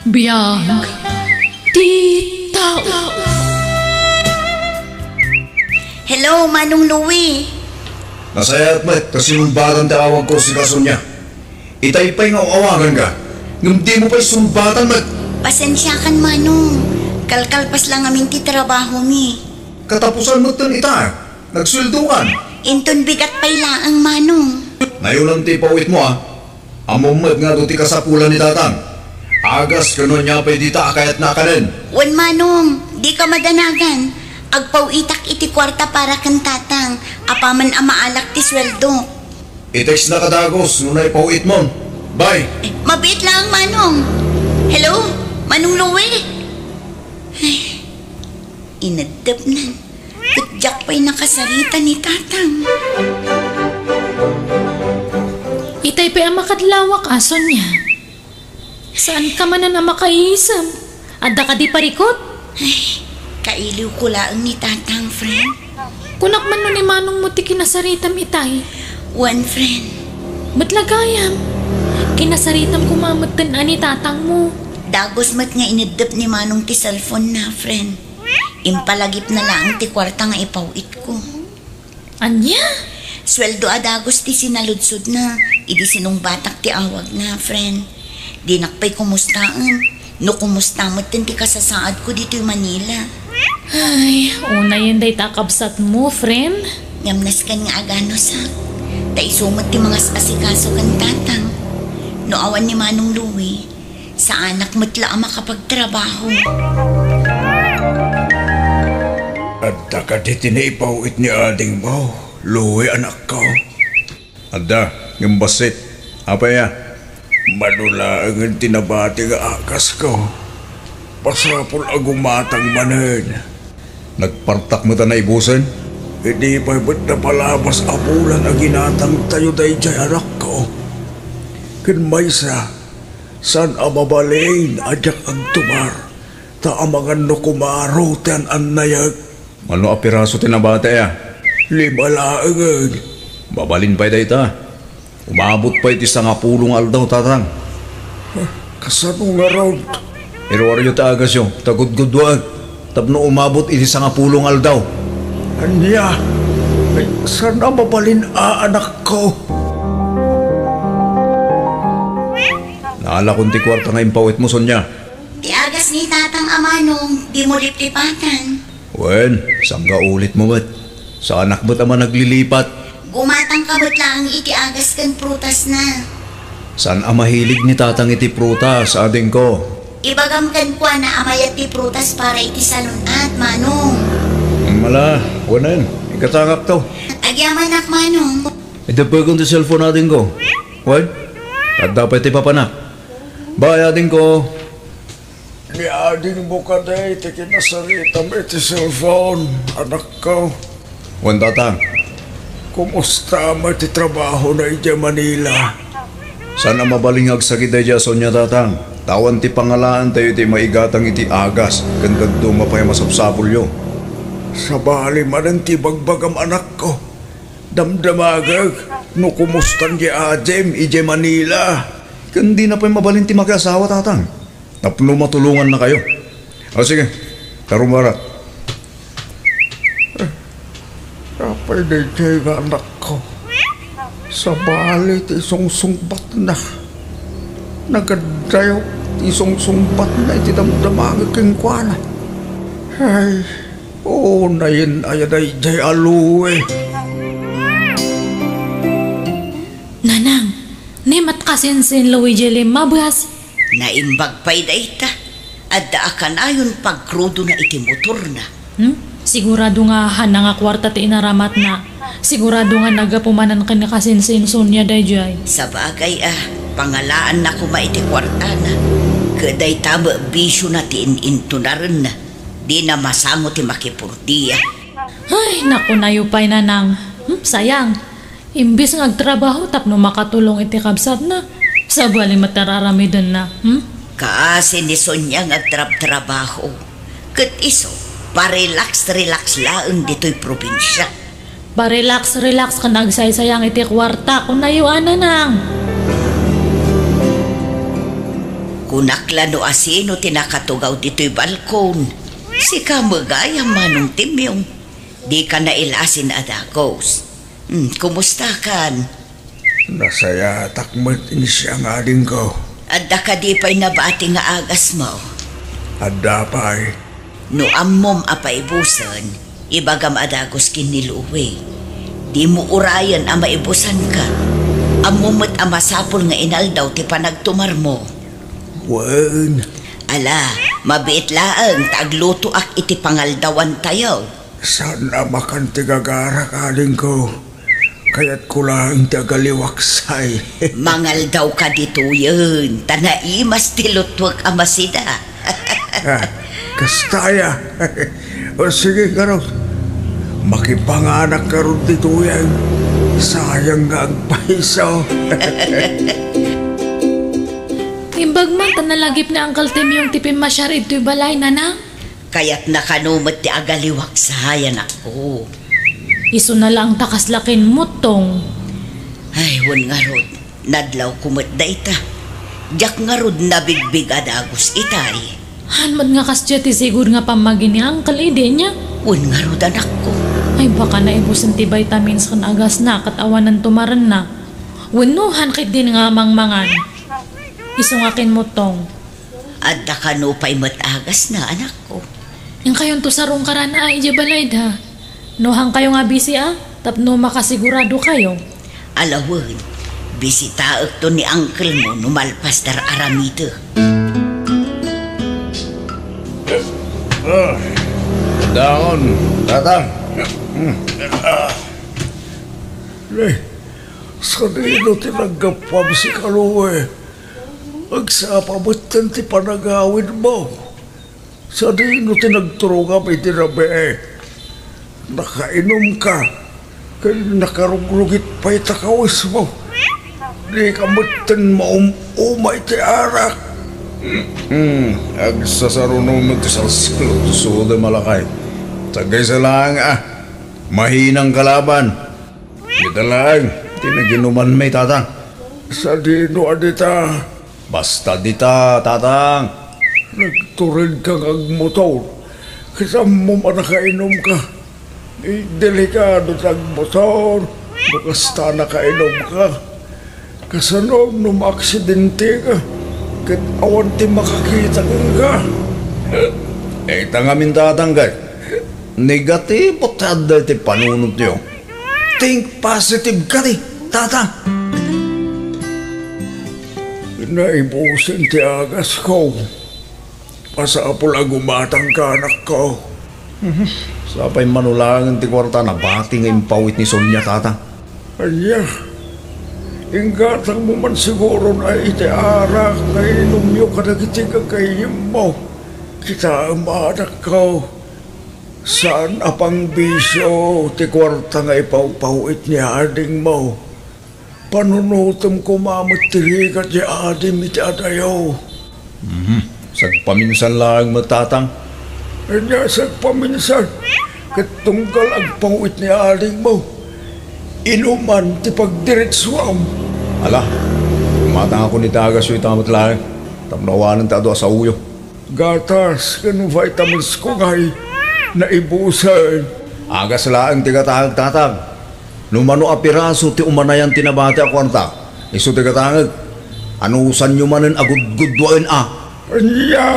Biyag di tao. Hello, Manong Louie. Nasayat met, kasi yung batang tawag ko si Kasonya. Itay-pay nga awagan ka. Nung di mo pa'y sumbatan met. Pasensya kan, Manong. Kalkalpas lang amin ti trabaho mi. Katapusan mo tan ita. Nagswelduan. Inton bigat pa'y laang, Manong. Nayulang ti pawit mo Amom met nga do ti kasapulan ni tatang. Agas kanon niya pa'y di ta kayat na kanin. Wan, Manong. Di ka madanagan. Agpawitak iti kwarta para kan tatang. Apaman amaalak ti sweldo. Itex na kadagos nunay pawit mo. Bye. Mabit lang, Manong. Hello, Manong Louie. Ay, inadap na. Kutyak pa'y nakasarita ni tatang. Itay pa ang makadlawak ason niya. Saan ka man na makaisam? Adda ka di parikot? Ay, kailiw ko laang ni tatang, friend. Kunak man nun ni manong mo ti kinasaritam itay. One friend. Ba't lagayam? Kinasaritam kumamatan ani tatang mo. Dagos mat nga inadap ni manong ti cellphone na, friend. Impalagip na lang ti kwarta nga ipawit ko. Anya? Sweldo adagos ti sinaludsod na. Idi sinong batak ti awag na, friend. Di nakpay kumustaan. No kumusta mo ti kasasaad ko dito yung Manila. Ay, una yun day takabsat mo, friend. Ngamnas kan nga agano sa. Taisumot ti mga asikaso kan tatang. No awan ni Manong Louie, sa anak matla ang makapagtrabaho. Adda ka di tinaipawit ni ading mo. Louie anak ko. Adda, yung basit. Apa ya? Manula ang tinabati nga akas ko. Pasapol agumatang manen. Nagpartak mo ta na ibusan? Hindi pa ba't na palabas apulan ang ginatang tayo day jay anak ko. Kinmaysa, san amabalin adyak ang tumar. Ta amangan no kumaro ten annayag. Ano apiraso tinabati ya? 5 laang. Babalin pa'y day ta. Umabot pa iti sa nga pulong aldaw, tatang. Kasano nga raw? Iro-aro ta agas yung tagod-gudwag. Tapno umabot iti sa nga pulong aldaw. Anya, saan na mabalin anak ko? Naala kong ti kwarta nga impawit mo, Sonya. Ti agas ni tatang Amanong, di mo liplipatan. Wen, sangga ulit mo ba't? Sa anak ba't ama naglilipat? Gumatang kabot lang iti agas kan prutas na. Saan ang mahilig ni tatang iti prutas, ading ko? Ibagam kan kwa na amayat ti prutas para iti salunat, Manong. Mala, wanan. Ikatangak to. Agyaman ak, Manong. Ito pa kong ti cellphone ading ko. Wan? At dapat iti papanak. Bye, ading ko. Ni ading mo ka na iti kinasaritam iti cellphone, anak ko. Wan, tatang. Kumusta mo ti trabaho na iti Manila? Sana mabalingag sa kita dya, Sonya, tatang. Tawan ti pangalaan tayo iti maigatang iti agas. Gandad dumapay masapsapul yo. Sa bali man ti bagbagam anak ko. Damdamagag. No kumustan di ajem iti Manila. Kandi na pa'y mabalin ti mag-asawa, tatang. Tapno matulungan na kayo. O sige, tarumarat. Kapay na dyan nga anak ko. Sa balit isong-sungbat na. Nagadayo isong-sungbat na iti damdamag king kwa na. Ay, oo na yun ayan ay jay aluwe. Nanang, nemat kasinsin Luigi Limabas. Naimbag pa'y da ita. Adda akan ayon pagkrudo na iti motor na. Sigurado nga nga kwarta ti inaramat na. Sigurado nga nagapumanan ka na kasinsin Sonya dayjay. Sa bagay pangalaan na kuma iti kwarta na. Kaday tama bisyo na ti ininto na rin na. Di na masango ti makipurtiya. Ay, naku na yupay nanang. Sayang. Imbis nga agtrabaho tapno makatulong iti kabsat na. Sa bali matararami dun na. Kaasi ni Sonya nga trabaho. Kat iso, pa-relax lang dito'y probinsya. Pa-relax ka nagsaysayang iti kwarta kung nayuan na nang. Kunakla no asino tinakatugaw dito'y balkon. Si kamagaya manong timyong. Di ka na ilasin adagos. Kumusta kan? Nasaya takmat ini siya nga din ko. Adda ka di pa'y nabati nga agas mo. Adda pa'y. No ammom apay busan, ibagam adagos kiniluwi. Di mo urayan ang maibusan ka. Ammomot ang masapol nga inaldaw ti panagtumar mo. Wan. Ala, mabiit laang tagluto ak iti pangaldawan tayo. Sana makan tigagara kaling ko. Kaya't ko lang tagaliwaksay. Mangaldaw ka dito yun. Tanaimas tilutwag amasida. Kastaya. O sige karon. Makipanganak karon dito yan. Sayang nga ang paiso. Imbag man tanalagip na Uncle Tim yung tipim masyar ito'y balay na na. Kaya't nakanumot ti agaliwaksayan ako. Iso na lang takaslakin mo tong. Ay, wan nga rod. Nadlaw kumot da ita. Diyak nga rod nabigbig adagos itay. Hanmad nga kasya ti siguro nga pamagi ni Uncle ide niya. Wan nga rod anak ko. Ay baka naibusan ti vitamins kan agas na katawanan tumaran na. Winuhan kit din nga mangmangan. Isungakin mo tong. Adda ka no pa'y matagas na anak ko. Yung kayon to sarong karana ay balay da. Nohang kayo nga busy tapno makasigurado kayo. Alawan, bisitaak to ni uncle mo numalpas dar aramito. Daon, tatang. Sa dino tinagapam si Kaluwe. Agsapabatan ti panagawin mo. Sa dino tinagturunga may tinabe. Nakainom ka. Kaya nakarugrugit pa'y takawis mo. Di ka matan maumumay ti arak. Agsasarunong mo ti salsilo. Suda malakay. Tagay sa lang mahinang kalaban. Kita lang. Tinaginuman may tatang. Sa dino adita. Basta dita tatang. Nagturin kang agmotor. Kasama mo manakainom ka. Delikado tag motor. Basta nakainom ka. Kasanog nung aksidente ka. Kat awan ti makakita ka. Tangamin tatanggal. Negatibo tada ti panunod niyo. Think positive ka ti, tatang. Naibusin ti agas ko. Pasapol ang umatang ka anak ko. Sapay manulangan ti kwarta na bati nga impawit ni Sonia tata. Anya, inggatang mo man siguro na iti arak na inumyo ka nagitig ang kayim mo. Kita ang anak ko. Saan apang bisyo ti kwarta nga ipawpawit ni ading mo. Panunutom ko mamot tirikat ni adim iti adayaw. Sagpaminsan lang matatang. Anya sagpaminsan. Katunggal ang pawit ni aling mo. Inuman ti pagdiretswam. Ala, matang ako ni tagas yung tamot lang. Tamnawanan tado sa uyo. Gatas, kanong vitamins ko ngay. Naibusan. Agas lang tigatahag tatag. Numano apiraso ti umanayan tinabati ako anta. Iso tigatahag. Anusan nyo manin agud-gudwain Anya!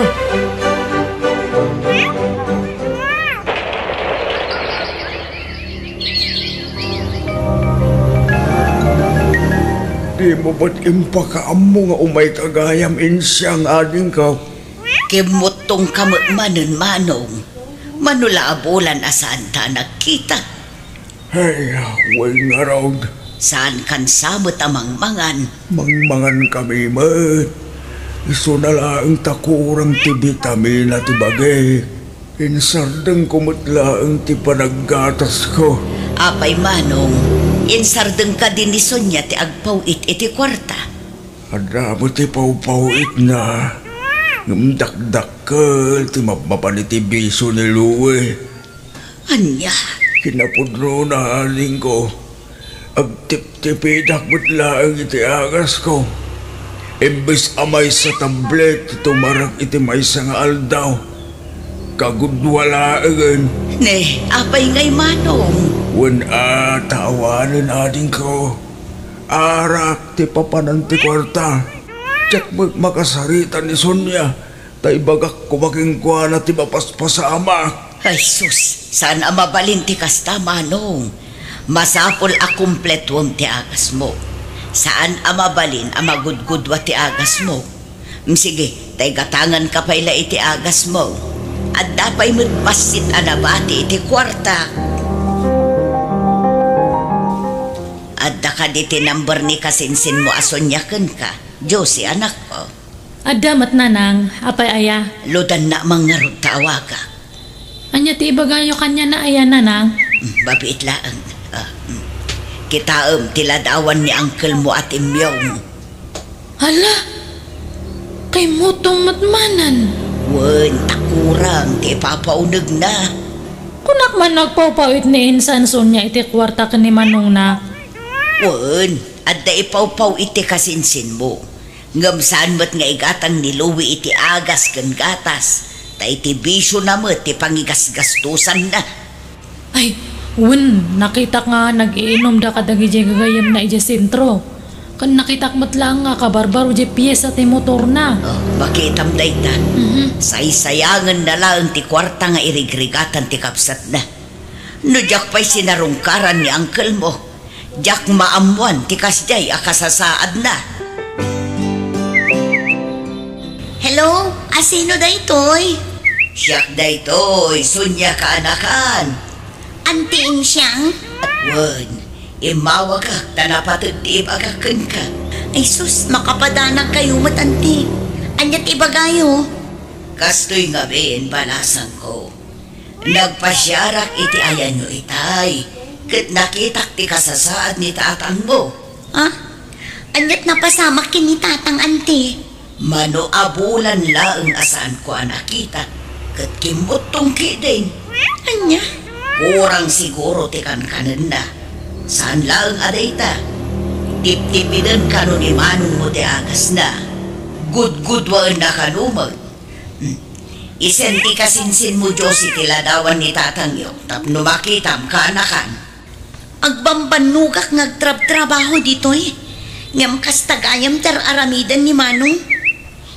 Di mo ba't impakaam mo nga umay kagayam insyang ading ka? Kimutong kamutmanon manong. Manula abulan asaan ta nagkita. Ay, huwag nga raw. Saan kan samot amang mangan? Mangmangan kami mat. Iso na lang takurang ti vitamina ti bagay. Insardang kumutlaang ti panaggatas ko. Apay manong, insardeng ka din ni Sonia ti agpawit iti kwarta. Ada mo ti pawpawit na. Ngumdakdakkel ti mapaniti biso ni Luwe. Anya? Kinapudro na aling ko. Agtip-tipidak mo't laang iti agas ko. Imbes amay sa tablet, tumarag iti may sa nga aldaw. Kagudwala agad. Ne, apay ngay manong. Wen tawanan ading ko. Arak ti papanan ti kwarta. Tsak makasarita ni Sonia. Tay bagak kumaking kwa na ti mapaspasama. Ay sus, saan ang mabalin ti kasta manong? Masapol a kumpletwom ti agas mo. Saan ang mabalin ang magudgudwa ti agas mo? Sige, tay gatangan ka pala iti agas mo. At dapay magpasit anabati iti kwarta. At ka di tinamber ni kasinsin mo asonyakan ka. Josie, anak ko. Adamat nanang, apay aya. Ludan na mangarod tawa ka. Anya ti ibagayo kanya na aya nanang. Babiit laang. Kitaam tiladawan ni uncle mo at imyong. Hala, kay mutong matmanan. Wen, takurang, ti papaunag na. Kunak man nagpawpawit ni insan Sonia iti kwarta ka ni Manong na. Wen, adda ipawpaw iti kasinsin mo. Ngamsaan mo't nga igatang niluwi iti agas kan gatas. Ta iti bisyo na mo, ti pangigasgastusan na. Ay, Wen, nakita nga nag-iinom da kadagi di gagayam na iti sentro. Kan nakitak matlang nga kabarbaro di piyesa ti motor na. Oh, makitam dayta. Saysayangan na lang ti kwarta nga irigrigatan ti kapsat na. No jak pa'y sinarungkaran ni uncle mo. Jak maamuan ti kasjay akasasaad na. Hello? Asino daytoy? Siyak daytoy, Sonia ka anakan. Antiin siyang? Wen, imawa ka, tanapatid ti ibagakan ka. Ay sus, makapadanag kayo matanti. Anyat ibagayo. Kastoy nga ben, balasan ko. Nagpasyarak iti ayan nyo itay. Kat nakitak ti kasasaad ni tatang mo. Ha? Anyat napasamak kin ni tatang anti. Mano abulan laeng asaan ko nakita. Kat kimutong kiding. Anya? Kurang siguro ti kanan na. Saan laeng adayta? Tip-tipinan ka no ni manong mo ti agas na. Gud-gudwaan na kanumag. Isen ti kasinsin mo Josie tiladawan ni tatang yo. Tapno makitam ka anakan. Agbambanugak ngagtrab-trabaho ditoy. Ngam kastagayam ter aramidan ni manong.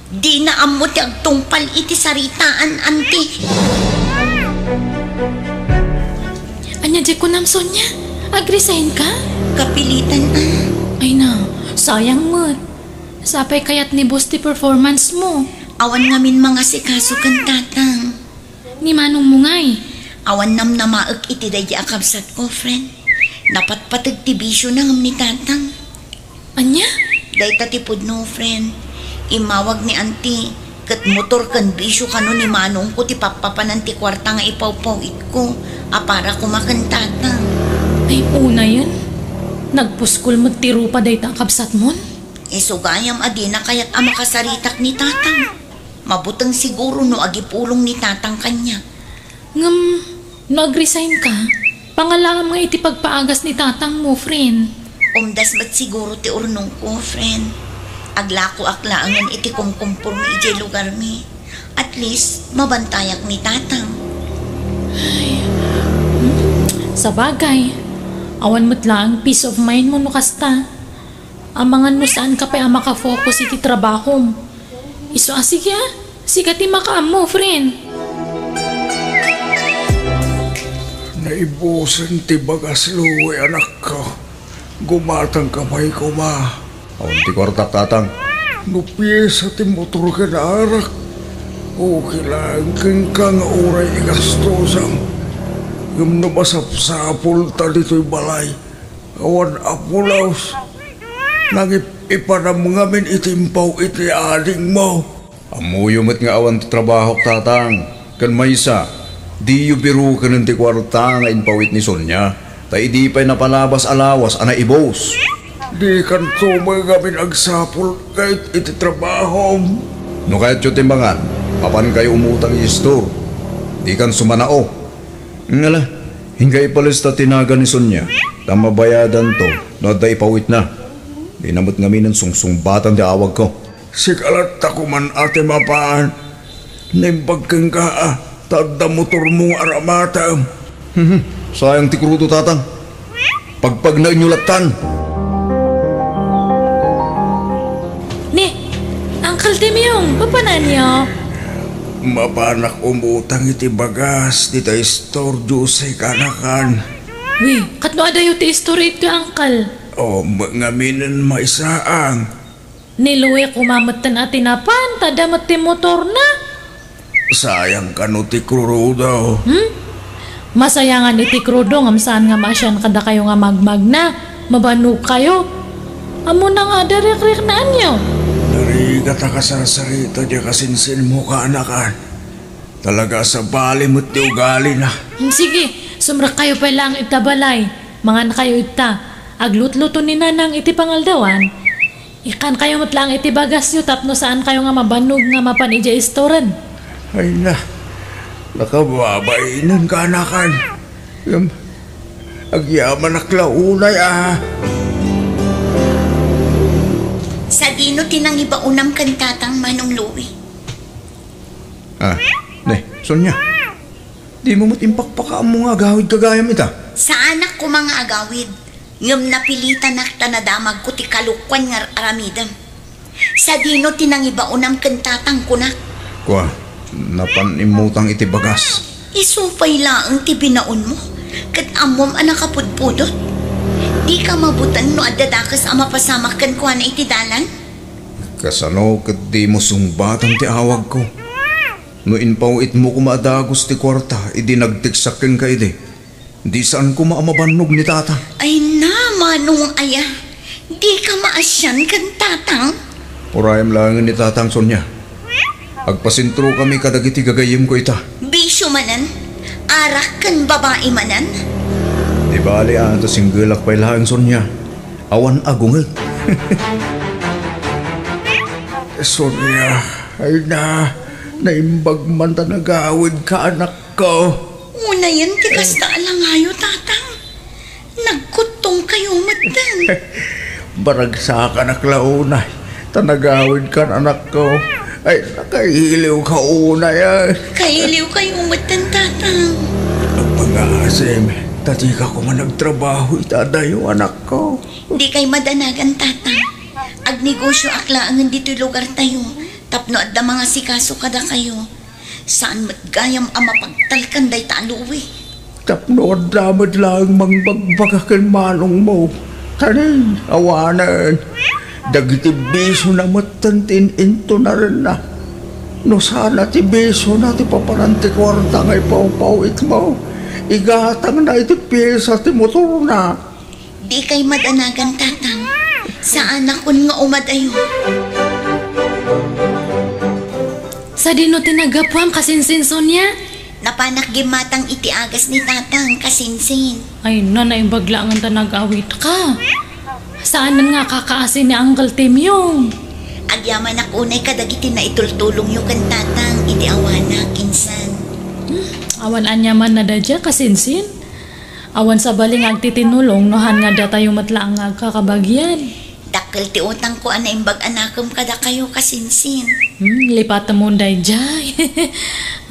Di na amot agtungpal iti saritaan anti. Anya di ko nam Sonia, agresign ka? Kapilitan Ay na, sayang mo. Sapay kayat ni boss ti performance mo. Awan ngamin mga sikaso kan tatang. Ni Manong Mungay. Awan nam namaag iti dadya akabsat ko, friend. Napatpatag ti bisyo na ngam ni tatang. Anya? Day tatipod no, friend. Imawag ni auntie. Kat motor kan bisyo kano ni manong ko ti papapanan ti kwarta nga ipawpawit ko. Para kumakan tatang. Ay una yun. Nagpuskol mo ti rupa day ta kabsat mon. Sugayam adina kayat ama kasaritak ni tatang. Mabutang siguro no agipulong ni tatang kanya. Ngam, nag-resign ka? Pangalangam nga iti pagpaagas ni tatang mo, friend. Umdas ba't siguro ti urnong ko, friend? Aglako aklaangan iti kumkumpur mi iti lugar mi. At least, mabantayak ni tatang. Sa bagay, awan mo't lang peace of mind mo no kasta. Amangan mo saan ka pa makafocus iti trabaho mo. Iso sige sikat ti makaam mo, friend. Naibusan ti bagas luwi anak ko. Gumatang kamay ko ba? Awan ti kwartak tatang. Nupiyesa ti motor ka na arak. O kailangan ka nga oray igastosang. Yung namasapsapol ta dito'y balay. Awan apulaos. Nangip-ipanam ngamin itimpaw iti ading mo. Amuyumit nga awan ti trabaho tatang. Kan maysa, di yu biru ka ng ti kwarta nga inpawit ni Sonia. Tay di pa'y napalabas alawas ana ibos. Di kan tumay ngamin agsapol kahit iti trabaho. No kahit yu timbangan, papan kayo umutang i-store. Di kan sumanao. Ngala, hingga ipalista tinaga ni Sonia. Tamabayadan to, no da ipawit na. Di namot ngamin ang sungsungbatan di awag ko. Sikalat ako man ate mapaan. Naimbag kang ka tadda motor mong aramata. Sayang ti krudo tatang. Pagpag na inyulatan. Ni, Uncle Timyong, papanan niyo? Mapanak umutang iti bagas di tayo store juice kanakan. Uy, katno adayo ti story ito, Uncle. O ngaminan maisaang. Niluwi kumamatan at tinapan, tadamat ti motor na. Sayang ka no ti krudo. Masayangan iti krudo ngam saan nga masyan kada kayo nga magmag na. Mabanug kayo. Amo na nga darik-rik na anyo. Narigat ka sarasarita di kasinsin mo kaanakan. Talaga sa bali mo't di ugali na. Sige, sumrak kayo pa lang itabalay. Mangan kayo ita. Aglutluto ni nanang iti pangaldawan. Ikan kayo mo't lang iti bagas yu tapno saan kayo nga mabanug nga mapan ija istoran. Ay na, nakababainan ka anakan. Agyaman aklaunay Sa dino tinangiba unam kan tatang Manong Louie. Ne, Sonya. Di mo matimpakpaka mo nga agawid kagayam ita. Sa anak ko mga agawid, ngam napilitan na tanadamag ko ti kalukwan nga aramidam. Sa dino tinangiba unam kan tatang ko na. Kwa, napanimutang iti bagas. Isupay laang ti binaon mo. Kat amom anak kapudpudot. Di ka mabutan no adadakas ama pasamak kan kuha na iti dalan? Kasano kat di mo sumbatan ti awag ko. No inpawit mo kumadagos ti kwarta, idi nagtiksakin ka ide. Di saan ko maamabanog ni tata. Ay na, Manong aya. Di ka maasyan kan tatang? Urayam lang ni tatang Sonya. Agpasintro kami kadagiti gagayim ko ita. Bisyo manan? Arak kan babae manan? Di bali ato singgilak pa'y lahang Sonya. Awan agungag. Sonya, ay na, naimbag man ta nagawid ka anak ko. Una yan, tigas na alangayo, tatang. Nagkutong kayo matan. Baragsakan aklaunay, tanagawid ka anak ko. Ay, nakahiliw ka unay Kailiw kayo matan, tatang. Ang pang-aasim, tati ka ko man nagtrabaho itadayo anak ko. Di kay madanagan, tatang. Agnegosyo aklaan dito'y lugar tayo. Tapno at da mga sikaso kada kayo. Saan matgayam ang mapagtalkan day taluwi? Tapno at damad lang mangbagbagakan manong mo. Tanin, awanan. Dagiti beso na matantin into na rin na. No sana ti beso na ti paparanti kwarta ngay pau-pauit mo. Igatang na iti pyesa ti motor na. Di kay madanagan, tatang. Saan akon nga umadayo? Sa dino tinagapuan kasinsin Sonya? Napanak gimatang iti agas ni tatang kasinsin. Ay na, naimbagla ang tanag-awit ka. Saan nga kakaasin ni Uncle Timyong? Agyaman akunay kadagiti na itultulong yung kan tatang iti awana kinsan. Awan anyaman na dadya kasinsin? Awan sa baling agtitinulong nohan nga data yung matlaang agkakabagyan. Dakkel ti utang ko ana imbag anakam kada kayo kasinsin. Lipatan mo dayjay.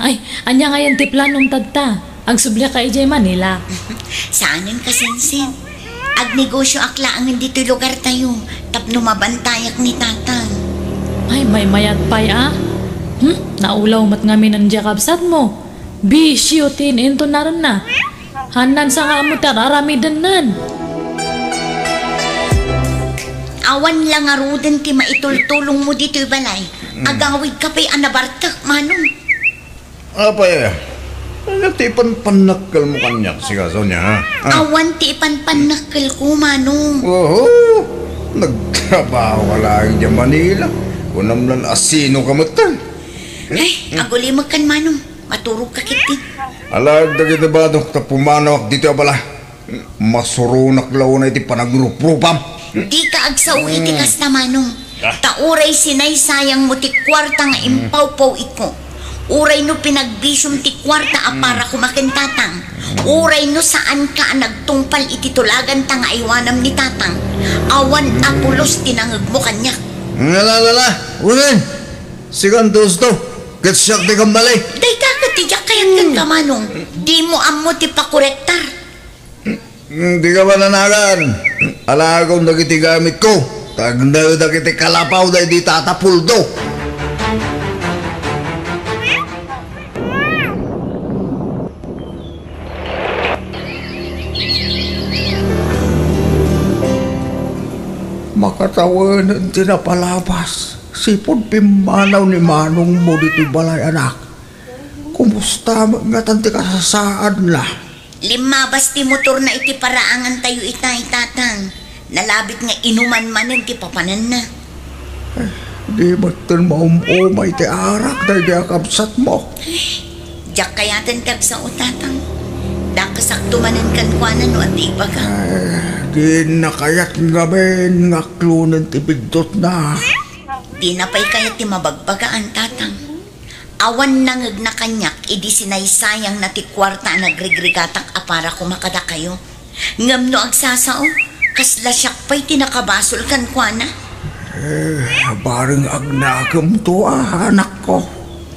Ay, anya nga yan ti planong tagta. Agsubli ka ijay Manila. Saanin kasinsin? Agnegosyo aklaan dito lugar tayo. Tapno mabantayak ni tatang. Ay, may mayat pay Naulaw mat ngamin ang jakabsat mo. Bisyo tin into na rin na. Hanan sa nga mo tararamidan nan. Awan lang arudan ti maitultulong mo dito balay. Agawid ka pa'y anabartak, Manong. Apay, natipan panakal mo kanyak si Sonya ha? Awan ti ipanpanakal ko, Manong. Oo, nagtrabaho ka lang dyan Manila. Unam lang asino ka matan. Ay, agulimag kan, Manong. Maturog ka kiti. Alag dagit na ba doon tapumanawak dito abala? Masurunak law na iti panagrupropam. Di ka agsaw itikas na, Manong. Tauray sinay sayang mo ti kwarta nga impaw-paw iko. Uray no pinagbisyong ti kwarta para kumakin tatang. Uray no saan ka nagtungpal iti tulagan ta nga iwanam ni tatang. Awan apulos tinangag mo kanyak. Nalala, unin. Sigan to. Kitsak di kambali. Day dagat tiyak kayagan ka manong. Di mo amo ti pakorektar. Di ka ba nanagan? Alagaw na kiti gamit ko. Tagnaw na kiti kalapaw na di tatapuldo. Makatawan tinapalabas. Sipon pimanaw ni Manong mo dito balay anak. Kumusta nga tanti kasasaan la? Limabas ti motor na iti paraangan tayo itay tatang. Nalabit nga inuman manin ti papanan na. Di ba't maumumay ti arak na di akabsat mo? Diyak kayatan kag sa utatang. Dakasakto manin kan kwanan o at ibaga. Di nakayat ngamin nga klunan ti bigdot na. Di na pa'y kaya ti mabagbagaan tatang. Awan nangag na kanyak, idi sinaysayang na ti kwarta nagrigrigatak apara kumakada kayo. Ngam no agsasao, kasla siyak pa'y tinakabasol kan kuana. Bareng agnagam to anak ko.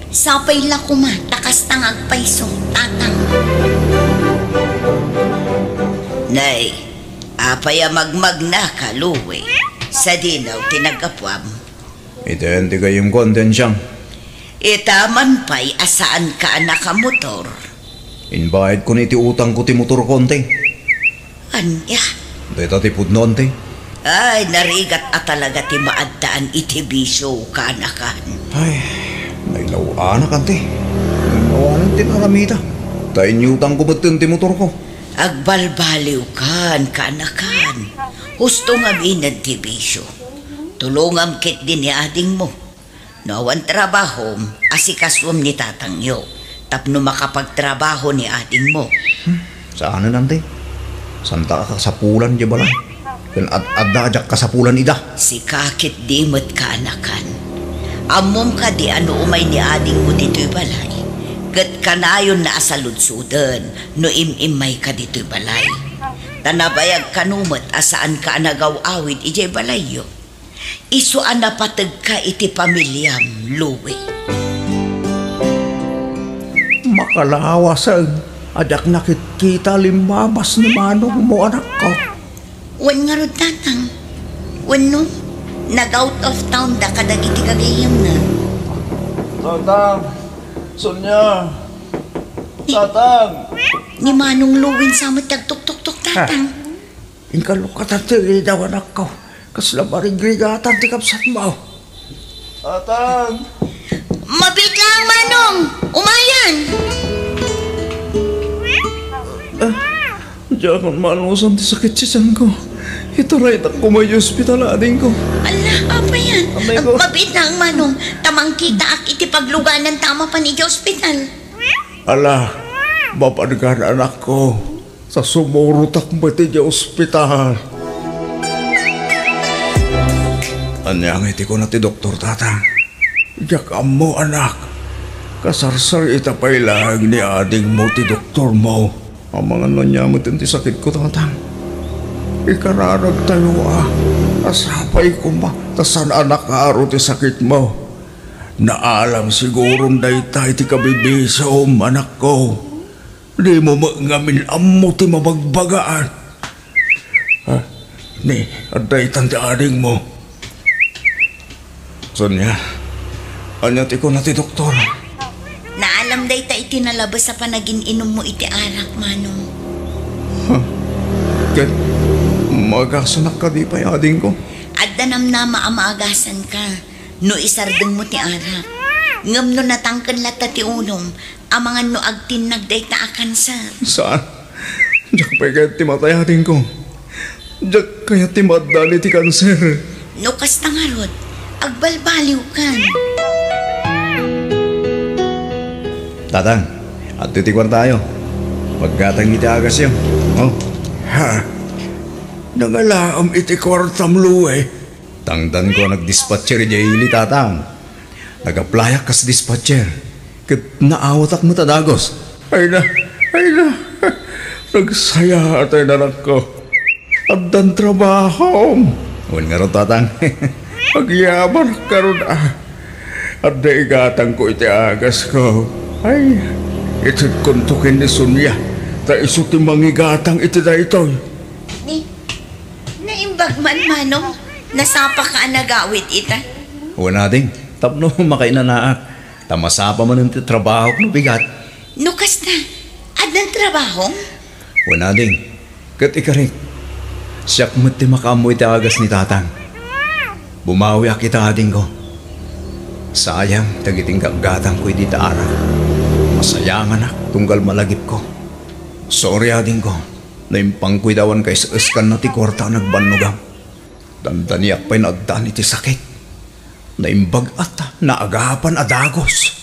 Sapay la kuma, takas tangag paiso, tatang. Nay, apaya magmag na ka, Luwe. Sa dinaw, tinagapwam. Iten ti kayong kontensyang. Itaman pa'y asaan ka anak ka motor. Inbayad ko ni ti utang ko ti motor konti. Anya? Dito ti pudnon ti. Ay, narigat at talaga ti maadtaan iti bisyo ka anakan. Ay, nailawaan kan ti. Nailawaan ti naramita. Tayo utang ko ba't ti motor ko? Agbalbaliw kan ka anakan. Husto nga binan ti bisyo. Tulungam kit din ni ading mo. Nawan trabaho, asikaswam ni tatangyo. Tapno makapagtrabaho ni ading mo. Saan na nante? Santa ka kasapulan di balay. Kan adajak kasapulan ida. Si kakit dimot ka anakan. Amom ka di ano umay ni ading mo dito'y balay. Gat kanayon na asaludsudan, no imimay ka dito'y balay. Tanabayag kanumot asaan ka nagaw-awid ijay balayo. Isuan na patag ka iti pamilyam, Luwe. Makalawasan, adak nakikita limabas ni Manong mo anak ko. Wan nga ro tatang. Wan no, nag-out of town da kadag iti kagayam na. Tatang! Sonya! Tatang! Ni Manong Luwin sa matagtok-tok-tok tatang. Inkalukatan ti daw anak ko. Kasla marigligatan ti kapsat mo. Tatang! Mabit lang Manong! Umayan! Diyan kung manusan ti sakit siyan ko. Ito rin ako may hospital ading ko. Ala, apa yan? Amay ko. Mabit lang Manong. Tamang kita ak iti pagluganan tama pa ni hospital. Ala, bapadgan anak ko. Sa sumurutak mo ti hospital. Anyang iti ko na ti doktor tatang. Iyakam mo anak. Kasarsar itapay lang ni ading mo ti doktor mo. Ang mga nanyamot ti sakit ko tatang. Ikararag tayo asapay ko ma. Tasan anak aro ti sakit mo. Naalam sigurong daytay ti kabibisom anak ko. Di mo ngamin amo ti mabagbagaan. Ni, aday tan ti ading mo. Sonya, anya ti ko na ti doktor. Naalam day ta iti nalabas sa panagin-inom mo iti arak, Manong. Kat, magasanak ka di pa ading ko. At danam na maamaagasan ka. No isardeng mo ti arak. Ngam no natangkan lata ti unom. Amangan no agtinag day ta akanser. Saan? Diyak pa kaya ti matay ading ko. Diyak kaya ti madali ti kanser. No kastangarod, agbalbaliw kan. Tatang, at titikwan tayo. Pagkatang iti agas yun. Oh. Ha? Nangalaam iti kwartam luwe. Tangdan ko nag-dispatcher jayili tatang. Nag-applyak kas dispatcher. Kat naawatak mo tadagos. Ay na. Nagsaya atay na lang ko. At dan trabaho. Huwag nga ron tatang. Pagyaman karon at daigatang ko iti agas ko. Ay, iti kuntukin ni Sonia. Ta iso ti mangigatang iti daytoy. Naimbag man, Manong. Nasapa ka nagawid ita. Wala ding, tapno makainanaak. Tamasapa man ti trabaho no bigat. Nukas na, adang trabaho? Wala ding, kat ikarik. Siyak mo't ti makaamoy ti agas ni tatang. Bumawi akita ading ko. Sayang, tagiting kagatang ko iti taara. Masayangan tunggal malagip ko. Sorry ading ko, na impang kuidawan kay sa eskan na ti kwarta nagbanugam. Dandaniak pa'y naagdaan iti sakit. Naimbag at naagapan adagos.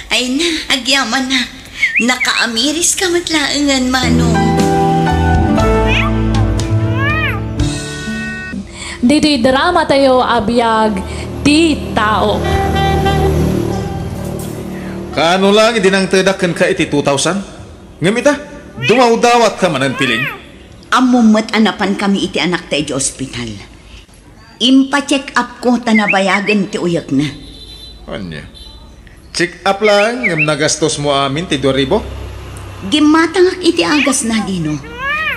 Ay na, agyaman na. Nakaamiris ka matlaangan, Manong. Dito'y drama tayo abiyag ti tao. Kaano lang idinang tadakan ka iti 2,000? Ngamita, dumawdawat ka man ang piling. Amumat anapan kami iti anak tayo di ospital. Impa-check up ko tanabayagan ti uyak na. Anya? Check up lang ngam nagastos mo amin ti 2,000? Gimatangak iti agas na dino.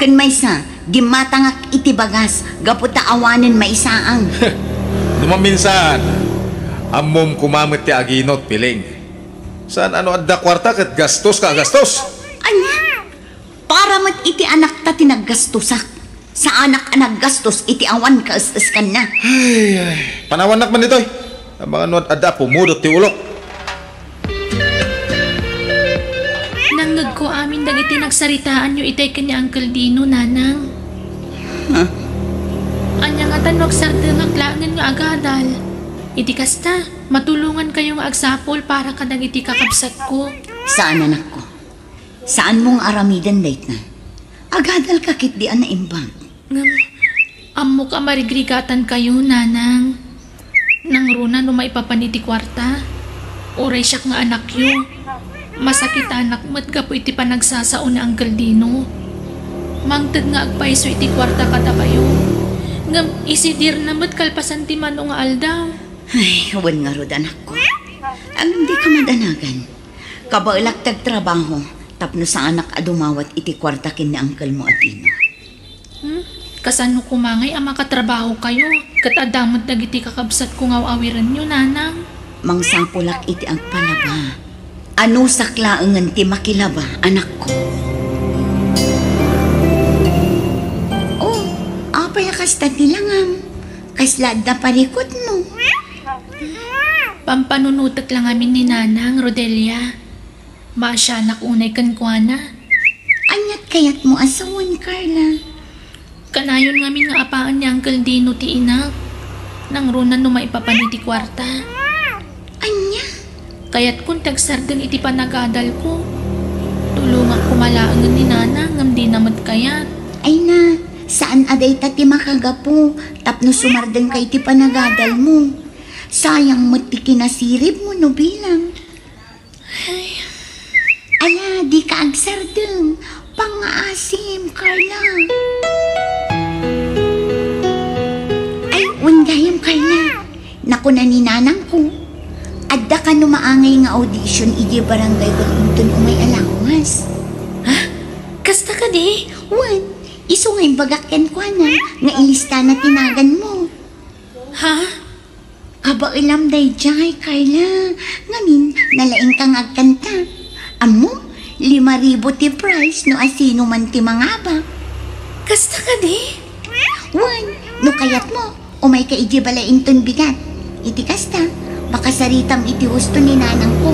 Kan may sa, gimatangak iti bagas. Gaputa awanin maisaang. Numaminsan, amom kumamit ti aginot piling. Saan ano adda kwarta kat gastos ka gastos? Anya? Para mat iti anak ta tinaggastusak. Sa anak gastos iti awan ka kan na. Ay, panawanak man ito'y. Ang mga nuad adda pumudot ti ulok. Nangag ko amin dagiti nagsaritaan nyo itay kanya Uncle Dino, nanang. Anya nga tanok sa naglangan nga agadal. Iti kasta, matulungan kayong agsapol para kadag iti kakabsat ko. Saan anak ko? Saan mong aramidan date na? Agadal kakit di na imbang. Amo ka marigrigatan kayo, nanang. Nang runa no maipapaniti kwarta. Oray siya nga anak yo. Masakit anak mo't kapo iti panagsasao na Uncle Dino. Mangtag nga agpaiso iti kwarta kada kayo. Ngam isidir na mo't kalpasan ti mano nga aldaw. Ay, huwan nga rod anak ko. Ang hindi ka madanagan. Kabailak tagtrabaho, tapno sa anak adumawat iti kwarta kin ni Uncle mo at ino. Kasano kumangay ang makatrabaho kayo? Katadamot nagiti kakabsat ko nga awiran nyo, nanang. Mangsapulak iti ang palaba. Ano saklaangan ti makilaba, anak ko? Oh, apay kasta tilangam. Kaslad na parikot no. Pampanunutak lang amin ni nanang, Rodelia. Masya anak unay kankwana. Anyat kayat mo asawan, Carla. Kanayon ngamin nga apaan ni Uncle Dino ti inak. Nang runan no maipapaniti kwarta. Anya? Kaya't kung tagsardan iti panagadal ko. Tulungan ko malaangan ni nanang ngam di namat kayat. Ay na, saan aday tati makagapo? Tapno sumardan kay ti panagadal mo. Sayang mo't ti kinasirib mo no bilang. Ala, di ka agsardeng. Pangaasim, Carla. Ay, undayam, Carla. Naku na ni nanang ko. Adda ka numaangay nga audition iji barangay Wellington umay alawas. Ha? Kasta ka di? Wan, iso nga'y bagakyan ko na nga ilista na tinagan mo. Ha? Kabailam day jay, Carla. Ngamin, nalaing kang agkanta. Amo, 5,000 ti price no asino man ti mangaba. Kasta ka di? Wan, no kayat mo, umay ka iji balaing ton bigat. Iti kasta, baka saritam iti husto ni nanang ko.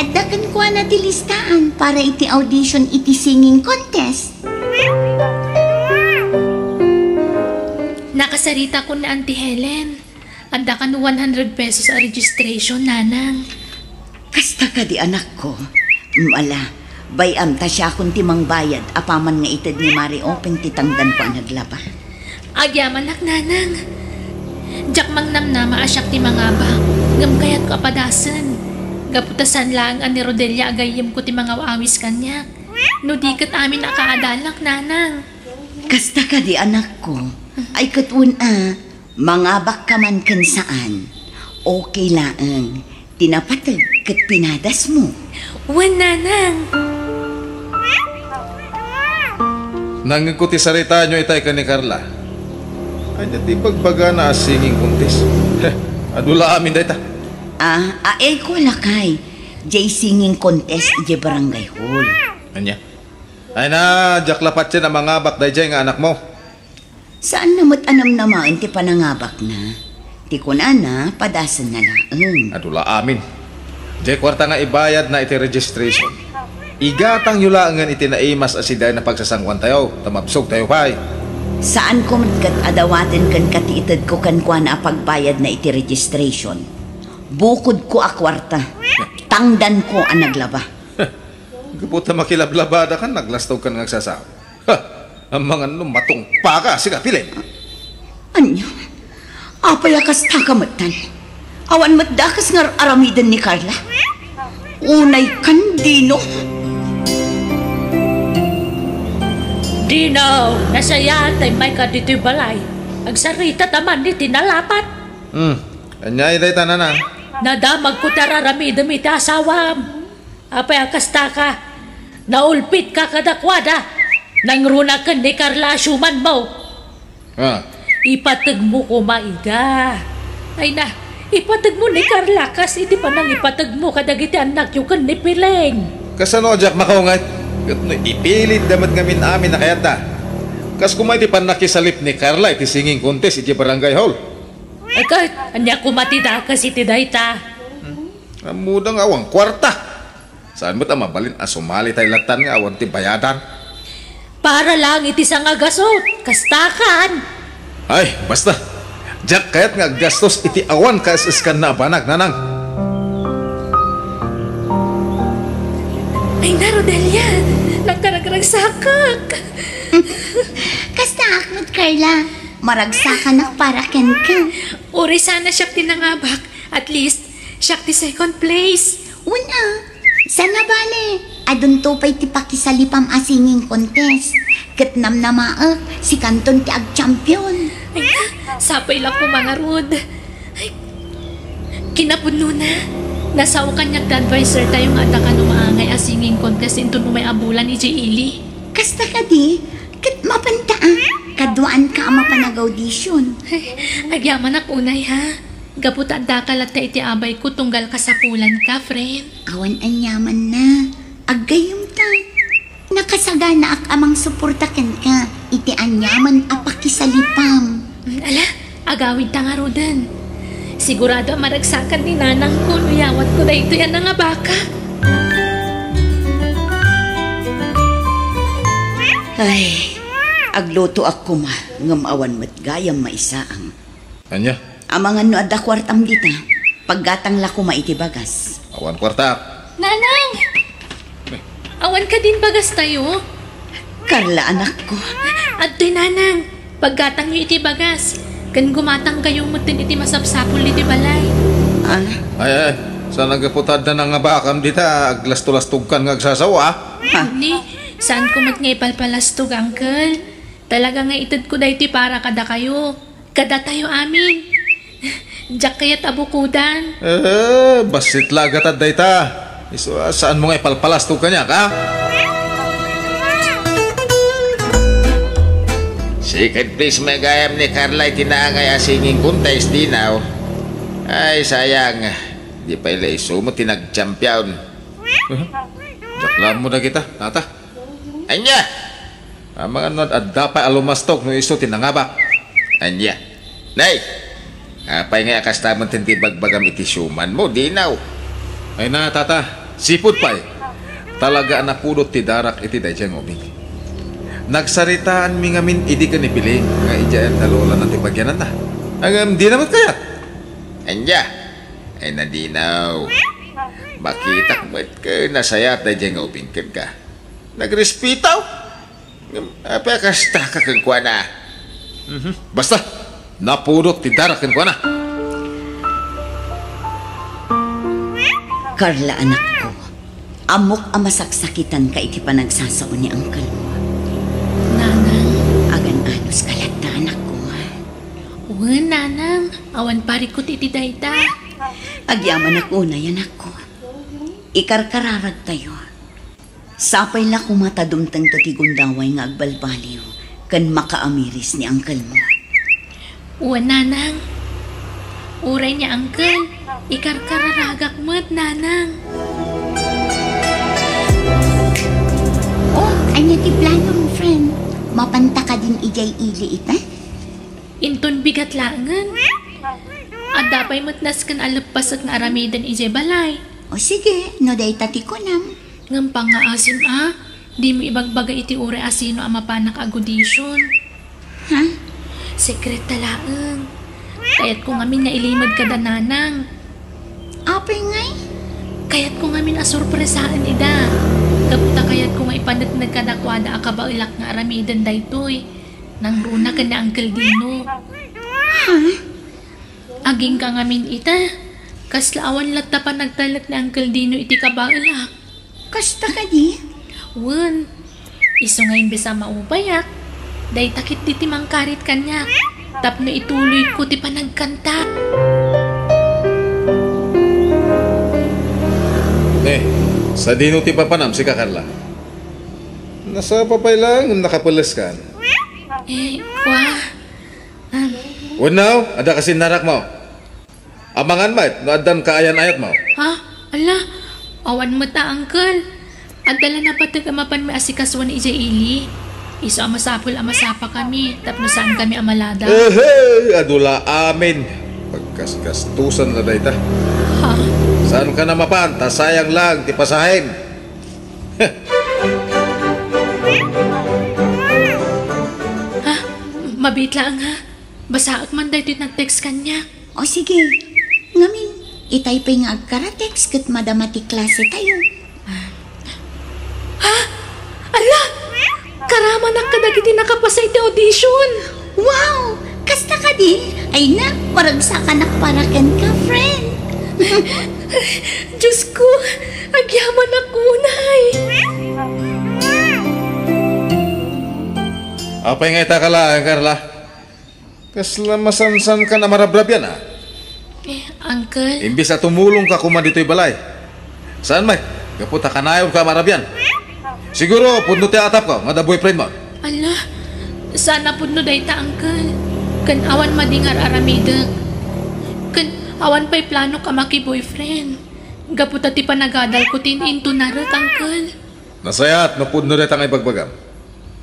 Addakan ko na ti listaan para iti audition iti singing contest. Nakasarita ko na Auntie Helen. Adda ka no 100 pesos a registration, nanang. Kasta ka di anak ko. Mala, bayam ta siya kung timang bayad apaman nga itad ni Mari Open titangdan ko ang naglaba. Agyaman nak, nanang. Jak mang namnama asyak ti mga ba. Ngam kayat ko apadasan. Gaputasan lang ani Rodelia agayim ko ti mga awis kanya. No di kat amin nakaadalak, nanang. Kasta ka di anak ko. Ay katun Mangabak ka man kan saan, okay laang. Tinapatag kat pinadas mo. Wan, nanang. Nangikuti sarita nyo itay ka ni Carla. Ay, dati pagbaga na singing contest. Adula amin dahita. Ko lakay. Jay singing contest di barangay hall. Anya? Ay na, jaklapat siya na mga bakday dyan nga anak mo. Saan namat anam naman ti panangabak na? Ti kunana, padasan na lang. Adula amin. Jay kwarta nga ibayad na iti registration. Igatang yulaangan iti naimas asiday na pagsasangwan tayo. Tamabsog tayo pa'y. Saan ko kat adawatin kan katiitad ko kan kuana pagbayad na iti registration? Bukod ko akwarta. Tangdan ko ang naglaba. Kaputa makilablabada ka, naglastaw ka nagsasaw. Ang mga matong paka, siga, pilin. Anya? Apalakas takamatan. Awan matdakas nga aramidan ni Carla. Unay kandino. Dino, nasaya tay may ka dito'y balay. Agsarita taman ni tinalapat. Anyay day tananan. Nadamag ko tararamidam iti asawam. Apay akasta ka. Naulpit ka kadakwada. Nangruna ka ni Carla asyuman mo. Ipatag mo ko maiga. Ay na, ipatag mo ni Carla kasi iti panang ipatag mo kadagiti anak yung kan ni Pileng. Kasano, Jack, makaungat? Ipilit damat ngamin amin na kayata. Kas kumay ti panakisalip ni Carla iti singing contest iti barangay hall. Ay kahit, anya kumatida kasi iti dayta. Mudang awang kwarta. Saan mo't mabalin sumali tayo latan nga awan ti bayadan? Para lang iti sang agasot, kastakan. Ay, basta. Jack, kayat nga gastos iti awan kaasaskan na banag, nanang. Ay na, Rodelia. Nagkaragsakak. Kasta aknot, Carla. Maragsakan na para ken ka. Uri sana siya tinangabak. At least, siya ti second place. Una, sana bale. Adun to pa'y ti pakisalipam a singing contest. Katnam na maak, si Kanton ti ag-champion. Ay na, sapay lang ko mga Rod. Ay, kinapuno na. Nasaw kanyang advisor tayo nga da ka numaangay a singing contest into numay abulan ni Ili. Kasta ka di, kat mapanta kadwaan ka ama panag-audition. Ay, agyaman ak unay ha. Gaputa da ka iti abay ko tunggal ka sa pulan ka, friend. Awan anyaman na. Aggayom ta. Nakasagana ak amang suportakan ka. Iti anyaman apakisalipam. Ala, agawid ta nga Rodan. Sigurado maragsakan ni nanang ko. Nuyawat ko na ito yan na nga baka. Ay, agluto ako ngam awan mat gayam maisaang. Anya? Amangan no adda kwartam dita. Paggatang lako maitibagas. Awan kwarta. Nanang! Awan ka din bagas tayo. Carla, anak ko. Adto'y nanang, paggatang nyo iti bagas. Kan gumatang kayong mutin iti masapsapol iti balay. Ay, saan nagaputad na nga bakam dita, aglas-tulastog kan ngagsasawa. Ni, saan ko matngipalpalastog, uncle? Talaga nga itad ko da iti para kada kayo. Kada tayo amin. Diyak kaya't abukudan. Basit lagatad dayta. So, saan mo nga ipalpalastog ka niya, ka? Secret place may gayam ni Carla itinaangay a singing contest dinaw. Ay, sayang. Di pa ila iso mo tinag-champion. Jaklam mo na kita, tata. Anya! Ang mga nod at dapat alumastok no iso tinangabak. Anya! Nay! Apay nga kastamon tintibagbagam iti suman mo, dinaw. Ay na, tata. Sipod pa eh. Talaga napulot ti darak iti dayjang uming. Nagsaritaan mi ngamin idi ka ni Piling nga ijayan talola ng tibagyanan na. Ang di naman kayat. Anya, ay nadinaw. Makita ko ka nasayat dayjang uming ka. Nagrespitaw. Apakasta ka kang kwa na. Basta, napulot ti darak kang kwa na. Carla, anak ko. Amok amasaksakitan ka iti panagsasao ni angkal mo. Nanang, Agan anos kalata, anak ko. Wen, nanang. Awan parikot iti dayta. Agyaman ako na yan ako. Ikarkararag tayo. Sapay la kumatadumtang to ti gundaway nga agbalbaliw kan makaamiris ni angkel mo. Wen, nanang. Uray niya, angkel. Ikarkararagak mo't, nanang. Oh, anya ti planong, friend. Mapanta ka din ijay ili ita? Inton bigat langan. At dapay matnas kan alapas at nga aramidan ijay balay. O sige, no day tati ko nam. Ngampang nga asin di mo ibagbagay iti uray asino ang mapanak agudisyon. Ha? Sekret talaang. Kaya't kung amin na ilimad ka dananang. Apay ngay? Kaya't kung amin asurpresaan ida. Kaputa kaya't kung ipanat nagkadakwada akabailak nga aramidan daytoy. Nang runa ka na Uncle Dino. Ha? Aging ka ngamin ita. Kaslaawan latta pa nagtalat na Uncle Dino iti kabailak. Kasta ka di? Wen, iso ngayon bisa maubayak. Day takit diti mangkarit kanya. Tapno ituloy ko ti panagkanta. Sa dino ti papanam si Kakarla. Nasa papay lang, nakapulis ka. Kwa. Unaw, ada kasi narak mo. Amangan mat, no adan kaayan-ayat mo. Ha? Ala, awan mo ta, Uncle. Adala na patag amapan may asikaswan ni ili. Iso amasapul amasapa kami. Tapno saan kami amalada. Adula amin. Pagkasgastusan na dayta. Ha? Saan ka na mapanta? Sayang lang, ti pasahin. Ha? Mabit lang ha. Basaak man dahil nag-text kanya. O sige, ngamin, itay pa nga agkaratex kat madamati klase tayo. Ha? Ala! Karaman ang kadagiti nakapasay ti audition. Wow! Kasta ka din? Ay na, maragsakan nakparakan ka, friend. Diyos ko, agyaman ako, nay. Apay nga ita kala, Carla. Kasla masansan ka na marabrab yan, ha? Uncle, Imbis na tumulong ka kuman dito'y balay. Saan may? Kaputa ka na ka marabyan. Siguro, puno ti atap ko, nga da boyfriend mo. ala, sana po no dayta, Uncle. Kan awan madingar aramidag. Kan awan pa'y plano ka maki-boyfriend. Gaputa ti panagadal ko into narat, Uncle. Nasayat, no puno rin tangay pagbagam.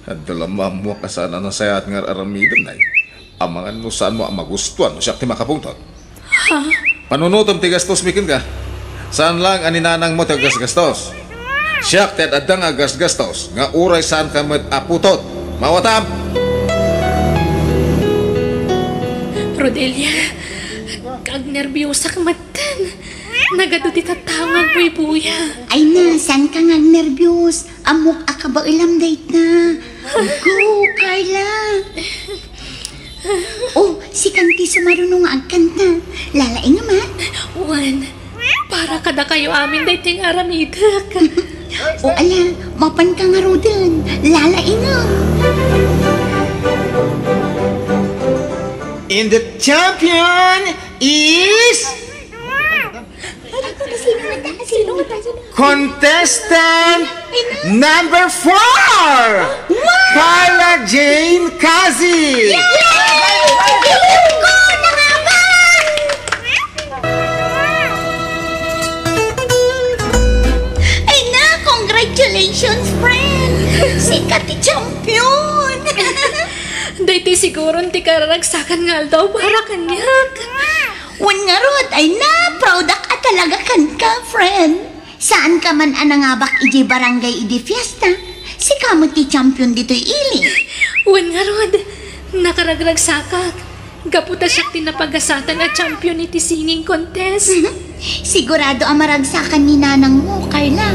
At dalamam mo ka sana nasayat nga aramidam na amangan no saan mo ang magustuhan mo siya ti makapungtot. Ha? Panunutom ti gastos mikin ka. Saan lang aninanang mo ti gastos? Siyak ti adang gastos nga uray saan ka mo aputot. Mawatam! Rodelia, kag nervyosa ka matan. Nagado ti tatawag ko'y buya. Ay na, saan ka nga nervyos? Amok akaba ilam date na. Go, Carla. Oh, si Kanti sumarunong nga agkanta. Lalaing nga ma. Juan, para kada kayo amin dahi ting aramidak. O ala, mapan ka nga rodan. Lalaing nga. And the champion is contestant number 4, Carla Jane Kazi. Ay na, congratulations, friend. Sikat ti champion. Dahi ti siguro ti kararagsakan nga daw para kanyak. Wan nga rod, ay na, proud ka talaga kan ka, friend. Saan ka man anangabak iji barangay iji fiesta? Si kamo ti champion dito'y ili. Juan nga rod, nakaragragsakak. Gaputa siya tinapagasatan at champion iti singing contest. Sigurado ang maragsakan ni nanang mo, Carla.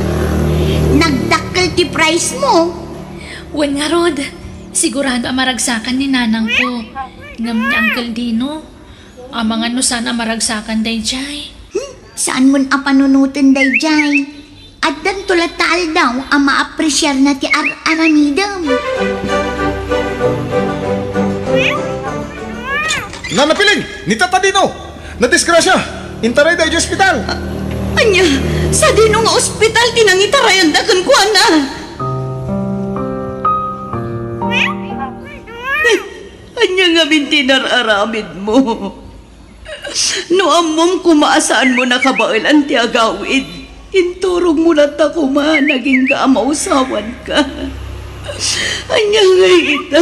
Nagdakkel ti prize mo. Juan nga rod, sigurado ang maragsakan ni nanang ko. Ngam ni Uncle Dino. Ang mga no sana maragsakan day jay. Saan mo ang panunutin day jay? At dan tulatal daw ang maapresyar na ti aramidam. Nanapiling! Ni Tata Dino! Nadisgrasya! Intaray tayo sa ospital! Anya, sa dino nga ospital, tinangitarayan dagan ko, ana. Anya nga bintinararamid mo. No amom kumaasaan mo na kabailan ti agawid. Inturog mo lang ta kuma, naging kaamausawan ka. Anya nga ita,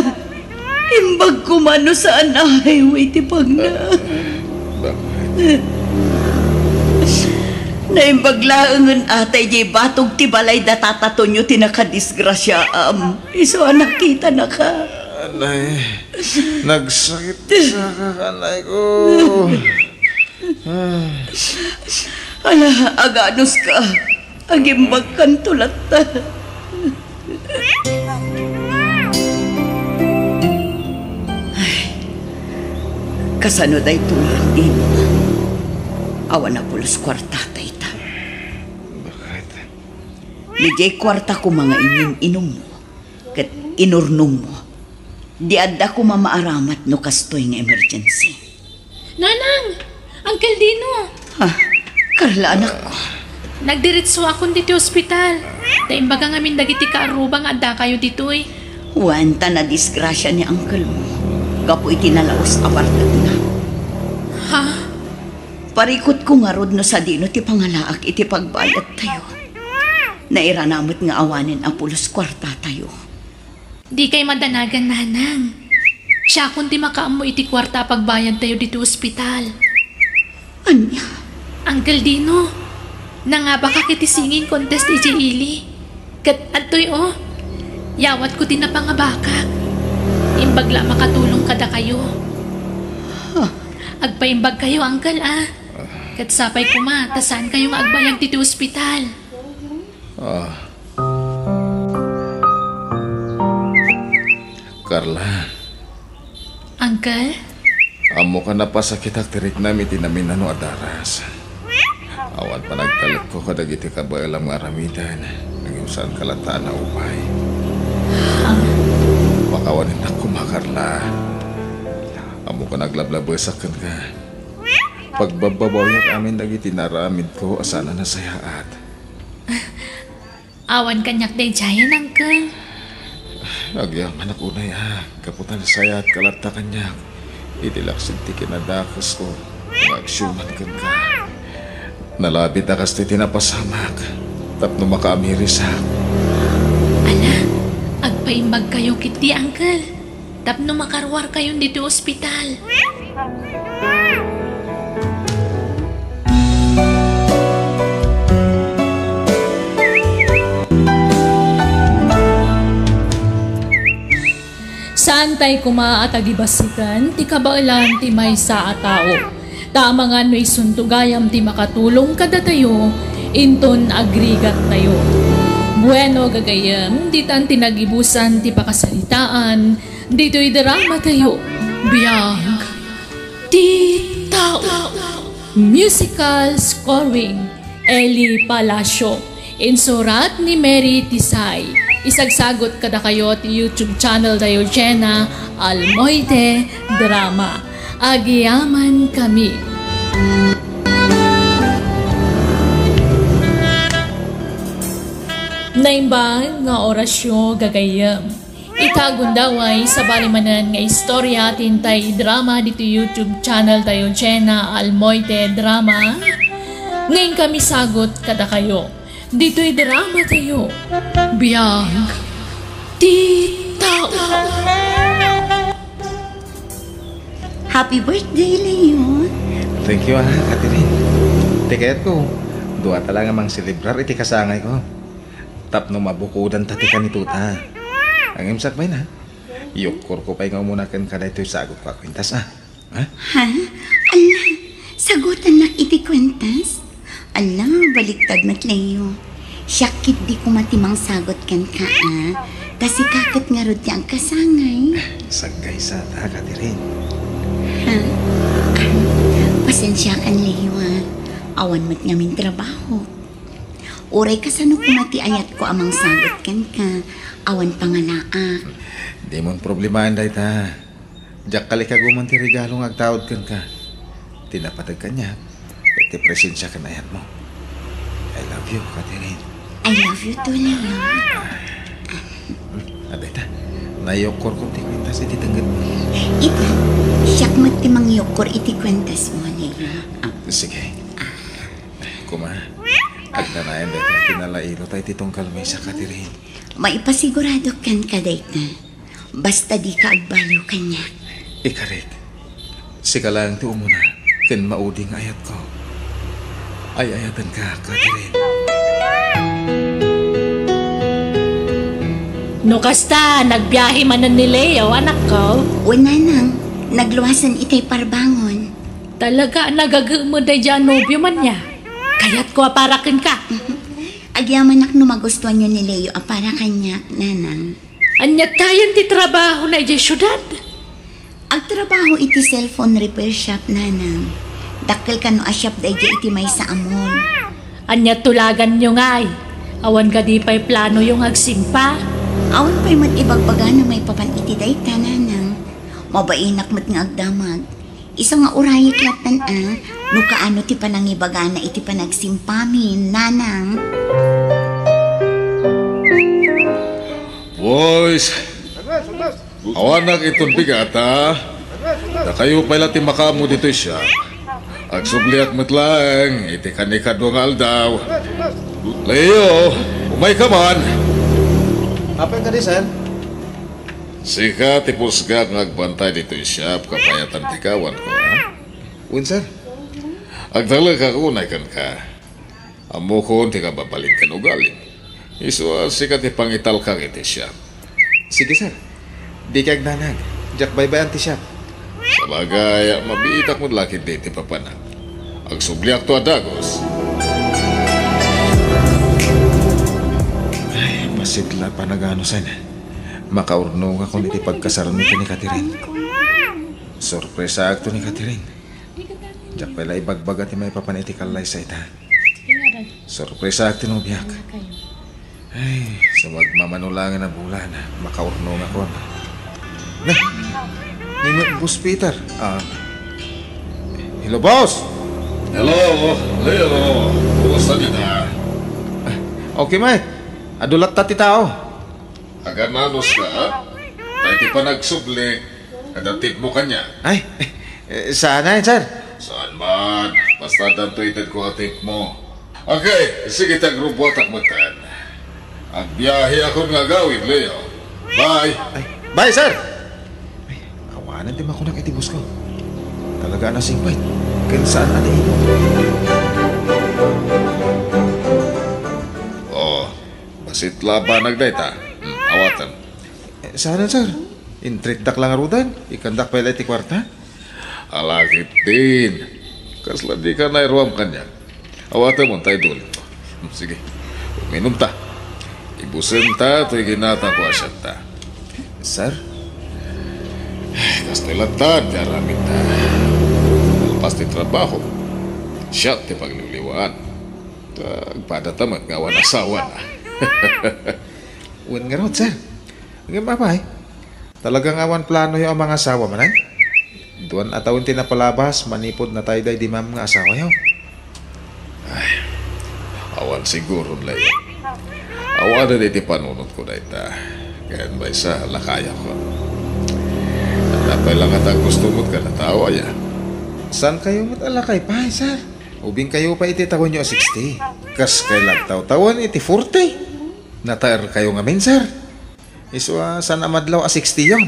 imbag kumano saan na highway ti pagna. Naimbaglaangan atay di batog ti balay datatato nyo tinakadisgrasyaam. Iso nakita na ka. Anay, nagsakit sa kakanay ko. Ala, aganos ka. Agimbag kan tulat ta. Kasano day tulang din. Awan na pulos kwarta tayo ta. Bakit? Ligay kwarta ko mga inom mo. Kat inurnong mo. Di adda ko mamaaramat no kastoy nga emergency. Nanang! Uncle Dino! Ha? Karla anak ko. Nagdiretso akong dito ospital. Taimbaga ngamin dagiti kaarubang adda kayo dito'y. Wanta na disgrasya ni uncle mo. Kapo itinalaos apartad na. Ha? Parikot ko nga rod no sa dino ti pangalaak iti pagbayad tayo. Nairanamot nga awanin ang pulos kwarta tayo. Di kay madanagan, nanang. Siya kundi makaamo iti kwarta pagbayad tayo dito ospital. Anya? Uncle Dino, nangaba ka kiti singing contest iti ili. Kat atoy yawat ko din na pangabakak. Imbagla makatulong kada kayo. Agpaimbag kayo, uncle Kat sapay ko tasan kayo nga agbayag dito ospital. Carla, Uncle? amo ka na pa sa kitak tirik namin tinamin ano adaras. Awan pa nagtalit ko kadagiti kabayalang aramidan. Naging saan kalataan na upay. Pakawanin na ko, Carla. Amo ka naglablabasakan ka. Pagbababayak amin dagiti naramid ko asana na sayaat. Awan kanyak day jayan, uncle. Agyaman ako na kaputan na sayat kalata kanyak. Itilaksin ti kinadakas ko. Magsyuman kan ka. Nalabit na kas ti tinapasamak. Tapno makaamirisak. Ala, agpaimbag kayo kiti, uncle. Tapno makarwar kayo dito ospital. Saan tay kumaatagibasikan, ti kabailan ti may sa tao. Tama nga no'y suntugayam ti makatulong kada tayo, inton agrigat tayo. Bueno gagayam, ditan tinagibusan ti pakasalitaan, dito'y drama tayo, biyag ti tao. Musical scoring, Eli Palacio, insurat ni Mary Tisay. Isagsagot kada kayo ti YouTube channel tayo Jenna Almoite Drama. Agiyaman kami. Naimbang nga orasyo gagayam. Itagundaway sa balimanan nga istorya tintay drama dito YouTube channel tayo Jenna Almoite Drama. Ngayon kami sagot kada kayo. Dito'y drama tayo. Biyag ti tao. Happy birthday, Leon. Thank you, Catherine. Tiket ko. Dua talaga mang celebrar iti kasangay ko. Tapno mabukudan tatika ni tuta. Ang imsak ba na? Yukor ko pa'y nga umunakan ka na ito'y sagot ko kwintas Ha? Ha? Ala, sagutan na iti kwintas? Ala, baliktad na Leo. Syakit di ko matimang sagot kan ka, Kasi kakit nga rod ang kasangay. Sagay sa ta, Catherine. Ha? Pasensya kan, Leo, Awan mat ngamin trabaho. Uray kasano ko mati ayat ko amang sagot kan ka. Awan pangalaak. Di mon problemahan dahi ta. Jak kali ka gumanti regalo nga agtawad kan ka. Tinapatag ka niya. At presensya ka na yan mo. I love you, Catherine. I love you too, Leo. Abeta, nayokor kong tikwintas iti tanggad mo. Ito, siyak magtimang yokor iti kwentas mo, Leo. Sige. Kuma, agdanayan dahil kinalaino tayo titong kalmay sa Catherine. Maipasigurado kan ka, Dayta. Basta di ka agbaliw kanya. Ikarit, sika lang ti umuna, ken mauding ayat ko. Ay ayatan ka, Catherine. No kasta, nagbiyahe man ni Leo, anak ko. Una nang, nagluwasan itay parbangon. Talaga nagagamo da dyan nobyo man niya. Kaya't ko aparakin ka. Agyaman ak magustuhan nyo ni Leo para kanya, nanang. Anyat tayan ti trabaho na dyan syudad. Agtrabaho iti cellphone repair shop, nanang. Dakkel ka no a shop da iti may sa amon. Anyat tulagan nyo ngay. Awan ka di pa'y plano yung agsimpa. Awan pa'y matibagbaga na may papan iti dayta, nanang. Mabainak mat nga agdamag. Isa nga urayik latan no kaano ti panangibaga na iti panagsimpamin, nanang. Boys, awanak itong bigat ha. Na kayo pala ti makamu dito siya. Agsubliak matlang, iti kanikadwa nga aldaw. Leo, umay ka man. Apa ka di, sir? Sika ti pusga nga agbantay dito siya. Kapayatan ti kawan ko ha. Win, sir? Agdala ka kunay kan ka. Amo ko ti ka babalik kan ugaling. Iso sika ti pangital kang iti siya. Sige, sir. Di kag nanag. Jak bye-bye ti siya. Sabagay, mabiitak mo lakit diti papanag. Agsubliak to adagos. Ay, masidla pa nagano sana. Makaurno nga kung iti pagkasaran nito ni Catherine. Sorpresa akto ni Catherine. Jak pala ibagbaga ti may papan iti kalay sa ita. Sorpresa akto no biyak. Ay, sa magmamanulangan na bulan, makaurno nga ko. Nah, ni Boss Peter. Hello, boss! Hello, Leo. Kumusta kita? Okay, mate. Adulat tati tao. Agananos ka, ha? Tayo ti pa nagsubli. Kadatip mo kanya. Ay, sana yun, sir. Saan man? Basta dantuited ko atip mo. Okay, sige tag grupo at akmatan. Agbiyahe ako nga gawin, Leo. Bye! Ay, bye, sir! Ay, awanan din ako ng itibos ko. Talaga na singpay. Kaya saan anahin mo? Oh, basit laban nagdayta. Awatan. Saan, sir? Intritdak lang arudan? Ikandak pa iti kwarta? Alakit din. Kasla di ka nairuam kanya. Awatan mo tayo doon. Sige, uminom ta. Ibusin ta, ito'y ginatang ko asyan ta. Sir? Kastilatan, jaramit ta. Alpas ti trabaho. Siya ti pagliliwaan. Agpadatamat nga wan asawa na. Wan nga raw, sir. Ngayon ba, talagang awan plano yung mga asawa manan? Duwan atawin tinapalabas, manipod na tayo day di mam nga asawa yun. Awan siguro, Leo. Awan na diti panunod ko na ita. Kaya ba isa, lakaya ko. Napay lang at ang gusto mo't ka na tao, aya. Saan kayo matalakay pa, sir? Ubing kayo pa iti taon nyo 60. Kas kay lagtaw-tawan iti 40. Natayar kayo ngamin, sir. Iswa, saan amadlaw 60 yun?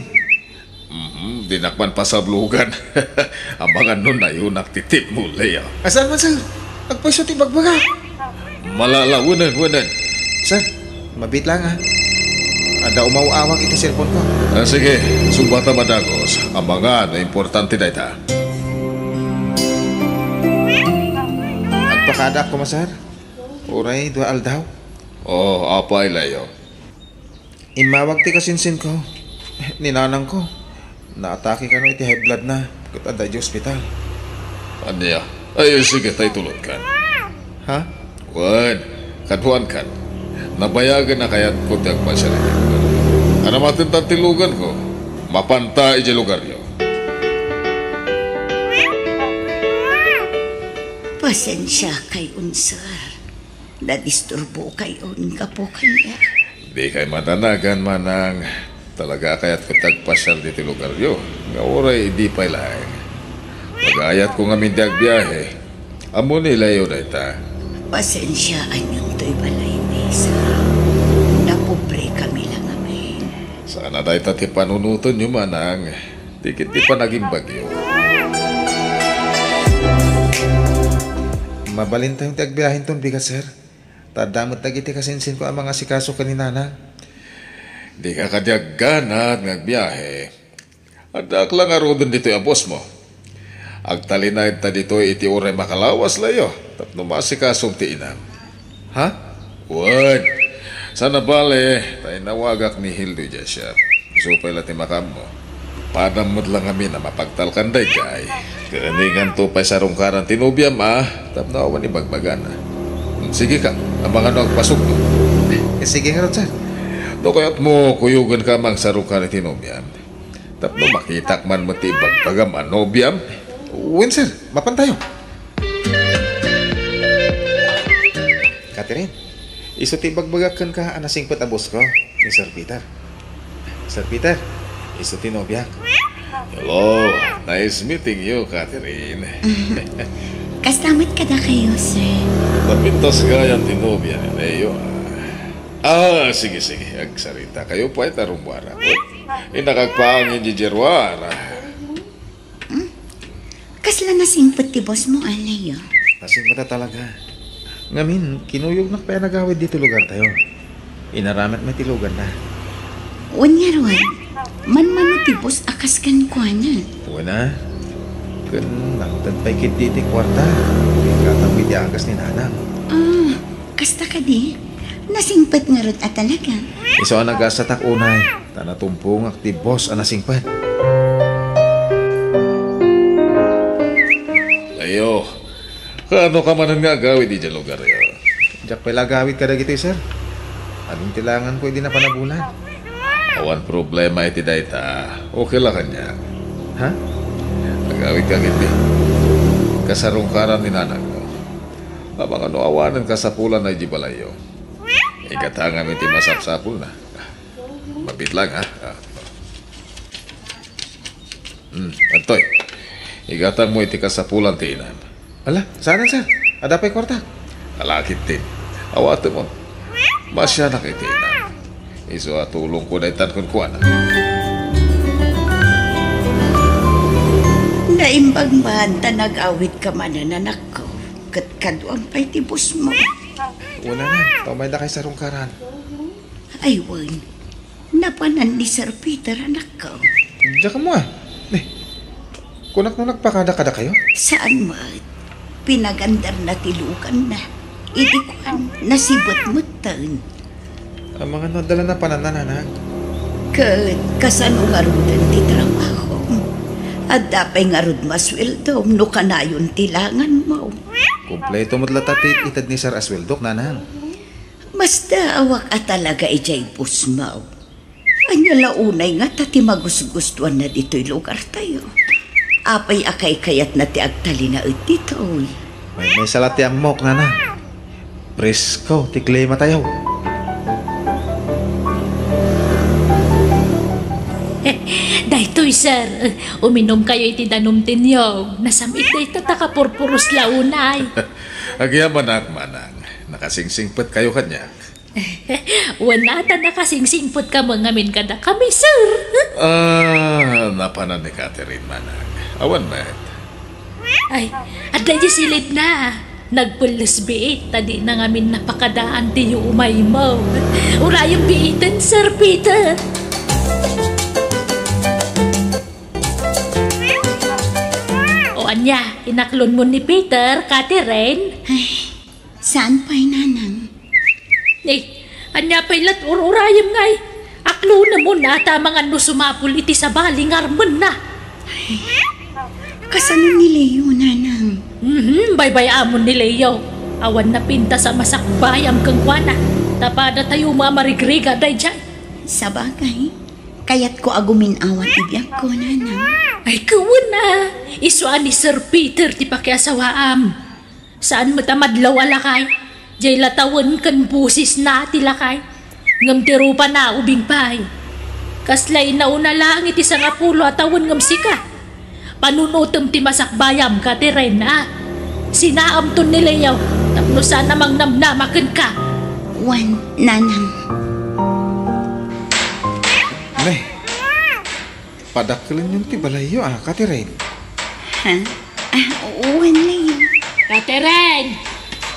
Dinakman pa sa blugan. Ang mga nun na yun naktitip mo, Leo. Asan man, sir? Agpasyo ti bagbaga. Malalawunan. Sir, mabit lang, ha? Ada umaw-awang iti cellphone ko. Sige, subata madagos. Ang mga na importante na ita. Agpakadak ko, sir. Uray, dua aldaw. Oh, apay, Leo. Imawag ti kasinsin ko. Ninanang ko. Naatake ka no iti high blood na. Katada di hospital. Anya? Ay, sige, tayo tulad kan. Ha? Wan, kaduan kan. Nabayagan na kaya't ko tiyag pa siya rin. Ano matin tilugan ko? Mapanta iji lugar yun. Pasensya kay unsar. Nadisturbo kayo nga po kanya. Di kay matanagan manang. Talaga kaya't katagpasyal dito lugar yo. Nga oray di pa lang. Pag-ayat ko nga mindag biyahe. Amo nila yun ay ta. Pasensyaan yung to'y balay mesa. Napobre kami lang amin. Sana dahi tati panunuton nyo manang. Dikit di pa naging bagyo. Mabalin tayong tagbiyahin ton bigat, sir. Tadamot tagiti kasinsin ko ang mga sikaso kanina na. Di ka kadyagganat ngagbiyahe. Adak lang arodon dito yung boss mo. Agtalinay ta dito iti uray makalawas layo. Tapno masikasong tiinan. Ha? Word. Sana bale, tayo nawagak ni Hildo dyan siya. Supay lati makam mo. Panamod lang kami na mapagtalkanday kay. Kanigan to pa sa rungkaran tinubyam tapno awan ni bagbagan. Sige ka, ang mga nagpasok mo. Sige nga ron, sir. Do kayat mo kuyugan ka mang sa rungkaran tinubyam. Tapno makitak man mo ti bagbagam anobyam. Win, sir. Mapan tayo. Catherine, iso ti bagbagakan ka anasing patabos ko ni Sir Peter. Sir Peter, iso ti nobyak. Hello, nice meeting you, Catherine. Kastamit ka na kayo, sir. Napintas ka yan tinubyan ni Leo. Sige. Agsarita kayo pa itarumwara. Inakagpaang yung jijerwara. Kasla na simpot ti boss mo, Alayo. Kasing mata talaga. Ngamin, kinuyog na kaya nagawid dito lugar tayo. Inaramat may tilugan na. Unyarwan, man ti boss akas kan ko na. Wala. Kan nangtagpay kit diti kwarta. Katang iti agas ni nanang. Kasta ka di? Nasingpat nga ron at talaga. Iso ang nagasatak unay. Tanatumpong akti boss ang nasingpat. Leo, kano ka man nga gawid di dyan lugar yun? Diyak pala gawid ka na gito, sir. Anong tilangan ko hindi na panabulan? Awan problema iti dayta. Okay lang kanya. Ha? Nagawid ka giti. Kasarungkaran ni nanang mo. Abang ano awanan ka sa pulan na jibalayo. Ikatangam iti masapsapul na. Mabit lang ha. Antoy, igatang mo iti kasapulan ti inan. Ala, saan sir? Ada pa'y kwarta? Alakit din. Awate mo. Masya na kiti inan. Iso atulong ko na itan kun kuana. Naimbag man ta nag-awit ka man anak ko. Katkaduang pa'y tibos mo. Wala na. Taumay na kay sa rungkaran. Ay, wan. Napanan ni Sir Peter anak ko. Diyan ka mo kunak nung nagpakada-kada kayo? Saan mo? Pinagandar na tilukan na. Idi ko nasibot mo tan. Ang mga nadala na pananananan. Kasano nga rudan ti trabaho. At dapay nga rud masweldo no kanayon tilangan mo. Kompleto mo't latatit itad ni Sir Asweldok, nanang. Mas daawak at talaga ijay pusmaw. Anya launay nga tati magusgustuan na dito'y lugar tayo. Apay akay kayat na ti agtali na dito. May salat yang mok, nanang. Presko, tiklema tayo. Daytoy, sir. Uminom kayo iti danom tinyog. Nasamit na ito takapurpuros launay. Agyaman manang. Nakasingsingpet kayo kanya. Wanata nakasingsingpot ka mga min kada kami, sir. Napanan ni Catherine manang. Awan met. Ay, at dahil silid na. Nagpulos biit, tadi na ngamin napakadaan tiyo umay mo. Urayong biitan, Sir Peter. O anya, inaklon mo ni Peter, Catherine. Ay, saan pa'y nanang? Anya pa'y lat urayam ngay. Aklo na mo na tamang ano sumapul iti sa baling arman na. Ay, kasano ni Leo, nanang? Bye-bye amon ni Leo. Awan na pinta sa masakbayam kang kwana. Tapada tayo mamarigriga day dyan. Sa bagay, kaya't ko agumin awan ibiyag ko, nanang. Ay kawan na. Isuan ni Sir Peter ti pakiasawaam. Saan mo tamadlaw alakay? Jay latawan kan busis na tilakay. Ngam tirupa na ubing pay. Kaslay na una lang iti sang apulo atawan ngam sika. Panunutom ti masakbayam ka ti ren Sinaam to nilayaw. Tapno sana mang namnamakan ka. Wan, nanang. Nay, padaklan yung tibalayo Catherine. Ha? Wan na yun. Catherine!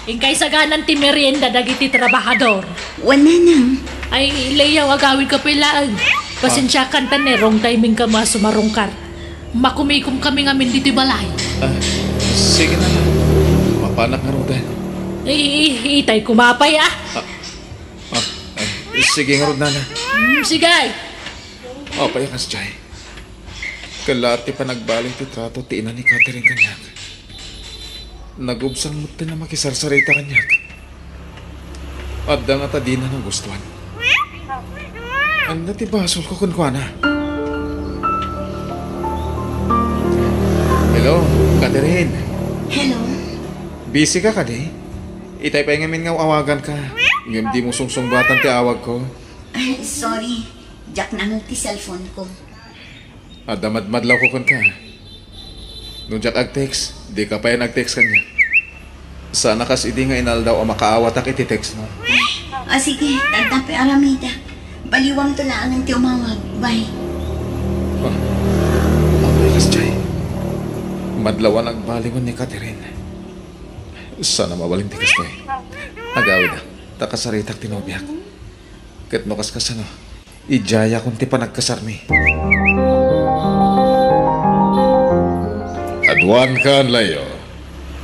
Ingkay saganan ti merienda dagiti trabahador. Wan, nanang. Ay, layaw agawin ka pilaan. Pasensya kan tanerong timing ka masumarungkar. Makumikom kami ngamin dito balay. Sige na lang. Mapanak nga rodan. Itay kumapay Sige nga rodan na. Sige. Payakas Jay. Kalati pa nagbaling ti trato ti ina ni Catherine kanyak. Nagubsang muti na makisarsarita kanyak. At da nga ta di na ng gustuhan. Ang natibasol ko kunkwana. Hello, Catherine. Hello. Busy ka di? Itay pa ngamin nga awagan ka. Ngayon di mo sungsungbatan ti awag ko. Sorry. Jack na ti cellphone ko. Damadmadlaw ko kun ka. Nung Jack ag-text, di ka pa yan nag-text kanya. Sana kas idi nga inaldaw ang makaawat ak iti-text mo. Sige, tagtapi aramida. Baliwang tulaan ng ti umawag. Bye. Payakas Jay. Madlawan ang balingon ni Catherine. Sana mawaling tikas ko Agawid na, takasaritak tinobyak. Kat no kasano, ijaya kung ti pa nagkasarmi. Aduan ka, layo.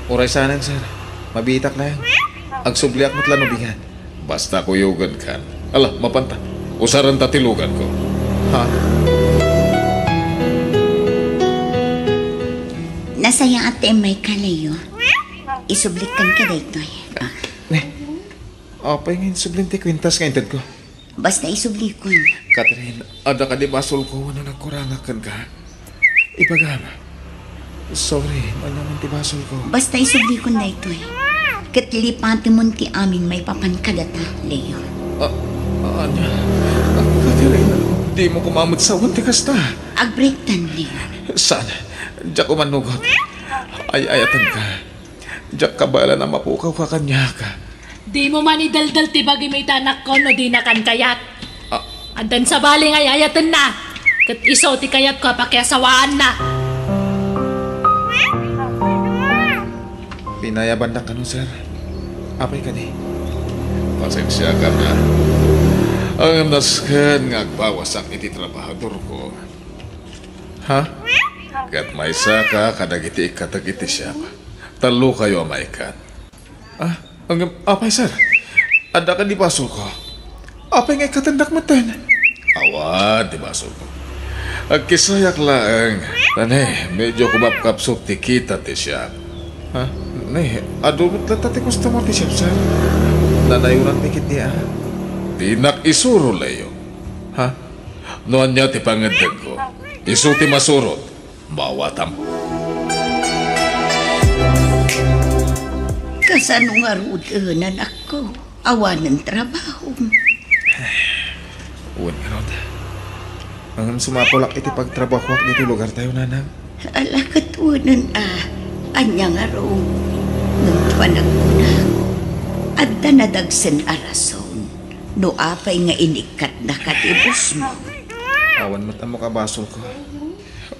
Uray sanan, sir. Mabitak na yan. Agsubliak mo't lanubingan. Basta kuyugan kan. Ala, mapanta. Usaran tatilugan ko. Ha? Nasaya ate may kalayo. Isublikan ka dito. Apay ngayon sublim ti kwintas nga intad ko. Basta isublikon. Catherine, ada ka di basol ko na nagkurangakan ka. Ipagama. Sorry, malaman ti basol ko. Basta isublikon na ito Katlipati mo ti amin may papankadata, Leo. Anya? Catherine, di mo kumamot sa ti kasta. Agbrektan, Leo. Sana, diyak umanugot. Ay-ayatan ka. Diyak kabala na mapukaw ka kanya ka. Di mo man idaldal ti bagi may tanak ko no di na kan kayat. Andan sa baling ay ayatan na. Kat iso ti kayat ko pakiasawaan na. Pinayaban na ka no, sir. Apay ka di. Pasensya ka na. Ang naskan nga agbawas ang iti trabahador ko. Ha? Kat may saka kadagiti ikatagiti siya. Talo kayo amaikan. Apay, sir. Ada ka di basol ko. Apay nga ikatandak matan. Awad, di baso ko. Agkisayak lang. Tanay, medyo kumapkapsok ti kita ti siya. Ha? Nay, adulot lang tati customer ti siya, sir. Nanayunan mikit niya. Di nakisuro layo. Ha? Noan niya ti pangadag ko. Isu ti masurot. Bawatam. Kasano nga rudanan ako? Awan ng trabaho. Uwan nga rod. Ang sumapulak iti pagtrabaho ak dito lugar tayo, nanang. Ala katuwanan anya nga ro. Nung panaguna. At nadagsan arason. No apay nga inikat na katibos mo. Awan mata mo kabasol ko.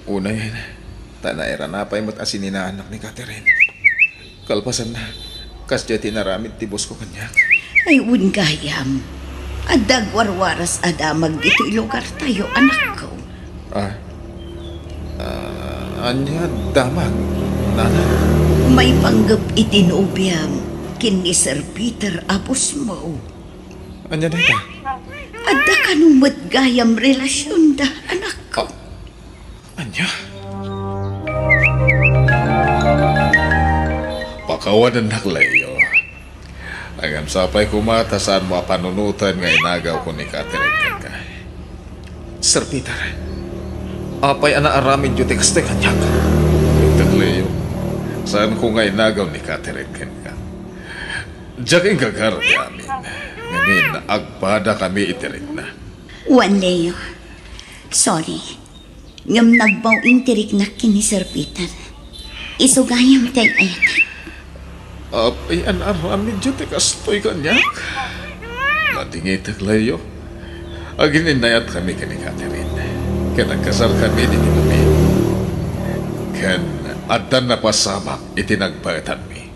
Una yan. Tanaira na pa'y mo't asinin na anak ni Catherine. Kalpasan na. Kasya tinaramid tibos ko kanyak. Ay gayam. Adag warwaras adamag dito lugar tayo, anak ko. Anya damag, nana. May panggap itinubiyam kin ni Sir Peter apos mo. Anya na ita? Adda kanumot gayam relasyon da, anak ko. Anya? Pakawanan naklayo. Agam sapay kumata saan mo panunutan nga inagaw ko ni Catherine ka. Sir Peter, apay ana aramid yu tekste kanyak. Naklayo. Saan ko nga inagaw ni Catherine ken ka? Diyaking gagar di amin. Ngamin, agpada kami itirik na. Juan Leo, sorry. Ngam nagbaw intirik na kini Sir Peter. Isugayam tay ayat. Apay an arami dyan te kastoy kanyak. Matingitag layo. Agin inayat kami kani Catherine. Kaya nagkasal kami din ni Mami. Kaya adan na pasama itinagbayatan mi.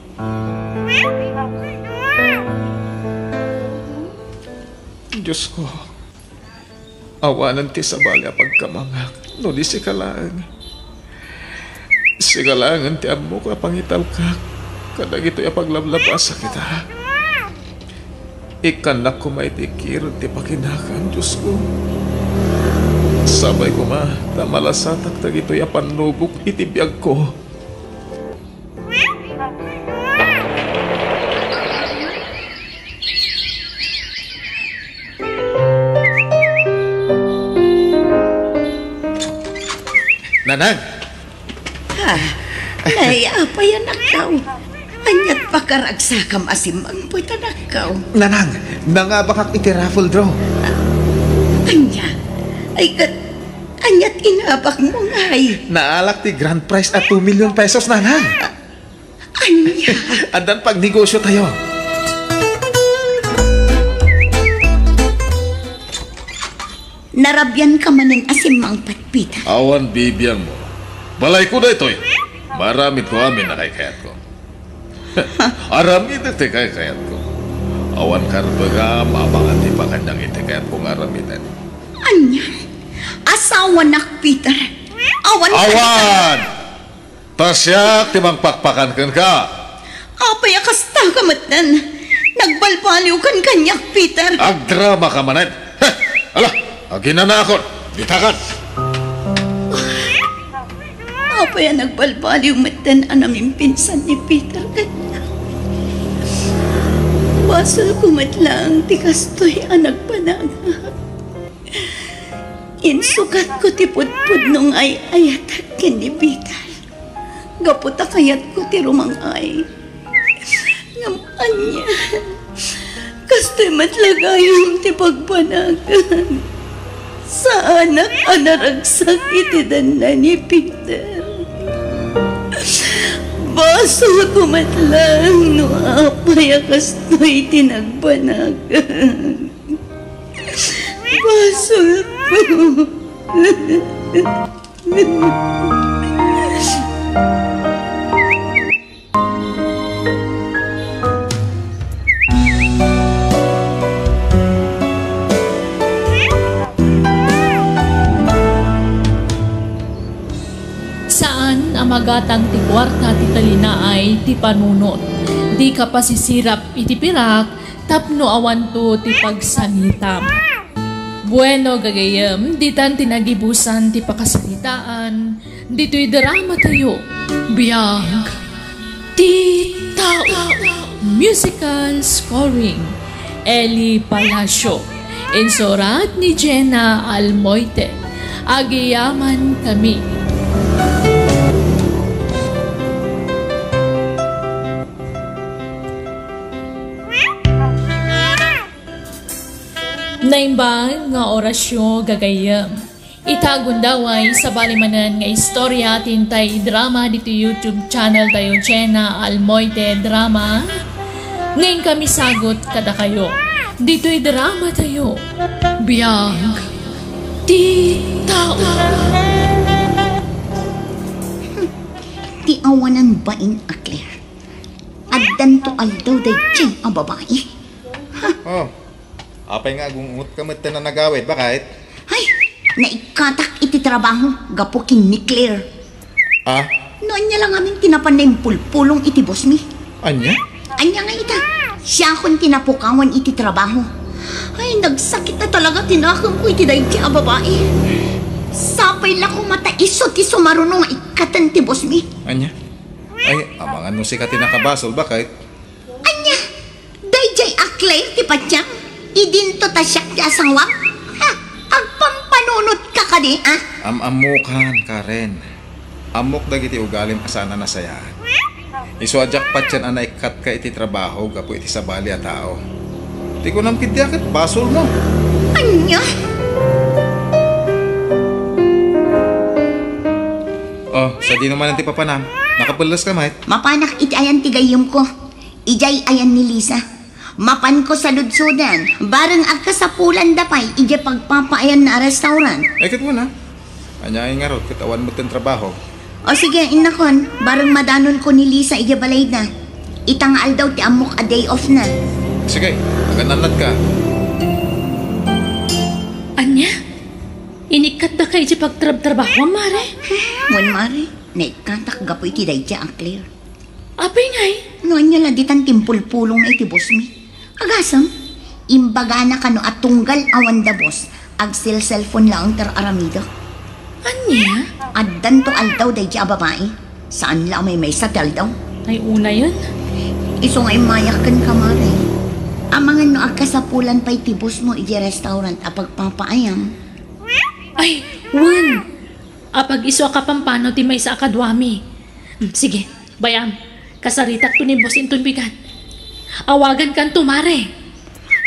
Diyos ko, awanan ti sa balya pagkamangak. No di si kalaan. Si kalangan ti amo ka pangitalkak. Kadag ito'y paglablabasa kita. Ikanak ko may tikir ti pakinakan, Diyos ko. Sabay ko ma, tamalasatak tag ito'y panubok itibiyag ko. Nanang! Nay, apa yan akaw? Anyat pakaragsakam asimang po'y tanakaw. Nanang, nangabakak iti raffle draw. Anya, ay kat, anyat inabak mo ngay. Naalak ti grand prize at 2 million pesos, nanang. Anya, Andan pag negosyo tayo. narabyan ka manin asimang patpita. Awan bibiyang mo. Balay ko na ito'y. Maramit ko amin na kay kayat ko. Aramid iti kay kayat ko. Awan karbaga, mabangan ti pa kanyang iti kayat kong aramitan. Anya, asawa nak Peter. Awan! Awan! Tasyak ti pakpakan kan ka. Apay akasta kamatan. Nagbalbaliw kan kanyak Peter. Agdrama ka manan. Ala, aginanakon. Bitakan. Apay nagbalbaliw matan anaming pinsan ni Peter kanya. Basal kumatlang ti kastoy anak panaga. Insukat ko ti pudpud nung ay ayatak ken ni Peter. Gaputa kayat ko ti rumang ay. Ngaman niya. Kastoy matlagayong ti pagpanagan. Sa anak anaragsak iti danda ni Peter. Baso kumatlang no apay kastoy tinagbanagan. Baso ko. Saan ang magatang ti kwarta ti talina ay ti panunot. Di ka pasisirap iti pirak, tapno awan to ti pagsalitam. Bueno gagayem, ditan tinagibusan ti pakasalitaan, dito'y drama tayo. Biyag, ti tao. Musical scoring, Eli Palacio. Insurat ni Jenna Almoite. Agiyaman kami. Naimbang nga orasyon gagayam. Itagon daway sa balimanan nga istorya tintay drama dito YouTube channel tayo Jenna Almoite Drama. Ngayon kami sagot kada kayo. Dito'y drama tayo. Biyag. Ti tao. Ti awanan bain akler. Addan to aldaw day tiyang ang babae. Oh, apay nga gungut ka mata na nagawid, bakit? Ay, naikatak iti trabaho, gapukin ni Claire. Ah, Noon niya lang aming tinapan na yung pulpulong iti boss mi. anya? Anya nga ita, siya akong tinapukawan iti trabaho. Ay, nagsakit na talaga tinakam ko iti daig ti babae. Sapay lang ko mata iso ti sumarunong ikatan ti boss mi. Anya? Ay, amangan mo si Kati nakabasol, bakit? Anya, dayjay aklay ti patyang. Idinto ta siya ti asawang. Ha, agpampanunot ka kadi, ah? Amamukan, Karen. Amok dagiti ugalim asana na sayaan. Iso jackpot yan anay kat ka iti trabaho gapo iti sabali a tao. Di ko nampid kat basol mo. Anya? Oh, sa di naman ang tipapanam. Nakapulas ka, mate. Mapanak iti ayan tigayom ko. Ijay ayan ni Lisa. Mapan ko sa ludsudan. Barang agka sa pulan dapay, ijay pagpapaayan na restaurant. Ay, kat mo na. Anyayin nga ro, katawan mo itong trabaho. O sige, inakon. Barang madanon ko ni Lisa, ijay balay na. Itangal daw ti amok a day off na. Sige, maganalat ka. Anya? Inikat na kayo di pagtrabaho, Mare? Wan mare, naikatak gapo iti dayja ang clear. Apay ngay? No, anya lang ditan timpul-pulong na iti boss mi. Agasam, imbaga na kano at tunggal awan da boss. Ag cellphone lang ter aramida. Anya? Addan to aldaw dayja a babae. Saan la may satel daw? Ay una yun? Iso nga imayakan ka mare. Amangan no agkasapulan pa iti boss mo iti restaurant a pagpapaayam. Ay, Juan! Apag iso ka pampano ti may sa akadwami. Sige, bayam. Kasaritak to ni boss intun bigat. Awagan kan to, Mare.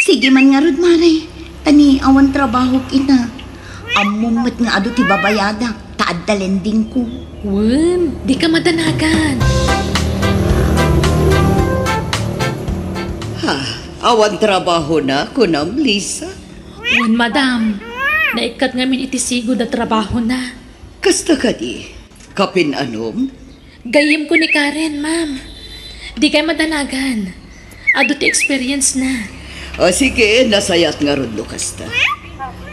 Sige man nga rod mare. Tani awan trabaho kita. Amumot nga ado ti babayada. Taad dalending ko. Juan, di ka madanagan. Awan trabaho na, kunam, Lisa. Juan, madam. Naikat ngamin itisigo na trabaho na. Kasta ka di? Kapin anom? Gayim ko ni Karen, ma'am. Di kayo madanagan. Ado ti experience na. O sige, nasayat nga ron, kasta.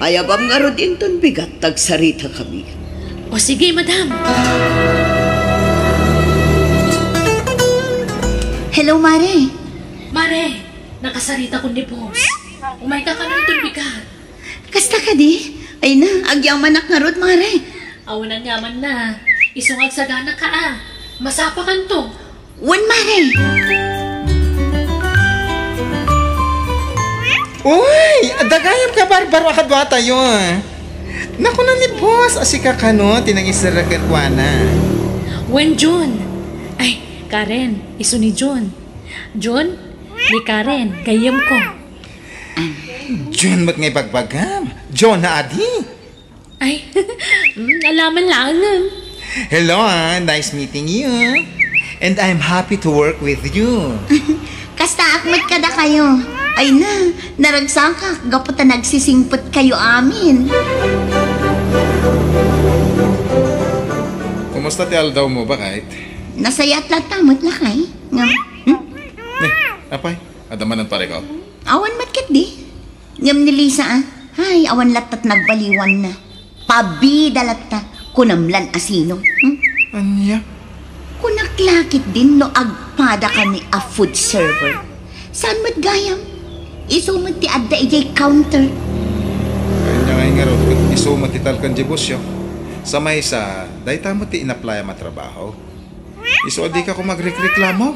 Ayabam nga ron inton bigat, tagsarita kami. O sige, madam. Hello mare. Mare, nakasarita ko ni boss. Umay ka kami itong bigat. Kasta ka di? Ay na, agyaman nga rod mare. Awan yaman na. Isungag sa gana ka Masapakan to. Wan mare. Uy! Dagayam ka barbaro akadwa tayo. Naku na ni boss, asika ka no, tinangisaragan ko na. When John? Ay, Karen, iso ni John. John, ni Karen, gayam ko. John, mat ngay bagbagam. John na adi. Ay, alaman lang. Hello, nice meeting you. And I'm happy to work with you. Kasta akmat ka da kayo. Ay na, naragsaka. Gaputa nagsisingpot kayo amin. Kumusta ti aldaw mo ba kahit? Nasayat lang tamot lakay. Ngam, Apay, adamanan pare ko. awan matkit di. Ngam ni Lisa Ay, awan latat nagbaliwan na. Pabida latat. Kunamlan asino. Anya? Kunaklakit din no agpada ka ni a food server. Saan mat gayam? Iso mat ti adda ijay counter. Kanya nga nga ro, iso matital kan di boss yo. Sa may sa, dahi tamo ti inaplaya matrabaho. Iso di ka ko magreklamo.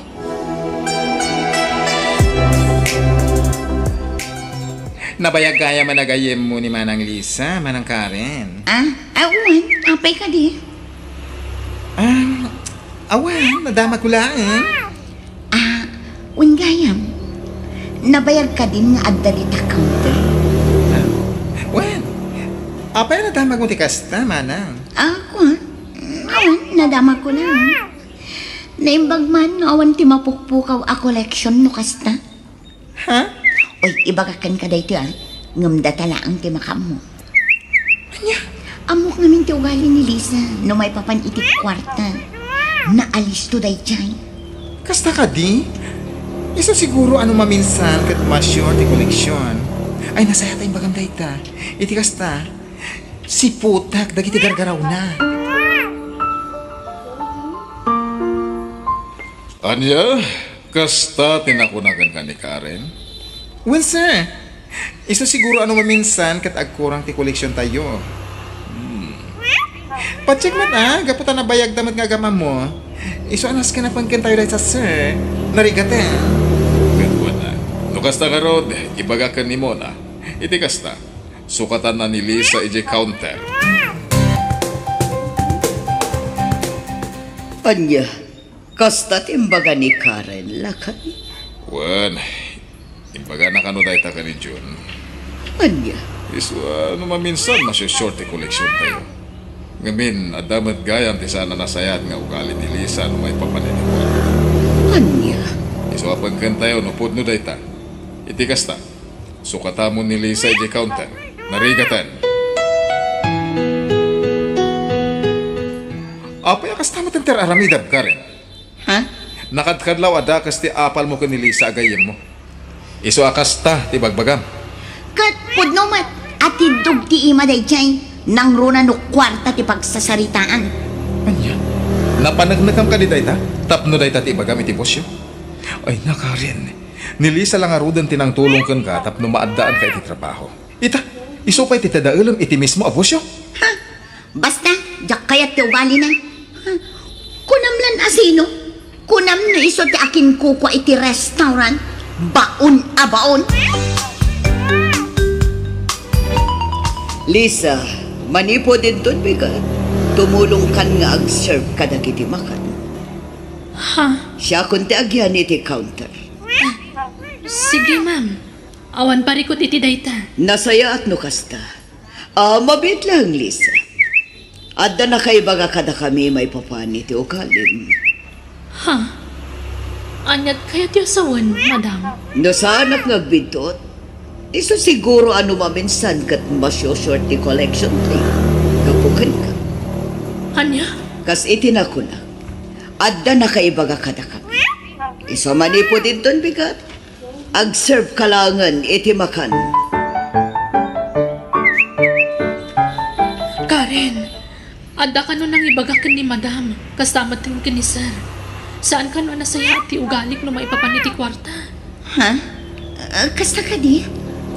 Nabayag kaya managayem mo ni Manang Lisa, Manang Karen. Awan, apay ka di. Awan, nadama ko lang. Gayam. Nabayag ka din nga adda dita counter. Wan, apay nadama ko ti kasta, Manang. Ako awan, nadama ko lang. Naimbag man, no awan ti mapukpukaw a collection no kasta. Ha? Oy, ibagakan ka dayto Ngam datala ang ti makam mo. Anya? Amok namin ti ugali ni Lisa no may papan iti kwarta. Naalis to day chay. Kasta ka di? Iso siguro ano maminsan kat masyon ti koleksyon. Ay nasaya tayong bagam dayta. Iti kasta, si putak dagiti gargaraw na. Anya, kasta tinakunagan ka ni Karen? Well, sir, iso siguro ano maminsan kat agkurang ti koleksyon tayo. Pacheck man gaputan na bayag damat nga gamam mo. Iso anas ka na pangkin tayo dahil sa sir. Narigate. Ganwa na. No kasta nga rod, ibagakan ni Mona. Iti kasta, sukatan na ni Lisa ije counter. Anya, Kasta timbaga ni Karen lakay. Wan, imbaga na kano dahi ta ka ni Jun. Anya? Isu, ano maminsan masyo-short collection tayo. Ngamin, adamat gayam ti sana nasayat nga ugali ni Lisa no may papaniniwan. Anya? Isu apagkan tayo no pud no dahi ta. Iti kasta, sukatamon ni Lisa iti counter. Narigatan. Apa ya kasta mo tenter aramidab Karen? Ha? Nakadkadlaw ada kasti apal mo ka ni Lisa agayem mo. Isu akasta ti bagbagam. Kat pudnomat at idog ti ima day chay nang runa no kwarta ti pagsasaritaan. Anya? Napanagnagam ka di dayta? Tapno dayta ti bagam iti bosyo? Ay nakarin. Ni Lisa lang arudan tinang tulong kan ka tapno maadaan ka iti trabaho. Ita, iso pa iti tadaalam iti mismo a bosyo? Ha? Basta, jak kayat ti ugali na. Ha? Kunam lan asino? Kunam na iso ti akin kuko iti restaurant. Baon a baon. Lisa, manipo din doon bigat. Tumulong kan nga ag-serve kada kiti makan. Ha? Siya kunti agyan iti counter. Sige, ma'am. Awan parikot iti dayta. Nasaya at nukasta. Mabit lang, Lisa. Adda na kay baga kada kami may papani ti ukalim. Ha? Anyat kaya tiyo sawan, madam? No saanak ngagbidot, iso siguro ano maminsan kat masyo-short ti collection tayo. Kapukan ka. Anya? Kas itinako na. Adda na kay baga kada kami. Iso manipo din ton bigat. Ag-serve kalangan iti makan. Karen, adda ka nun nang ibagakan ni madam. Kasama tin ka ni sir. Saan ka nun nasaya at tiugalik no maipapaniti kwarta? Ha? Kasta ka di?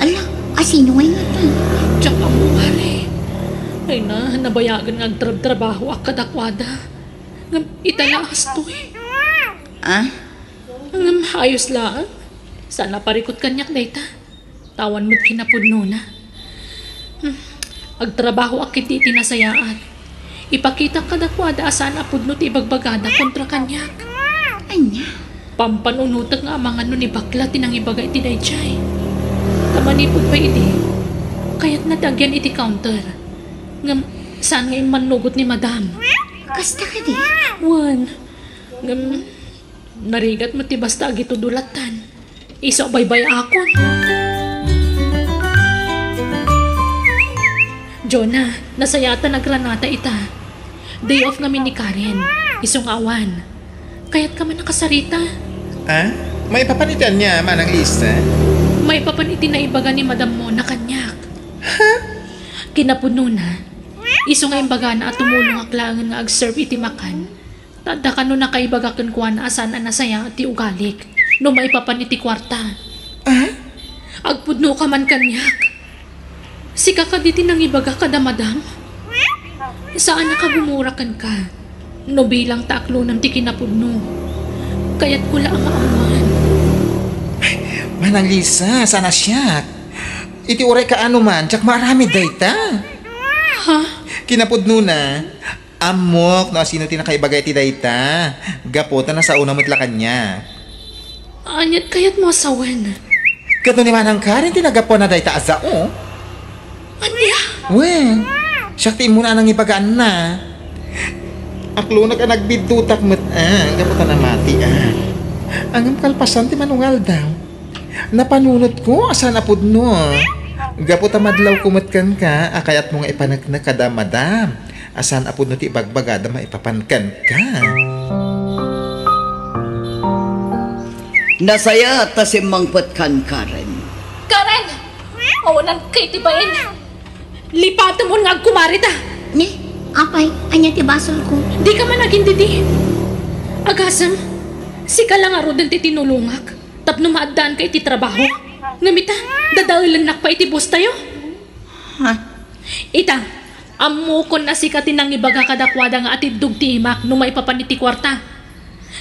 Ala, asino ngay nga ta? Tsaka mo, pare. Ay na, nabayagan nga trabaho ak kadakwada. Ngam, italaas to eh. Ah? Ngam, ayos lang. Sana parikot kanyak dayta. Tawan mo't kinapudno na. Agtrabaho ak kiti tinasayaat. Ipakita kadakwada asan apudno ti ibagbagada kontra kanyak. Anya? Pampanunutag nga mga nun ni bakla tinang ibagay ti dayjay. Kamanipod pa iti. Kaya't natagyan iti counter. Ngam, saan nga manugot ni madam? Kasta ka di? Wan. Ngam, narigat mo ti basta agito dulatan. Iso baybay akon. Jonah, nasayata nagranata ita. Day off ngamin ni Karen. Isong awan. Kaya't ka man nakasarita. Ah? May papanitan niya, manang Lisa? May papaniti na ibaga ni Madam mo na kanyak. Ha? Kinapuno na. Iso nga imbaga na at tumulong aklangan nga ag-serve iti makan. Tada ka no na kaibagakan kuha na asan na nasaya at ugalik. No may papaniti kwarta. Ah? Agpudno ka man kanyak. Sika ka diti nang ibaga ka da madam. Saan nakagumurakan ka? No bilang taklo ng ti kinapudno. Kaya't kula ang maawan. Manang Lisa, sana siya. Iti uray ka ano man, tsak marami dayta. Ha? Kinapudno na. Amok no sino tinakaibagay ti dayta. Gapota na sa unang mutlakan niya. Anyat kaya't mo asawan. Kato ni Manang Karen tinagapo na dayta azao. Anya? Wen, siya ti mo na nang ibagaan na. Aklo na ka nagbidutak met gapota na mati Ang kalpasan ti manungal daw. Napanunot ko asan apod no. Gapota madlaw kumatkan ka akayat mo nga ipanagna kada madam. Asan apod no ti ibagbagada maipapankan ka. Nasaya ta si Mangpot kan Karen. Karen! Awanan kay tibayin. Lipata mo nga kumarita. Ni, apay, anya ti basol ko. Di ka man naging didi. Agasam, si ka lang arudan ti tinulungak. Tapno maadaan ka iti trabaho. Ngamita, dadaulan nak pa iti bus tayo. Ha? Ita, amukon na si katinang ibaga kadakwada nga atid dugti imak no maipapaniti kwarta.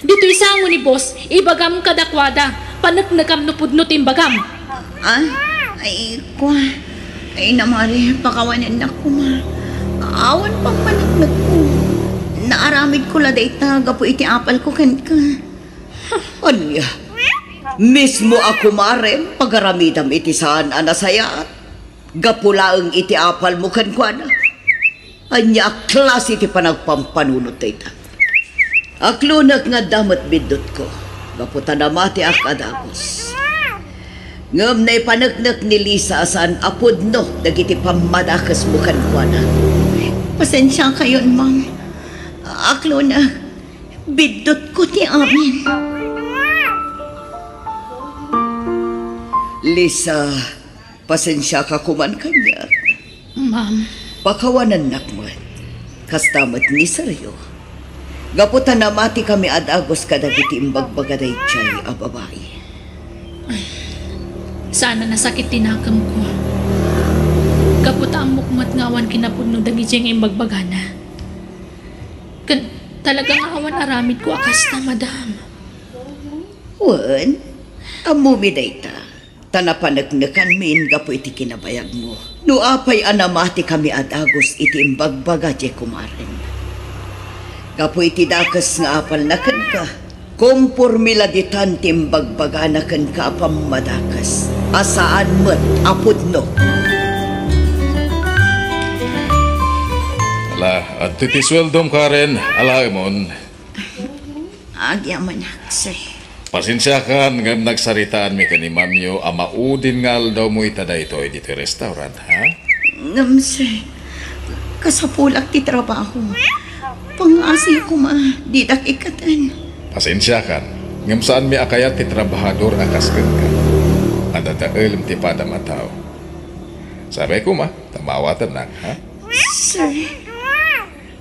Dito isango ni boss, ibagam kadakwada, panagnagam no pudno timbagam. Ah? Ay, kwa. Ay, namari, pakawanan na ko, ma. Awan pang managlag ko. Naaramid ko la dayta gapo iti apal ko ken ka. Anya, mismo ako mare, pagaramidam iti saan anasayat. Gapulaang iti apal mo kan kwa na. Anya aklas iti panagpampanunot dayta. Aklunak nga damat bidot ko. Gaputa na mati ak adagos. Ngam na ipanagnak ni Lisa saan apod no, dagiti pamadakas mo kan kwa na. Pasensya kayon, ma'am. Aklo na, bidot ko ti amin. Lisa, pasensya ka kuman kanya. Ma'am, Pakawanan nakmat. Kastamat ni Seryo. Gaputan na mati kami adagos kadagiti imbagbaga day chay a babae. sana nasakit tinakam ko. Kaputa ang mukmat ngawan kinapudno dagi jeng imbagbagana. Kan talagang awan aramid ko akasta, madam. Wan, amumi dayta. Tanapanagnakan min gapo iti kinabayag mo. No apay anamati kami adagos iti imbagbaga jay kumaren. Gapo iti dakas nga apal nakan ka. Kumpurmila ditan timbagbaga nakan ka apam madakas. Asaan mo't apudno. Ala, at titisweldom ka rin, alaimon. Agyaman aksay. Pasensya ka nga nagsaritaan mi ka ni Mamyo, amaudin nga daw mo itada ito dito restaurant, ha? Namsay, kasapulak ti trabaho. Pangasi ko ma, didak ikatan. Pasensya ka, ngam saan mi akayat ti trabahador akaskan ka. Adataelim ti padamataw. Sabi ko ma, tamawatan na, ha? Sir,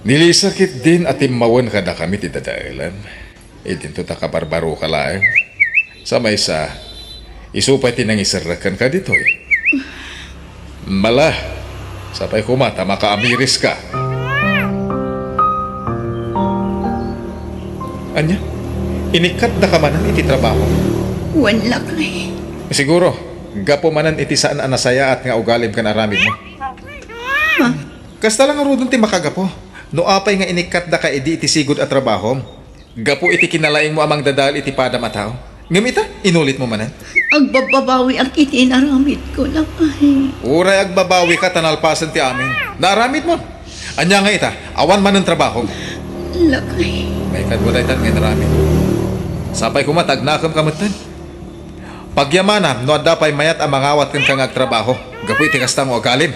Nilisakit din at imawan kada kami ti dadaelan. Idinto ta kabarbaro ka laeng. Sa may sa, isupay tinangisarakan ka dito eh. Mala, sapay kumata makaamiris ka. Anya, inikat na ka manan iti trabaho. wala kay. Siguro, gapo manan iti saan anasaya at nga ugalim ka naramid mo. Kasta lang arudon ti makagapo. No apay nga inikat da ka iti sigod at trabaho. Gapo iti kinalaing mo amang dadal iti padamataw. Ngamita, inulit mo manan. Agbababawi ang itinaramid ko lang ay. Uray agbabawi ka tanalpasan ti amin. Naramid mo. Anya nga ita, awan man ang trabaho. Lakay. May kadwaday tan nga naramid. Sapay kumatag nakam kamutan. Pagyamana, no adapay mayat ang mangawat kang kang agtrabaho. Gapo iti kasta mo agalim.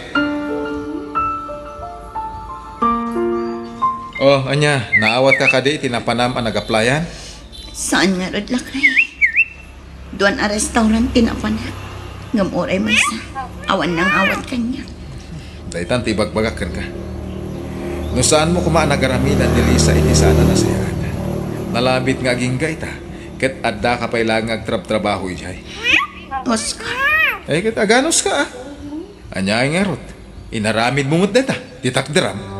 Oh, anya, naawat ka kadi tinapanam ang nag-applyan? Saan nga rod lakay? Doon a restaurant tinapanak. Ngamuray may sa. Awan nang awat kanya. Daitan tibagbagakan ka. No saan mo kumaan nagaraminan ni Lisa iti sana na sayan. Nalabit nga gingga ita. Ket adda ka pailang agtrab-trabaho ijay. Oscar, Ay ket aganos ka ah. Anya nga rot. Inaramid mo ngut deta. Titakderam.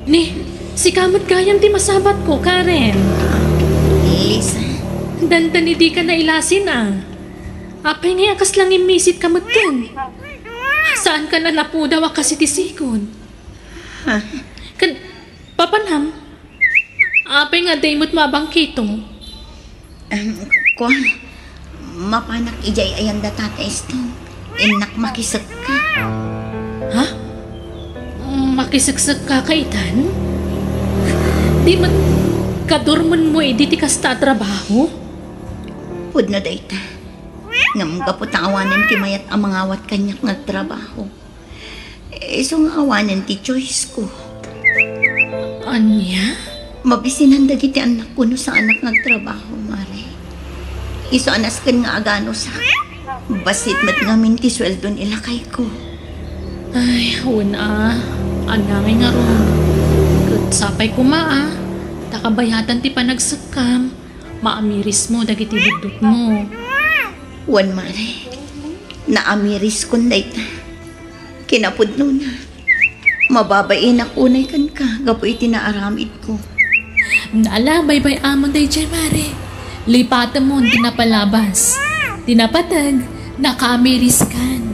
Ni, si kamot gayam ti masabat ko, Karen. Lisa, Dandan hindi ka na ilasin ah. Apay nga akas lang imisit kamot kan. Saan ka na lapudaw kasi ti sikon? Kan, papanham. Apay nga daymot mabangkito. kuan, mapanak ijay ayan da tatays to. Inak makisag ka. Ha? Makisagsak ka kaitan? Di man kadurman mo di ti kasta trabaho? Pud na dayta. Ngam kaputawanan ti mayat ang mangawat kanyak nagtrabaho. So nga awanan ti choice ko. Anya? Mabisinan dagiti anak ko no sa anak nagtrabaho, mare. Iso anas kan nga agano sa. Basit mat ngamin ti sweldo nila kay ko. Ay, una. Anangay nga ron. Kat sapay kumaa. Takabayatan ti panagsakam. Maamiris mo dagiti bidot mo. Wan mare. Naamiris kun dayta. Kinapudno na. Mababain ak unay kan ka. Gapo iti naaramid ko. Nala, bye-bye amon day dyan, mare. Lipatan mo tinapalabas. Tinapatag, naka-Ameriskan.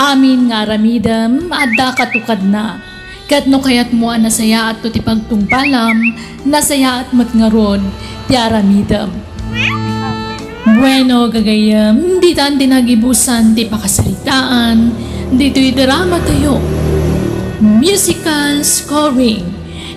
Amin nga ramidam, adda katukad na. Kat no kayat mo ang nasaya at to ti pagtungpalam, nasaya at matngaron, ti aramidam. Bueno, gagayam, di tan dinagibusan ti pakasalitaan, dito'y drama tayo. Musical scoring,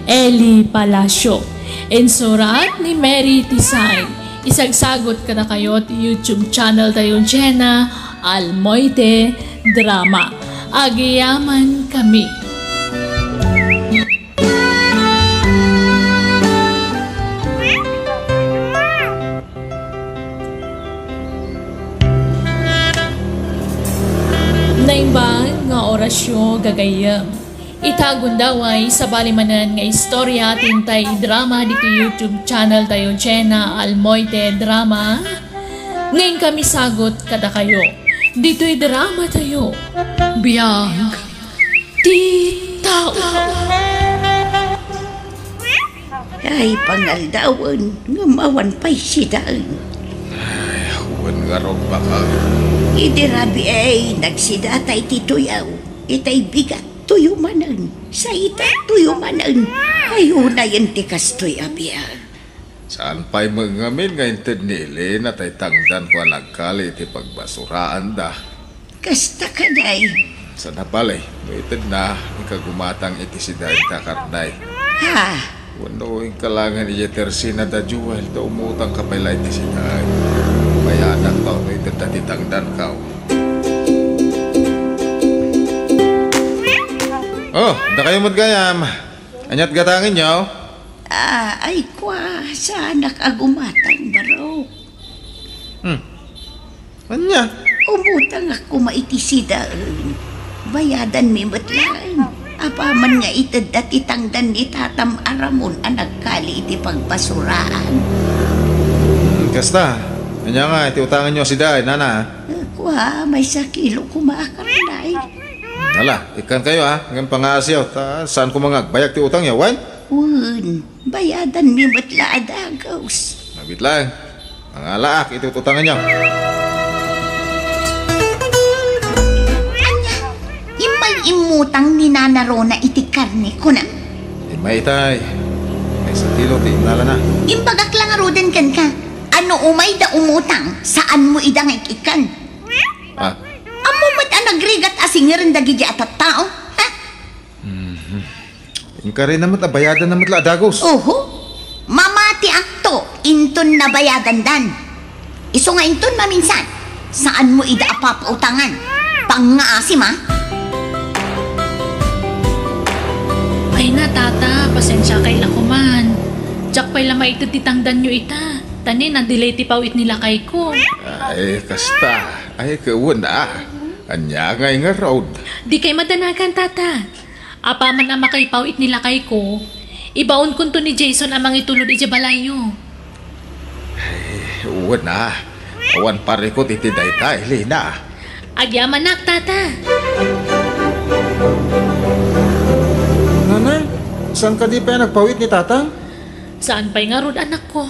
Eli Palacio. Ensurat ni Mary Tisay. Isagsagot ka na kayo ti YouTube channel tayo, Jenna Almoite Drama. Agiyaman kami. Naimbang nga orasyo gagayam. Itagon daway sa balimanan nga istorya tintay drama dito YouTube channel tayo, Jenna Almoite Drama. Ngayon kami sagot kada kayo. Dito'y drama tayo. Biyag ti tao. Ay, pangaldawan, ngamawan pa'y sidaan. Ay, huwan nga ron baka. Idirabi ay, nagsidatay ti tuyaw. Itay bigat, tuyo manan. Sa ita, tuyo manan. Ayuna yan ti kastoy abiyag. Saan pa'y mangamin nga inted nili na tay tangdan ko nagkali ti pagbasuraan da. Kasta ka day. Sa napalay, ited na ikagumatang iti si Dain Takarnay. Ha? Wano yung kalangan ni Tersina da Jewel da umutang kapilay ti si Dain. Bayanak tao no ited na ti tangdan ka. Oh, da kayo magayam. Anyat gatangin nyo? Ay kwa, sa anak agumatang baro. Anya? Umutang ako maitisidaan. Bayadan mi matlaan. Apaman nga itad at itangdan ni Tatam Aramon ang nagkali iti pagbasuraan. Kasta, anya nga, iti utangan nyo si Day, nana. Kwa, may sakilo kumakaranay. Hala, ikan kayo ha, ngayon pangasyaw, saan ko mga bayag ti utang niya, wan? Bayadan mi matla adagaws. Nabit lang, mga laak, iti utangan niya. Anya, imay imutang ni Nana Rona iti karne ko na. Imay tay, may sa kilo ti inala na. Imbagak lang arudan kan ka. Ano umay da umutang, saan mo idang ikikan? Ah, Amo mat ang nagrigat asingirin dagi di atat tao, ha? Ingka rin naman bayadan naman la adagos. Oho, mamati akto, inton na bayadan dan. Iso nga inton maminsan, saan mo ida apapautangan? Pangaasim ha? Ay na tata, pasensya kay lakuman. Tsak pa'y lama ito titangdan nyo ita. Tani na delay ti pawit nila kay ko. Ay, kasta, ay kawan na. Anya nga nga road. Di kay madanagan tata. Apaman ang makaypawit nila kay ko. Ibaon kunto ni Jason amang itulod iti balayo. Ay, uwan na. Awan pare ko titiday tayo, Lina. Agyaman nak tata. Nanay, saan ka di pa nagpawit ni Tatang? Saan pa'y nga rod anak ko?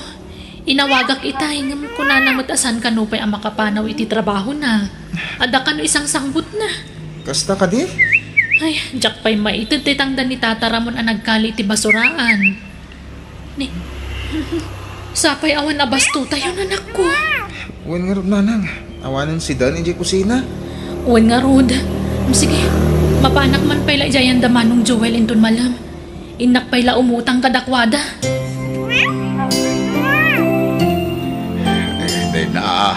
Inawagak itay ngam ko na namatasan ka no pa'y ang makapanaw iti trabaho na. Ada ka no isang sangbut na. Kasta ka di? Ay, jak pa'y maitititangdan ni Tata Ramon ang nagkali ti basuraan. Ni, sapay awan abasto tayo anak ko. Uwan nga rod nanang, awanan si Dan iji kusina. Uwan nga rod. Sige, mapanak man pa'y la jayan damanong Joel inton malam. Inak pa'y la umutang kadakwada. Day na.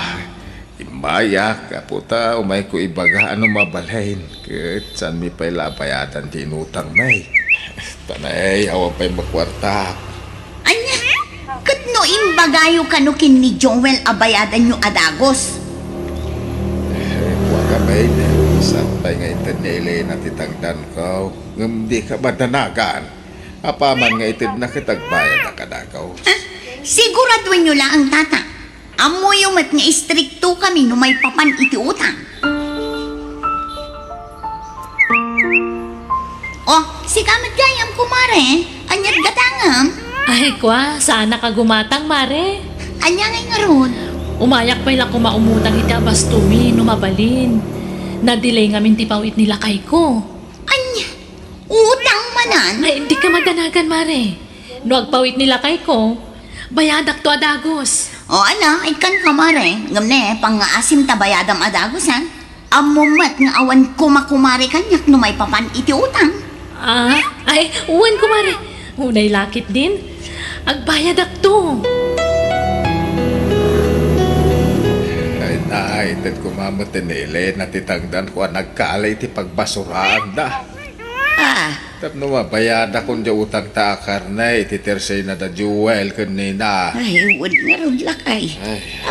Imaya, kaputa, umay ko ibaga ano mabalain. Kat saan mi pa'y labayatan ti inutang may. Tanay, awa pa'y makwarta. Anya, kat no imbagayo kanukin ni Joel abayadan nyo adagos. Huwag ka may saan pa'y nga itanili na titangdan ko. Ngam di ka madanagan. Apaman nga itid na kitagbayad na kadagaw. Siguraduin nyo lang ang tata. Amo yung mat nga istrikto kami no may papan iti utang. Oh, si kamat gayam kumare. Anyat gatangam. Ay, kwa, sana ka gumatang, Mare. Anya ngay nga ron. Umayak pa ila kumaumutang iti abastumi, numabalin. Na-delay ngamin ti pawit nila kay ko. Anya, utang manan. Ay, hindi ka madanagan, Mare. No agpawit nila kay ko, bayadak to adagos. O ala, ikan kamare. Ngamne, pang-aasim tabayadam adagos ha. Amumat nga awan kumakumare kanyak no may papan iti utang. Ay, uwan ko, Mare. Unay lakit din. Agbayadak to. Ay, naitad ko mamutin ni Elena titangdan ko nagkaalay ti pagbasuraan da. Tapno mabayada kung di utang taakar na ititersay na da jewel kanina. Ay, wad nga ron lakay.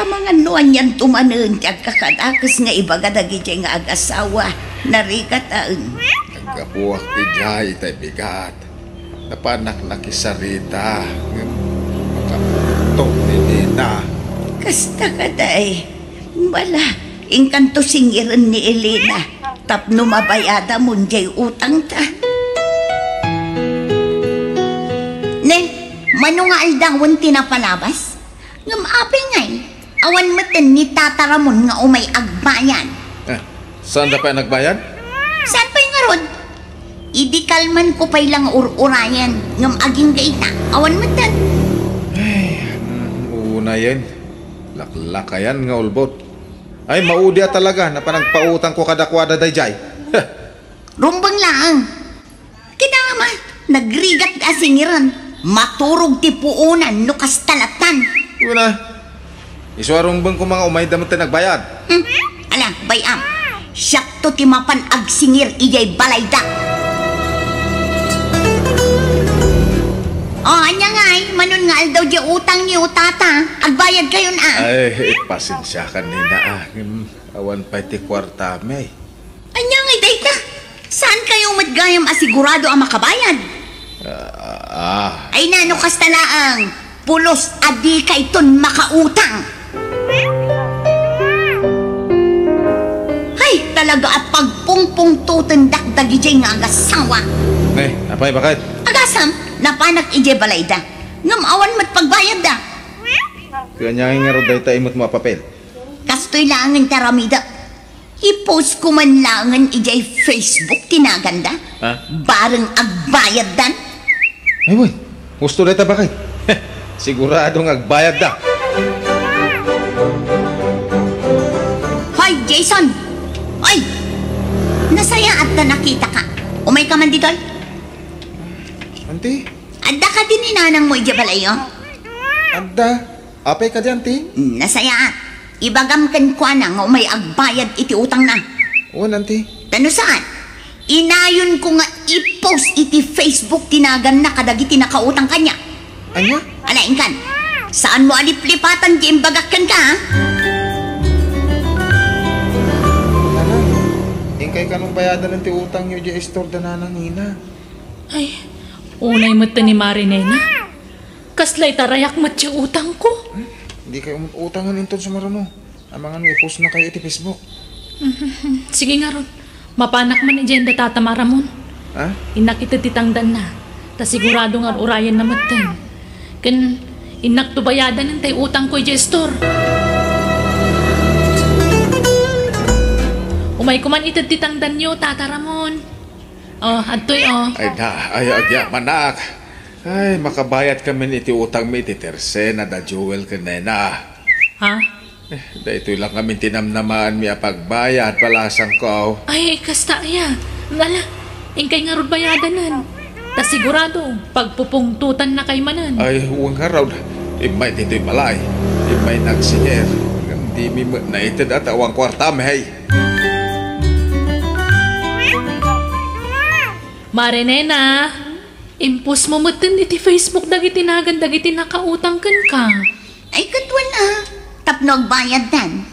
Ang mga nuan yan tumanon kag kakadakas nga ibagadagi dyan nga ag-asawa. Narikataan. Nagkabuak ti jay itay bigat. Napanak na kisarita. Makapuntok ni Nina. Kasta ka day. Bala, ingkanto singiran ni Elena. Tapno mabayada mo jay utang ta. Ne, mano nga aldawon tinapalabas? Ngam api ngay, awan matan ni Tata Ramon nga umay agbayan. Saan na pa nagbayad? Saan pa yung arod? Idi kalman ko pa'y lang urayan. Ngam aging gaita, awan matan. Una yan. Laklakayan nga ulbot. Ay, maudya talaga na panagpautang ko kadakwada dayjay. Rumbang lang. Kita nga ma, nagrigat asingiran. Maturog ti puunan no kastalatan. Una, isuarumbang ko mga umay damot na nagbayad. Ala, bayam. Siyak to ti mapan agsingir iyay balayda. Oh, anya nga ay, manon nga aldaw di utang ni utata. Agbayad kayo na. Ay, pasensya ka nina. Awan pa ti kwarta may. Anya nga day ka? Saan kayo matgayam asigurado ang makabayad? Ay nano kastalaang, pulos adi ka iton makautang. Ay, talaga at pagpungpung tutendak dagijay nga agasawa. Ay, apay bakit? Agasam, napanak ije balayda. Ngam awan mat pagbayad da. Kanya nga ro day tayo mo't mapapel. Kastoy langan taramida. I-post ko man langan ijay Facebook tinaganda. Bareng agbayad dan. Ay, boy, gusto day ta bakit? Siguradong agbayad da. Hoy, Jason! Oy! Nasaya at na nakita ka. Umay ka man dito? Auntie? Adda ka din inanang mo ijabalayo? Anda? Apay ka di, auntie? Nasaya at. Ibagam kan kwa na nga umay agbayad iti utang na. Oo, auntie. Tano saan? Inayon ko nga i-post iti Facebook tinagan na kadagiti nakautang kanya. Anya? Alain kan, saan mo aliplipatan di imbagakan ka, ha? Nanang, ingkay ka nung bayadan ng ti utang nyo di store da nanang Nina. Ay, unay mata ni Marinena. Kaslay tarayak matya utang ko. Hindi kayo utangan inton sa marano. Ang mga i-post na kayo iti Facebook. Sige nga ron. Mapanak man ni Jenda tatamara mon. Ha? Inak iti titangdan na. Ta sigurado nga urayan na matan. Kan inak to bayadan ng tay utang ko gestor. Umay ko man iti titangdan nyo, Tata Ramon. Oh, adtoy oh. Ay na, ay agya manak. Ay, makabayad kami iti utang mi iti terse na da jewel kanena. Ha? Dahito lang kami tinamnamaan mi pagbayad palasang ko. Ay, kasta ya. Nala, ingkay nga ron bayadanan. Ta sigurado, pagpupungtutan na kay manan. Ay, huwag nga raw. Imay dito'y malay. Imay nagsinyer. Hindi mi naitid at awang kwarta may. Marinena, impus mo matan iti Facebook dagiti nagan dagiti nakautang kan ka. Ay, katwa na. Tapno agbayad dan.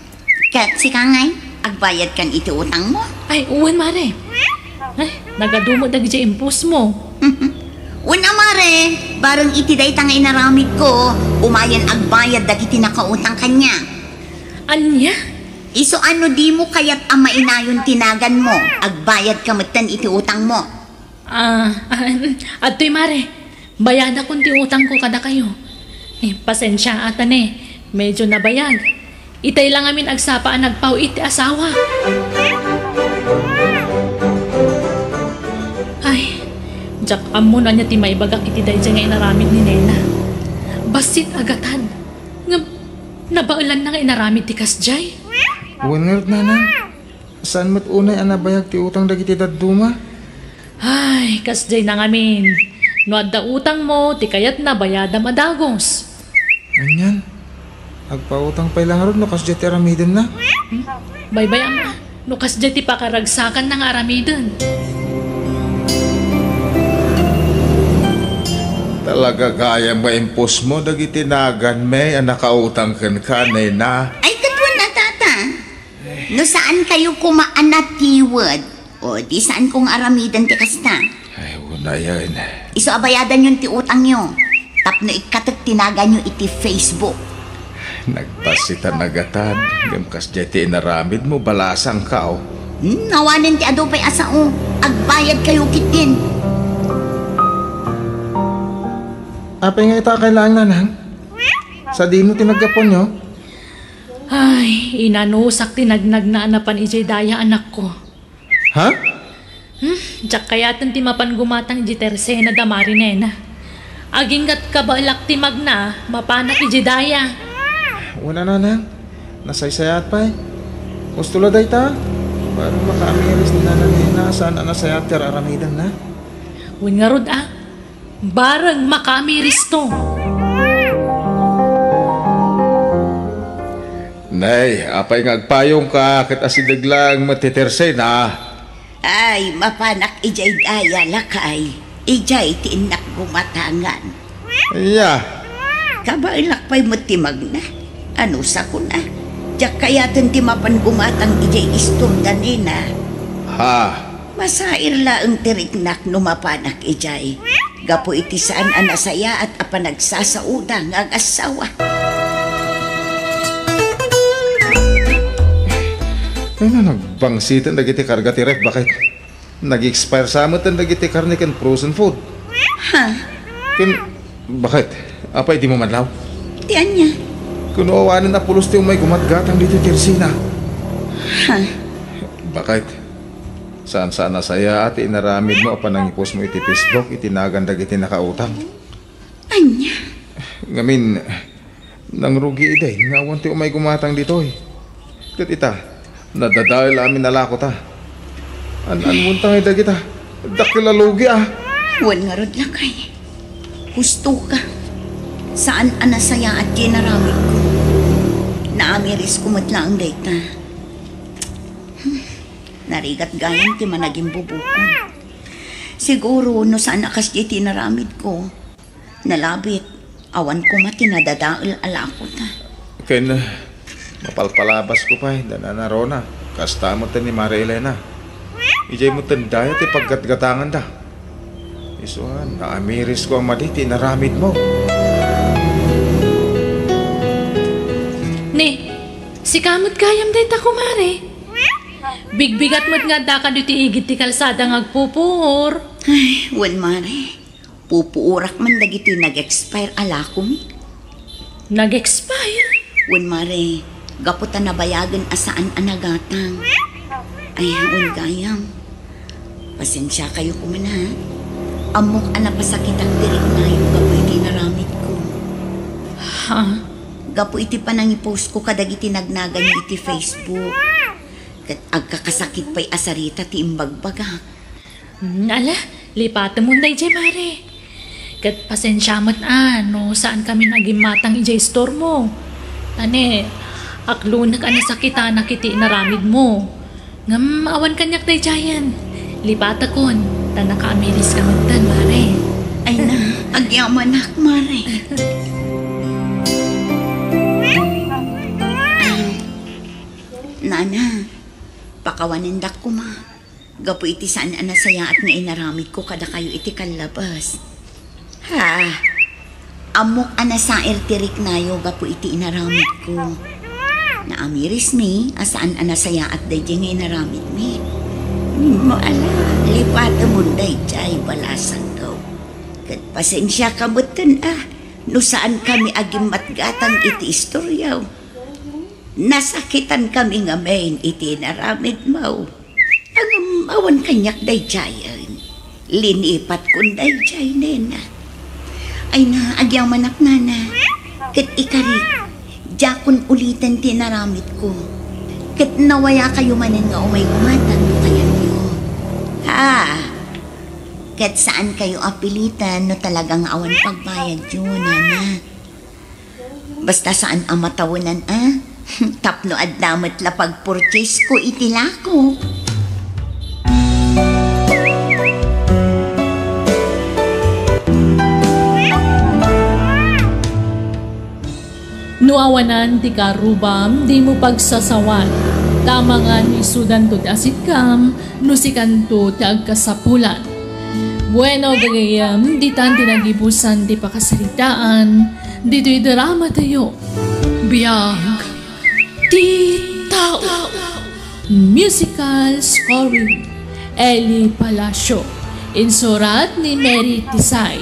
Kat si kangay, agbayad kan iti utang mo. Ay, uwan mare. Ay, nagadumo dagiti impus mo. Una mare, barang iti day tanga inaramid ko, umayan agbayad dagiti nakautang kanya. Anya? Iso ano di mo kaya't ama inayon tinagan mo, agbayad kamatan iti utang mo. Ato'y mare, bayad akong ti utang ko kada kayo. Pasensya atan medyo nabayad. Itay lang amin agsapaan nagpaw iti asawa. Ay, jak amo na niya ti maibagak iti dayjay nga inaramid ni Nena. Basit agatan. Nabaulan na nga inaramid ti kasjay. Wanert nanang, saan mo't unay anabayag ti utang dagiti dadduma? Ay, kasjay na ngamin. No adda utang mo, ti kayat na bayadam adagos. Anyan, agpautang pa'y lang ron, no kasya ti aramidin na. Bye-bye ama, no kasjay ti pakaragsakan ng aramidon. Talaga kaya maimpos mo dagiti nagan may nakautang ka Nena. Ay, katwan na tata. No saan kayo kumaan na tiwad? O di saan kong aramidan ti kasta? Ay, wala yan. Iso abayadan yung ti utang nyo. Tapno ikatat tinagan nyo iti Facebook. Nagpasita nagatan. Gamkas ti inaramid mo balasang kao. Nawanan ti ado pa'y asao. Agbayad kayo kitin. Apay nga ita kailangan nanang? Sa dino tinagapon nyo? Ay, inanusak tinagnag na anapan ijay daya anak ko. Ha? Diyak kayatan ti mapan gumatang iji terse na damari Nena. Aging gat kabalak ti magna, mapanak iji daya. Wala nanang. Nasaysayat pa'y. Mustula day ta. Parang makaamiris ni nananina saan anasayat ti aramidan na. Win nga rod barang makamiris to. Nay, apay ngagpayong ka kat asidaglang matiterse na. Ay, mapanak ijay daya lakay. Ijay tiinak gumatangan. Yeah. Kabailak pa'y matimag na. Ano sa ko na? Diyak kayatan ti mapan gumatang ijay isturda nina. Ha? Masair la ang tiriknak no mapanak ijay. Gapo iti saan anasaya at apanagsasaudang ang asawa. Ay na nagbangsitan dagiti karga ti ref. Bakit? Nag-expire sa amatan dagiti karne kan frozen food. Ha? Bakit? Apay di mo manlaw? Tiyan niya. Kunuawanan na pulos ti umay gumatgatang dito Jersina. Ha? Bakit? Saan-saan na saya at inaramid mo apan nangipos mo iti Facebook itinagan dagiti nakautang. Anya? Ngamin, nang rugi iday, ngawan ti umay gumatang dito eh. Kat ita, nadadahil amin nalako ta. An-muntang ida kita, dakilalugi Wan nga rod lakay. Gusto ka. Saan anasaya at ginaramid ko? Naamiris ko matlaang dayta. Narigat gayang ti managing bubukon. Siguro no saan akas di tinaramid ko. Nalabit, awan ko mati nadadaal alako ta. Kaya na, mapalpalabas ko pa dananarona. Kasta mo ni Maria Elena. Ijay mo tandaya ti paggatgatangan da. Isuhan, naamiris ko ang madi, tinaramid mo. Ne, si kamot kayam day ta kumare. Bigbigat mo't nga da ka dito igit ti kalsada ngagpupuor. Ay, wan mare. Pupuurak man dagiti nag-expire alako mi. Nag-expire? Wan mare, gaputan na bayagan asaan anagatang. Ay, wan gayam. Pasensya kayo kuman ha. Amok anapasakit ang dirik na yung gapo iti naramit ko. Ha? Gapo iti panangipost ko kadagiti nagnagan yung iti Facebook. Kat agkakasakit pa'y asarita ti imbagbaga. Ala, lipatan mo na ijay mare. Kat pasensya mo't no saan kami naging matang ijay store mo. Tane, aklunak anasakitan na kiti naramid mo. Ngam awan kanyak na ijayan. Lipata kon, tanaka-amilis ka magtan mare. Ay na, agyaman mare. Nana, pakawanindak ko ma. Gapo iti saan anasaya at nga inaramid ko kada kayo iti kalabas. Ha, Amok anasair tirik nayo gapo iti inaramid ko. Naamiris mi, asaan anasaya at dayjay nga inaramid mi. Mo ala, lipata mo dayjay balasan daw. Kat pasensya ka butan no saan kami agim matgatang iti istoryaw. Nasakitan kami nga main iti inaramid mo. Ang awan kanyak dayjayan. Linipat kun dayjay nena. Ay na, agyang manak nana. Kat ikarik. Jakon ulitan tinaramit ko. Kat nawaya kayo manin nga umay gumatan no kaya niyo. Ha? Kat saan kayo apilitan no talagang awan pagbayad yun, nana. Basta saan ang matawanan, Tapno at damat la pag-purchase ko itila ko. Nuawanan ti karubam, di mo pagsasawan. Tama nga ni sudan to ti asikam, nusikanto ti agkasapulan. Bueno gagayam, di tan tinagibusan ti pakasalitaan, dito'y drama tayo. Biyag, ti tao. Musical scoring, Eli Palacio. Insurat ni Mary Tisay.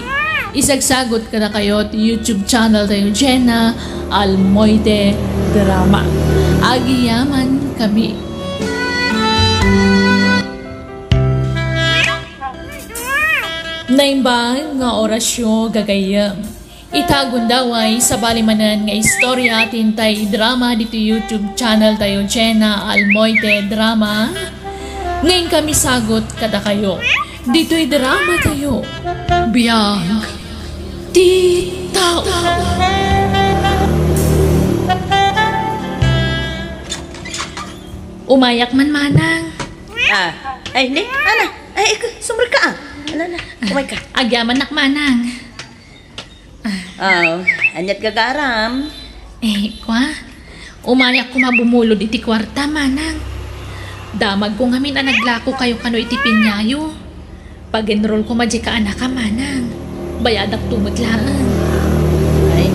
Isagsagot ka na kayo at YouTube channel tayo Jenna Almoite Drama. Agiyaman kami. Naimbang nga orasyo gagayam. Itagon daway sa balimanan nga istorya tintay drama dito YouTube channel tayo Jenna Almoite Drama. Ngayon kami sagot kada kayo. Dito'y drama tayo. Biyag. Titaw. Umayak man manang. Ay, ni, ana. Ay, sumur ka Alala, umay ka. Agyaman nak manang. Anyat gagaram. Kwa. Umayak ko mabumulod iti kwarta manang. Damag ko ngamin naglako kayo kano iti pinyayo. Pag-enroll ko madya ka anak ka manang. Bayadak tumutlaan. Ay,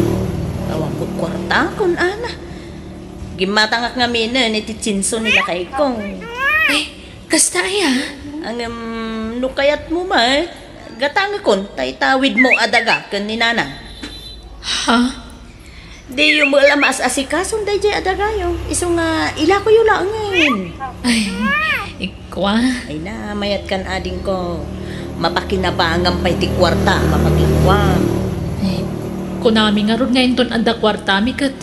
tawang ko kwarta kun ana. Gimatangak nga minan iti tsinso nila kay kong. Ay, kasta aya. Ang nukayat mo gatang kon tay tawid mo adaga ken ni nanang. Ha? Di yung mga lamas asikason day jay adagayo. Iso nga ila ko yung laangin. Ay, ikwa. Ay na, mayat kan ading ko. Mapakinabangang pa'y ti kwarta, mapakikwa. Ay, kunami nga ron ngayon ton anda kwarta mi kat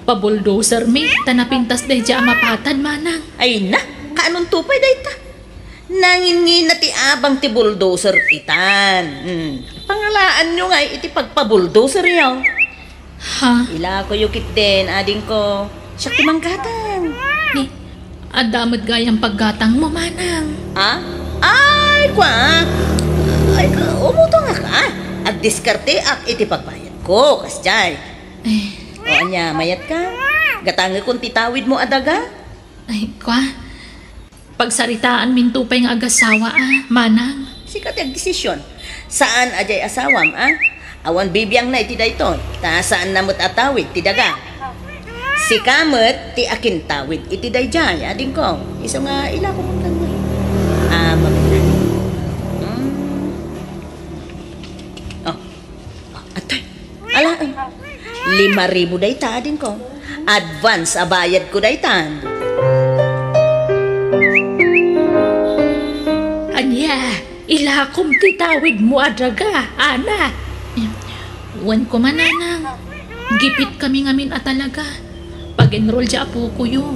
pabuldoser mi, tanapintas day jay amapatan manang. Ay na, kaanong tupay day ta? Nangin na ti abang ti bulldozer itan. Pangalaan nyo nga iti pagpabuldozer yaw. Ha? Ila ko yukit din, ading ko. Siya timanggatang. Ni, adamad gayang paggatang mo manang. Ay, kwa. Ay, umutong ka. At diskarte ak iti pagbayad ko, kasjay. O anya, mayat ka. Gatangi kung titawid mo adaga. Ay, kwa. Pagsaritaan mintupay ng agasawa manang. Sikat yung desisyon. Saan ajay asawam, Awan bibiyang na iti dayton. Ta saan namot atawid, ti daga. Si kamot, ti akin tawid, iti dayjay, ading ko. Iso nga ila ko mong tanong. Mabita. Atay. Ala, 5,000 dayta, ading ko. Advance abayad ko daytan. Anya, ilakom titawid mo adaga, ana. Wan ko mananang. Gipit kami ngamin at talaga. Pag-enroll dya po ko yun.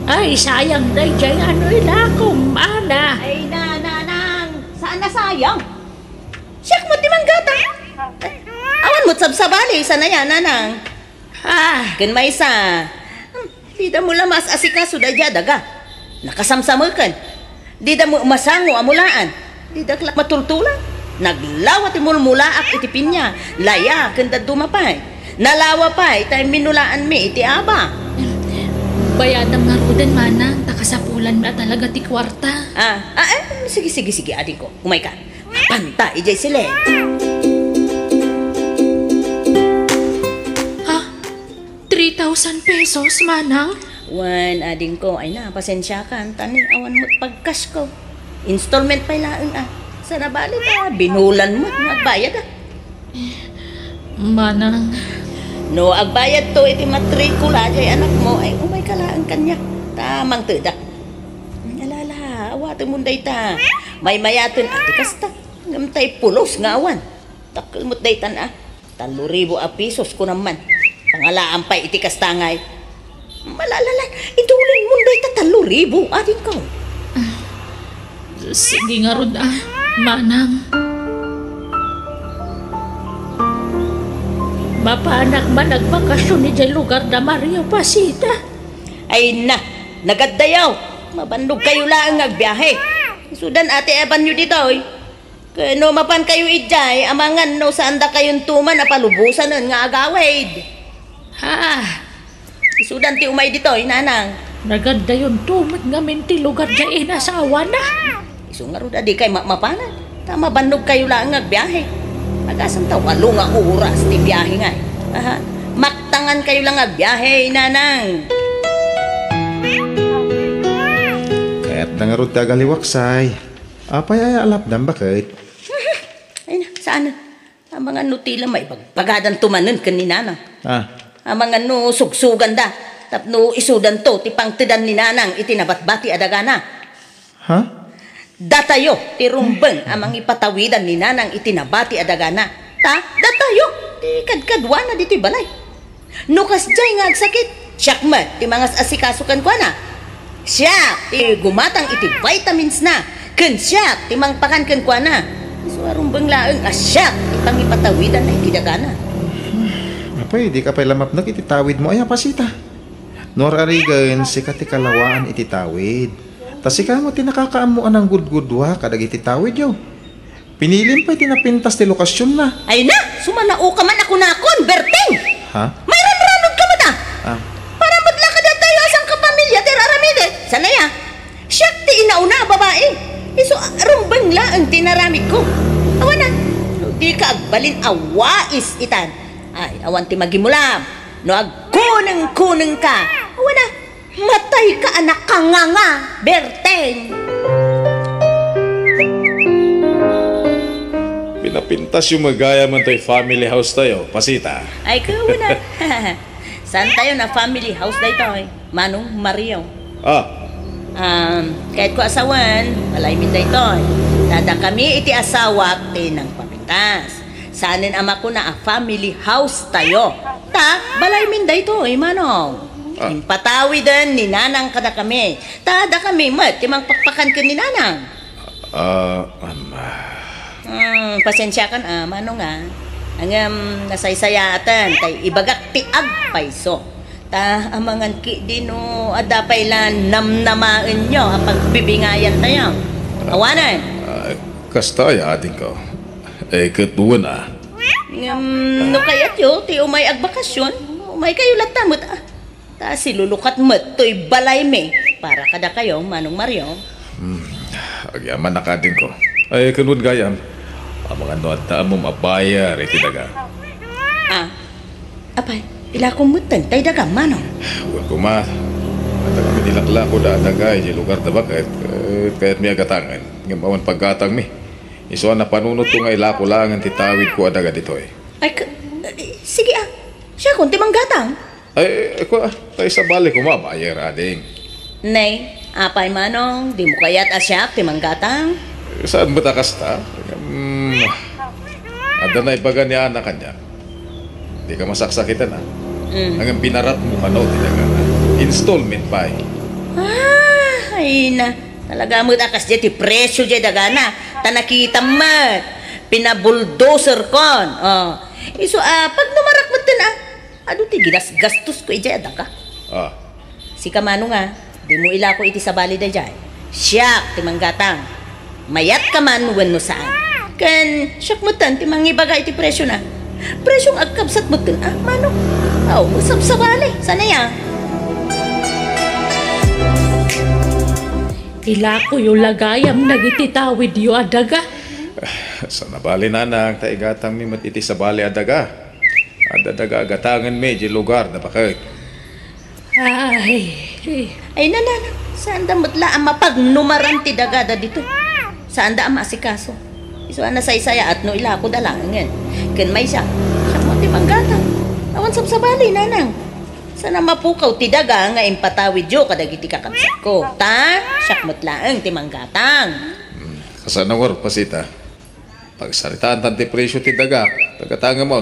Ay, sayang day dyan ano ilakom, ana. Ay, nanang. Saan na sayang? Siyak mo timanggatang. Awan mo't sabsabali, sana yan, nanang. Gan may isa. Di da mo lamas asikaso da daga. Nakasamsamukan. Di da mo masango amulaan. Di da klak matultulan. Naglawat imulmulaak iti pinya. Laya kanda dumapay. Nalawa pa itay minulaan mi iti aba. Bayadam nga rudan manang. Takasapulan mi at talaga ti kwarta. Sige, ading ko. Umay ka. Panta, ijay sila. 1,000 pesos, manang? Wan, ading ko, ay na, pasensya ka. Tani, awan mo't pagkas ko. Installment pa ilaan Sa nabalit binulan mo't magbayad Manang, No, agbayad to iti matrikula jay anak mo ay umay kalaan kanya. Tamang teda. Alala, awate mo dayta. May mayaton ati kasta. Ngamtay pulos nga awan. Takil mo't daytan 3,000 pisos ko naman. Pangalaan pa iti kastangay. Malalalan, idulin mo dayta 3,000 atin ko. sige nga rod manang. Mapaanak man nagbakasyon ni dyan lugar na Mario Pasita. Ay na, nagaddayaw. Mabandog kayo lang agbiyahe. Sudan ate eban nyo dito Kano mapan kayo idjay, amangan no saan da kayong tuman na palubusan nun nga agawid. Ha, Sudan ti umay dito nanang. naganda yun tumat nga minti lugar dyan sa awana. Iso nga ro di kay mapanan. Tama bandog kayo lang agbiyahe. Agasan taw 8 nga oras ti biyahe nga. Maktangan kayo lang agbiyahe nanang. Kaya't nangarod ta galiwaksay. Apay ay alapdam bakit? Ay na, saan? Ang mga nutila may pagadan tumanen kanina na. Ang mga no sugsugan da. Tapno isudan to, ti pangtidan ni nanang itinabatbati adagana. Ha? Datayo, ti rumbeng amang ipatawidan ni nanang itinabati adagana. Datayo, ti kadkadwa na diti balay. Nukas jay nga agsakit. Siyakmat, ti mga asikasukan ko na. Siya, ti gumatang iti vitamins na. Ken siya, ti mangpakan ken ko na. So rumbeng laeng siya, ti pangipatawidan na ikidagana. Apay, di ka pa'y lamap ititawid mo ay Pasita. Norarigan si katikalawaan ititawid. Tas ika mo tinakakaamuan ng gudgudwa kadag ititawid yo. Pinilim pa'y tinapintas ti lokasyon na. Ay na, sumanao ka man ako nakon, Berting! Ha? May ranranod ka mo ta! Para maglakad na tayo asang kapamilya, tiraramide. Sana ya? Siya ti inauna, babae. Iso, rumbang laang tinaramid ko. Awan na, di ka agbalin awais itan. Ay, awan ti magimulam. No agkunang-kunang ka. Awan na, matay ka anak ka nga, Berteng. Pinapintas yung magaya man tayo family house tayo, Pasita. Ay, kawan na. Saan tayo na family house dito Manong Mario. Kahit ko asawan, balay min dito Dada kami iti asawa tinang papintas. Saanin ama ko na family house tayo. Balay min dito Manong. Patawidan ni nanang kada kami. Tada kami mat, timang pakpakan ka ni nanang. Pasensya kan manong nasaysayatan, tay ibagak ti agpayso. Amangan ki dino, adapay lan namnamaan nyo, pagbibingayan tayo. Awanan. Kastaya ating ko. Katuwa na. No kayat yo, ti umay agbakasyon, umay kayo latamot silulukat mat, to'y balay me. Para kada kayo, Manong Mario. Agyaman na ka din ko. Kanun gayam. Ang mga nota mo mabayar, daga. Apay, ila kumutan, tay daga, Manong. Huwag ko ma. Mata kami nilakla ko daga, lugar na bakit. Kaya't may agatangan. Ngayon paggatang mi. Isuan na panunot ko nga ilako lang ang titawid ko adaga dito Ay, sige Siya kung timang gatang. Tayo sa balik ko mabayar, ading. Nay, apay Manong, di mo kaya't asya, timang gatang. Saan mo takas ta? Ada na ibaga niya anak kanya. Di ka masaksakitan Hanggang pinarat mo ka installment pa Ay na, talaga mo akas dyan, ti presyo dyan dagana. Tanakita mat, pinabuldoser kon. Iso, pag numarak mo din ti gastos ko ijay adaka. Si Kamano di mo ila ko iti sa bali da jay. Siyak, timang gatang. Mayat ka man wenno saan. Kan, siyak mo tan, timang ibaga iti presyo na. Presyong agkabsat mo din, Mano? Usap sa bali, sana ya? Ila ko yung lagayam nagititawid yu adaga. Sa nabali nanang, taigatang mi matiti sa bali adaga. Adadaga agatangan medyo lugar na bakit. Ay, nanan, saan da matla ang mapagnumaran ti dagada dito? Saan da ang maasikaso? Iso na saysaya at no ila ko dalangan. Ken may siya mo ti manggata. Awan sabsabali, nanang. Sana mapukaw ti daga nga impatawid yo kadagiti kakabsat ko. Ta, siyak mutlaang ti manggatang. Kasanawar, pasita. Pagsaritaan tanti presyo ti daga, tagatanga mo.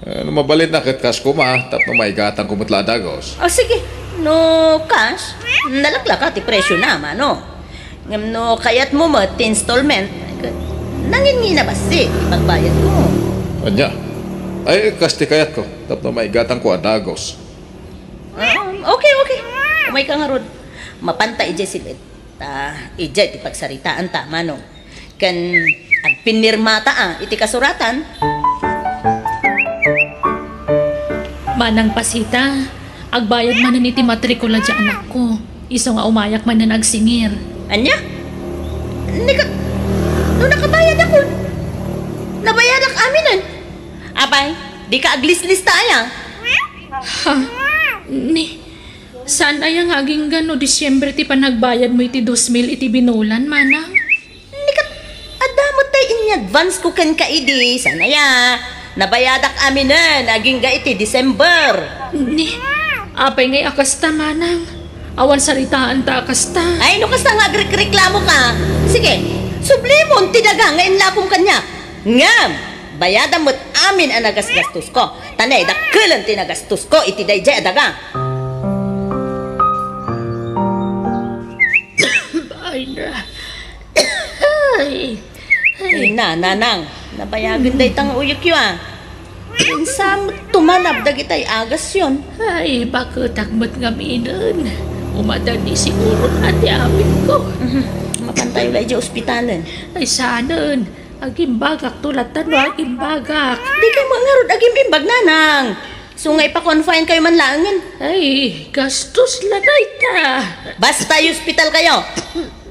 Ano mabalin na kat kas kuma, tapno maigatang kumutla dagos. O sige, no cash, nalaklaka ti presyo naman, no? Ngam no kayat mo mo ti installment, nangin na basi, magbayad ko. Anya, ay kas ti kayat ko, tapno maigatang ko dagos. Okay. Umay ka nga rod. Mapanta ije silit. Ije ti pagsaritaan tama, no? Kan agpinirmata iti kasuratan. Manang pasita, agbayad man na iti matrikula di anak ko. Iso nga umayak man na nagsingir. Anya? No nakabayad ako. Nabayad ak aminan. Abay, di ka aglis-lis tayo. Saan ay ang aging gano Disyembre ti panagbayad mo iti 2,000 iti binulan, manang? Adamot tayo in advance ko kan kaidi. Sana ya. Nabayadak aminan, aging ga iti December. Apay ngay akasta, manang. Awan saritaan ta akasta. Ay, no kasta nga agreklamo ka. Sige, sublimon ti daga nga inlapong kanya. Ngam, bayadan mo't amin ang nagasgastos ko. Tanay, dakkelan ti nagastos ko, iti dayjay daga. Ay, nanang, nabayagan day tang uyok yun Insam tumanap dagitay agas yun. Ay, bakit takmat nga minan? Umadani siguro ati amin ko. Mapantay ulit dyan ospitalan. Ay, sanan. Agimbagak tulatan mo, agimbagak. Di kayo mga rod agimbag, nanang. Sungay pa confine kayo man langan. Ay, gastos lanay ta. Basta ospital kayo.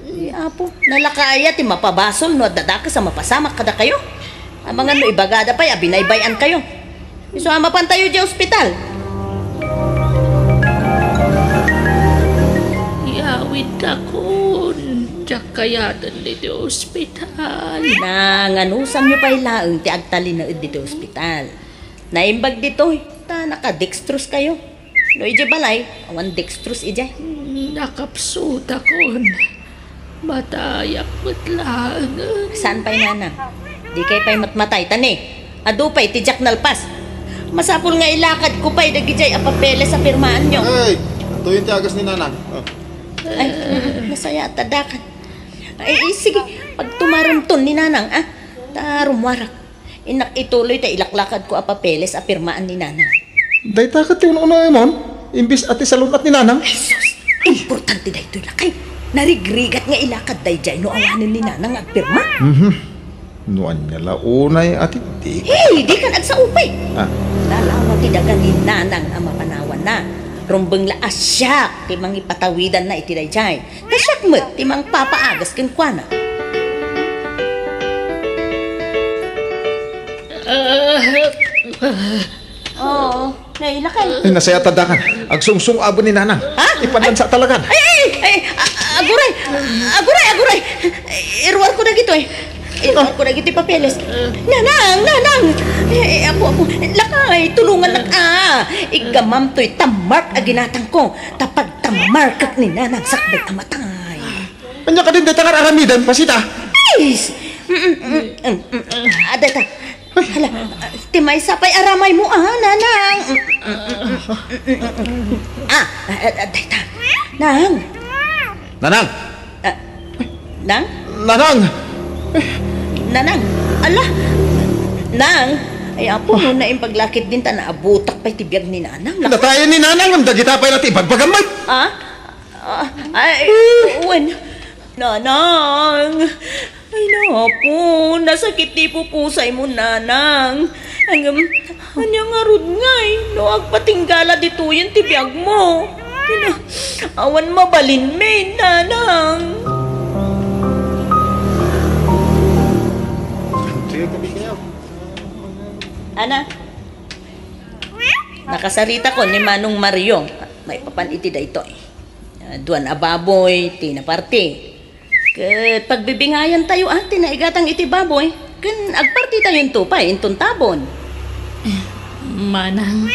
Ay, apo, nalakaya ti mapabasol no at dadaka sa mapasamak kada kayo. Ang mga no ibagada pa, abinaybayan kayo. So, mapantayo dyan ospital. Iawid akon. Diyak kayatan dito ospital. Nanganusam nyo pa ilaang ti agtalin na dito ospital. Naimbag dito, ta nakadextrose kayo. No, ije balay, awan dextrose ije. Nakapsut akon. Matayak matlaan. Saan pa'y nanang? Di kay pa'y matmatay, tani. Ado pa'y tijak nalpas. Masapul nga ilakad ko pa'y dagijay apapele sa pirmaan nyo. Ay, ito yung tiagas ni nanang. Ay, masaya at tadakan. Ay, sige, pag tumarunton ni nanang, tarumwarak. Inak ituloy ta ilaklakad ko apapeles a pirmaan ni nanang. Day takat yung una mon, imbis ati salunat ni nanang. Ay, sus, importante da ito'y lakay. Narigrigat nga ilakad dayjay no awanin ni nanang agpirma. Nuan niya launay ati di. Hey, di kan agsa upay. Lalawa ti dagan ni nanang ang mapanawan na. Rumbeng laas siya ti mang ipatawidan na iti dayjay. Nasyak met ti mang papaagas ken kuana. Oo, nailakay. Ay, nasaya tadakan. Agsungsung abo ni nanang. Ipandansa talagan. Ay, aguray. Iruwar ko na gito Iruwar ko na gito papeles. Nanang. Ako. Lakay, tulungan lang Igamam to'y tamark aginatang ko. Tapag tamarkak ni nanang sakbay amatay. Anya ka din detangar aramidan, pasita. Ay! Adeta. Hala, timay sapay aramay mo nanang. Adeta. Nang. Nanang! Nang? Nanang! Ala! Nang! Ay, apo mo na yung paglakit din ta naabutak pa'y tibiyag ni nanang. Natayan ni nanang, ang dagita pa'y natin ipagpagamay. Ay, uwan. Nanang! Ay, napo, nasakit di po pusay mo, nanang. Anya nga rod ngay, no agpatinggala dito yung tibiyag mo. Awan mabalin may, nanang. Ana, nakasarita ko ni Manong Mario. may papan iti daytoy. Duan a baboy, ti na parte. Ket pagbibingayan tayo ati na igatang iti baboy, ken agparti tayo tupay inton tabon. Manang,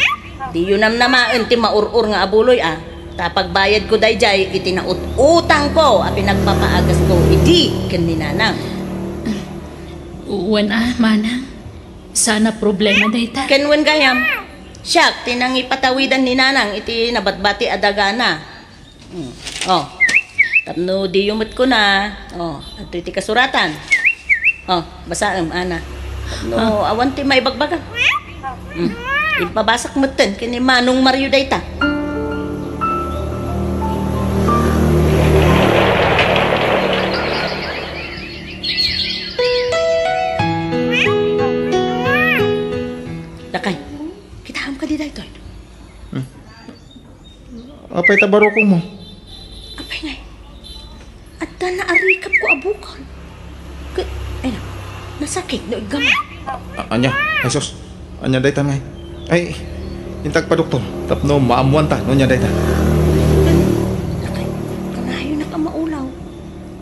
Di yun namaan ti maurur nga abuloy Tapagbayad ko dayjay iti naut-utang ko a pinagpapaagas ko iti ken ni nanang. uwan manang. Sana problema dayta. Ken wen gayam. Siyak tinang ipatawidan ni nanang iti nabatbati adagana. Oh. Tapno di yumot ko na. Oh, adto iti kasuratan. Oh, basaem ana. Tapno awan ti maibagbaga. Ipabasak meten kini Manong Mario dayta. Lakay, kitaham ka di dayto. Apay tabarokong mo? Apay ngay. Adda na arikap ko abukan. Ay na, nasakit no igam. Anya, Jesus. Anya dayta ngay. Ay, intag pa doktor. Tapno maamuan ta, no nya dayta. Lakay, kanayo na ka maulaw.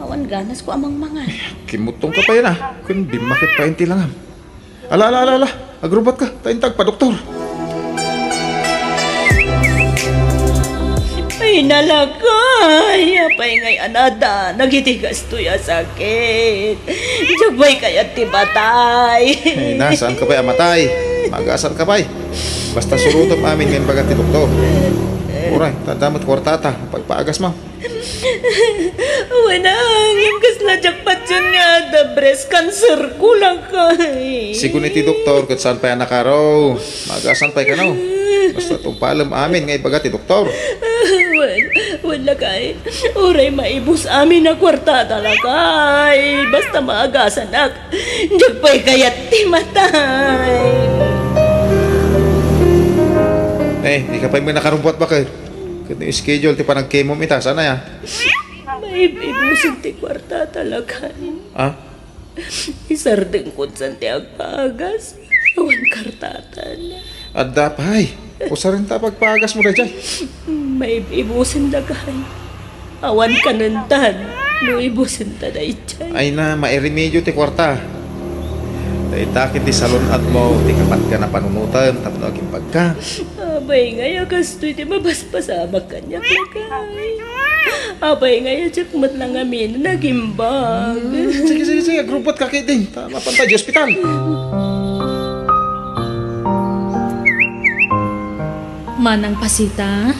Awan ganas ko amang mangan. Kimutong ka pa yan Kun di makit pa inti lang Ala. Agrubat ka, taintag pa doktor. Ay nalakay, apay ngay anada, nagitigas to ya sakit. Jagbay kaya ti batay. Ay na, saan ka pa amatay? Mag-asar ka pa Basta surutop amin ngayon bagat ti doktor. Uray, tadamot kwartata, pagpaagas mo. Wanang, yung kasla jakpat yun nga, the breast cancer ko lang kay. Sigun iti doktor, kat saan pa yan nakaraw. Mag-asan pa ka no. Basta itong paalam amin ngayon bagat ti doktor. Wala kay. Uray maibus amin na kwartata lang kay. Basta maagasan ak. Jakpay kayat ti matay. Di ka pa yung nakarumpot ba kayo? Kaya yung schedule, ti parang chemo ita. Sana ya? May ibusin ti kwarta talaga. Isardeng kun san ti agpagas. Awan kartatan. Adda pa Usa rin ta pagpagas mo na dyan. May ibusin dagay. Awan kanuntan. No ibusin ta day dyan. Ay na, mairemedyo ti kwarta. Dahil takit ti salon at mo, ti kapat ka na panunutan, tapno aging pagka. Abay ngaya kastoy ti mabaspasamag kanya plakay. Abay ngaya tiyakmat lang amin nagimbag. Sige, agrupot ka kayo din. Tama pantay di ospital. Manang pasita.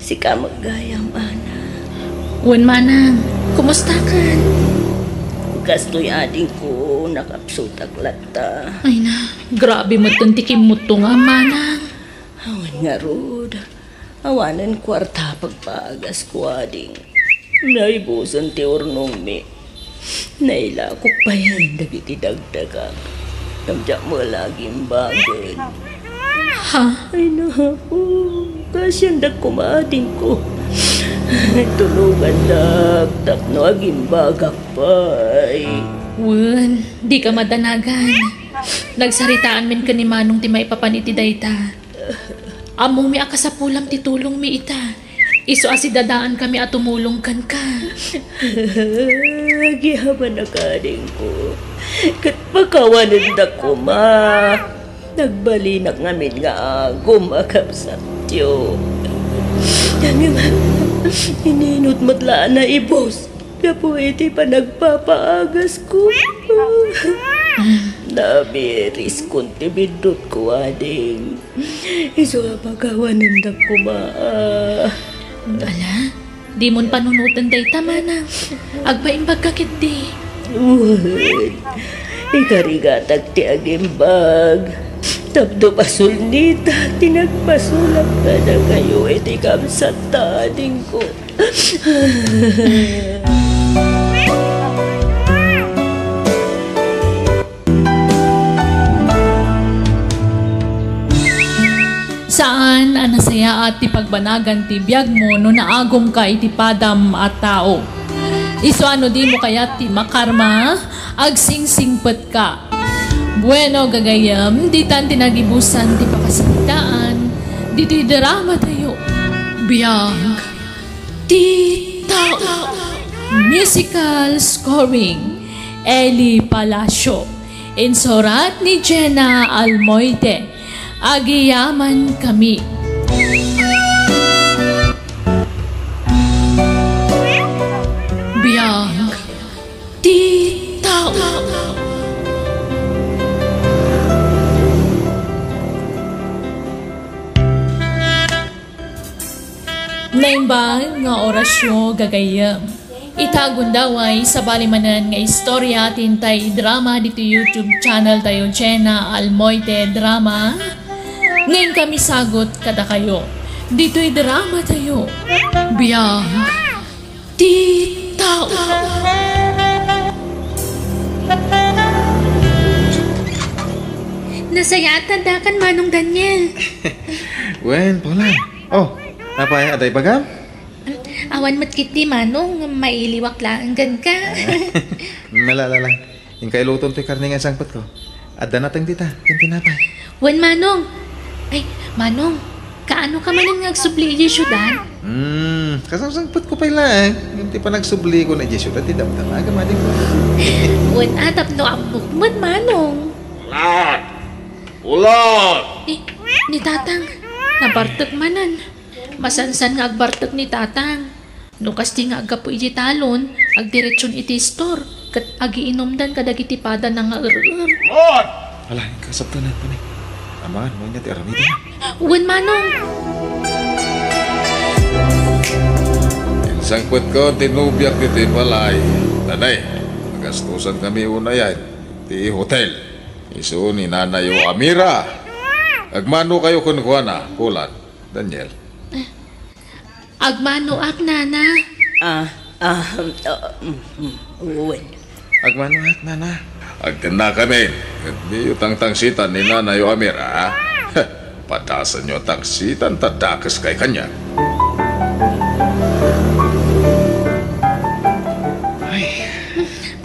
Si kamagayam, ana. Uwan manang, kumusta kan? Kastoy ading ko nakapsutak lata. Ay na, grabe mo tuntikim mo to nga manang. Awan nga rod. Awanan kwarta pagpagas ko ading. Naibusan ti ornong mi. Nailakok pa yan dagiti dagdaga. Namdiyak mo laging bagay. Ha? Ay naku, kasyandag kumading ko. Tulugan dag, tapno aging bagak pa'y. Wen, di ka madanagan. Nagsaritaan min ka ni Manong ti maipapaniti dayta. Amo mi akasapulam ti tulong mi ita. Iso asi dadaan kami at tumulong kan ka. Gihaman na kading ko. Kat pagkawanan da ko ma. Nagbalinak ngamin nga gumakap sa tiyo. Dami nga, ininot matlaan na ibos. Na po iti pa nagpapaagas ko. Nabiris kunti bindot ko ading. Iso nga pagkawanan da ko ma. Ala, di mon panunutan dayta manang. Agpaimbag kakit di. Uwan, ikarigatag ti agimbag. Tapdo pasulnita, tinagpasulak ka na kayo, iti kamsat tading ko. Saan anasaya at ti pagbanagan ti biyag mo no naagom ka iti padam at tao. Iso ano di mo kaya ti makarma, agsingsingpet ka. Bueno, gagayam, di tan tinagibusan ti pakasalitaan, dito'y drama tayo. Biyag, ti tao. Musical scoring, Eli Palacio. Insurat ni Jenna Almoite. Agiyaman kami. Biyag, ti tao. Naimbang nga orasyon gagayam. Itagon daway sa balimanan nga istorya tintay drama dito YouTube channel tayo Jenna Almoite Drama. Ngayon kami sagot kada kayo. Dito'y drama tayo. Biyag, ti tao. Nasaya tandakan Manong Daniel. Wen, Paula. Oh, napay aday bagam? Awan mo't kiti Manong, mailiwak lang gan ka. Malala lang. Yung kay luton to'y karne nga sangpot ko. Adda natang tita, yung tinapay. Wen Manong. Ay, Manong, kaano ka man nga agsubli di syudad? Kasang-sangpot ko pa lang. Yung ti pa nagsubli ko na di syudad, ti damdam aga maling ko. Wen atap no abok mo't Manong. Ulat! Ni Tatang, nabartag manan. Masansan nga agbartag ni Tatang. Nukas ti nga agapo iti talon, agdiretsyon iti store, kat agiinomdan kadagitipada na nga ur-ur. Wala, kasabtanan pa na. Amangan mo niya ti aramida na. Uwan Manong! Sangkot ko, tinubyak dito balay. Tanay, magastusan kami una yan. Ti hotel. Isu ni Nanayo Amira. Agmano kayo kun na, Kulat, Daniel. Agmano ak nana. Uwan. Agmano at nana. Agtana kami. At di yung tangsitan ni Nanayo Amira. Patasan nyo tangsitan, tadakas kay kanya.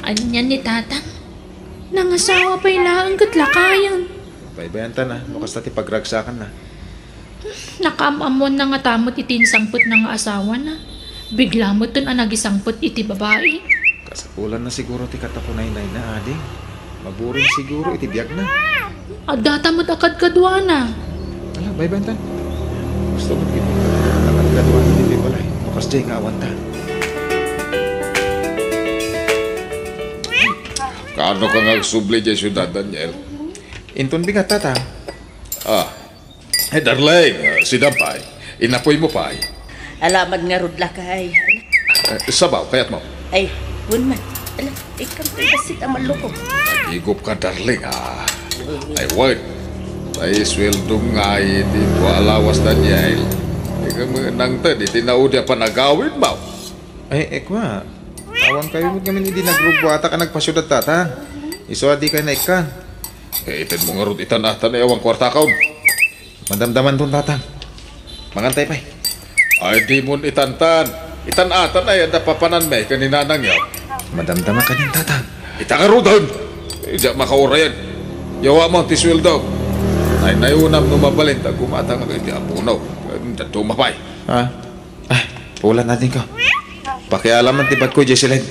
Anyan ni Tatang. Nangasawa pa ilang katlakayan. Baybayanta na, mukas na ti pagragsakan na. Nakamamon na nga tamot itinsangpot ng asawa na. Bigla mo ton ang nagisangpot iti babae. Kasapulan na siguro ti katapunay-nay na ading. Maburing siguro iti biyag na. Adata mo't akad kadwa na. Ala, baybayanta. Gusto mo dito. Nakagadawa na ti balay. Mukas dyan nga awanta. Kaano ka nga subli dyan syudad, Daniel? Inton bigat tata. Darling, si Dampay, inapoy mo pa ay. Alamad nga rudla kay. Sabaw, kayat mo. Ay, wun man. Alam, ikaw tayo basit ang maloko. Igop ka, darling, Ay, wait. Ay, sweldong nga iti ko alawas, Daniel. Ikaw mga nang tadi, tinaudya pa nagawin mo. Ay, ekwa. Awan kayo mo kami hindi nagrubo ata ka nagpasyudad tata. Iso adi kayo na ikan. Itin mo nga ron itan-atan ay awang kwarta kaon. Madamdaman doon tatang. Mangantay pa. Ay, di mo itantan. Itan-atan ay ang napapanan may kaninanang yaw. Madamdaman ka din tatang. Itakarudan! Diya makaurayan. Yawa mo ang tiswil daw. Ay, nayunam numabalin. Gumatang ang hindi apunaw. Tumapay. Ay, pulan natin ko. Pakialaman tibat ko, Jesseline.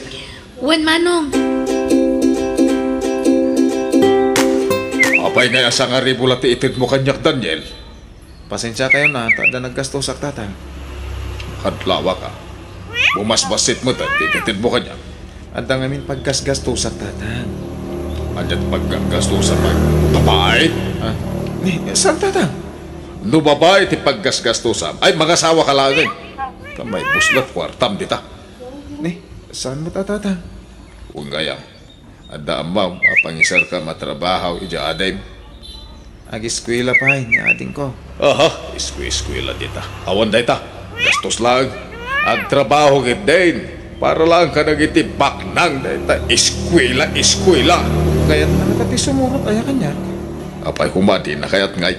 Uwan Manong. Apay nga asa nga ribulat itid mo kanyak, Daniel. Pasensya kayo na, tada naggastos ak tatang. Kadlawa ka. Bumasbasit mo tan, itid mo kanyak. At ang amin paggasgastos ak tatang. Andiyan paggastusan mag babae. Saan tatang? No babae ti paggasgastusan. Ay, mag-asawa ka lang. Kamay buslat kwartam dita. Saan mo tatang? Huwag ngayang. Ada amaw, apangisar ka matrabaho, ija aday. Ag-eskwela pa ni ading ko. Aha, iskwela dita. Awan dita. Gastos lang. Ang trabaho git din. Para lang ka nagitibak nang dita. Eskwela. Kaya't nakati sumurot aya kanya. Apay humadi na kayat ngay.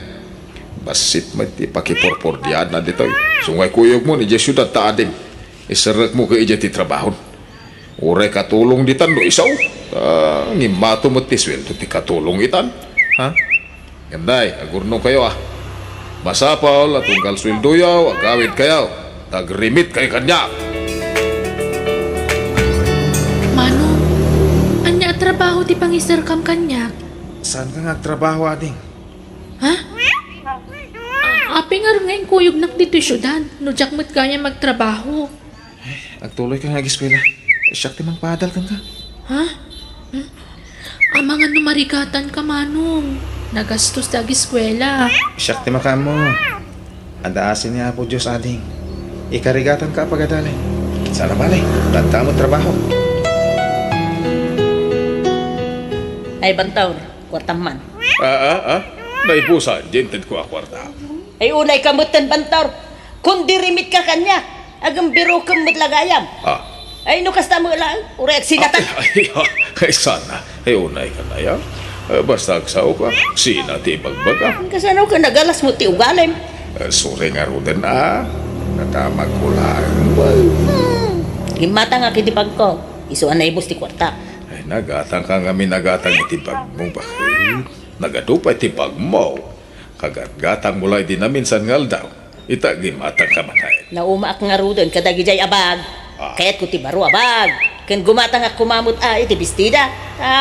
Basit mo ti pakipurpur diyan na dito. Sungay kuyog mo ni Jesyudad ta adim. Isarak mo ka ija ti trabahon. Uray katulong ditan no isaw. Ngimato mo ti sweldo ti katulong itan. Ha? Ganday, agurno kayo Masapal at unggal sweldo yaw, agawid kayaw. Tagrimit kay kanya. Manong, anya trabaho ti pangisarkam kanya? Saan ka nagtrabaho, ading? Ha? Api nga rin ngayon kuyog nak dito syudad. No jak mo't kanya magtrabaho. Agtuloy ka nag-eskwela. Siyak timang padal ka ka. Ha? Ang mga numarikatan ka, Manong. Nagastos sa eskwela. Siyak timang ka mo. Andaasin niya po Diyos, ading. Ikarigatan ka pagadali. Sana bali, tanta mo trabaho. Ay, bantaw, kwartaman. Naibusan, jented ko kwarta. Ay, unay kamutan, bantaw. Kung dirimit ka kanya, agam biro kang matlagayam. Ay, kasta mo lang, uray at sinatan. Ay, sana. Ay, unay ka na yan. Basta agsaw ka, sina ti magbaga. Kasanaw ka nagalas mo ti ugalim. Suri nga rudan natamag ko lang. Himata nga kitipag ko. Isuan na ibos ti kwarta. Ay, nagatang ka nga minagatang itipag mo. Bakit? Nagadupay tipag mo. Kagat-gatang mulay din namin sa ngal daw. Itagimatang ka manay. Nauma ak nga rudan kadagi jay abag. Kaya't ko ti baro abag. Kan gumatang ak kumamot iti bestida.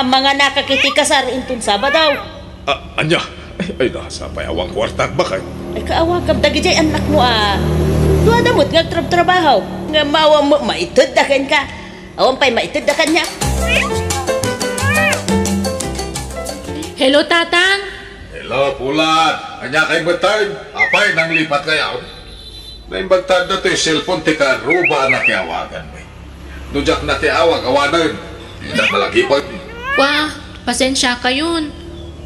Mga nakakiti-kasar intun Sabadaw. Anya? Ay, nasa payawang kwartak bakay. Ay, kaawagam dagi jay anak mo Tuwadamot nga trabaho. Nga mawa mo maituddakan ka. Awan pa'y maituddakan niya. Hello, Tatang. Hello, Pulat. Anya kay betay. Apay nang lipat kayaw. Naimbagtad na to yung cellphone ti ka ruba na kiawagan mo. Nujak na tiawag, awanan. Nujak na lagi pa. Wah, pasensya ka yun.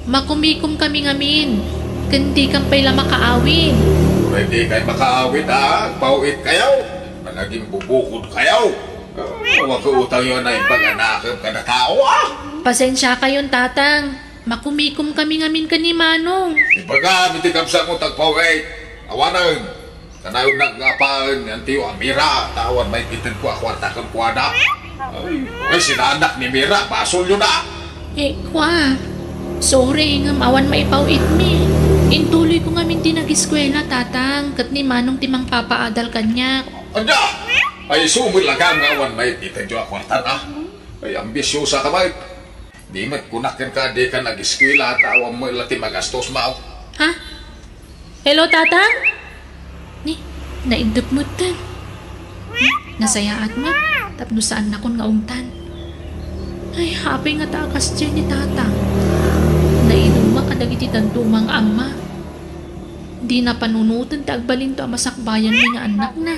Makumikom kami ngamin. Kundi kang pala makaawin. Pwede kayo makaawit pauit kayaw. Naging bubukod kayaw. Huwag ko utang yun na yung pag-anakam ka na tao Pasensya ka yun, Tatang. Makumikom kami ngamin ka ni Manong. Ibaga, mitikam sa mo tagpawit. Awanan. Kanayon nagapaan, nantiyo Mira. Tawan may kitin ko akwarta kang kuwada. Ay, sinanak ni Mira. Basol yun Kwa. Sorry, ngam awan maipawit mi. Intuloy ko ngamin din nag-eskwela, Tatang. Kat ni Manong timang papaadal kanya. Anda! Ay, sumul lang ang awan may kitin jo akwarta Ay, ambisyosa ka ba? Di mat kunakin ka, di ka nag-eskwela at awan mo ilati magastos mao. Ha? Hello, Tatang? Naindap mo tan. Nasayaat mo. Tapno saan na kun nga umtan. Ay, happy nga takas dyan ni Tatang. Nainuma kadagiti tantumang ama. Di na panunutan taagbalin to amasakbayan ni nga anak na.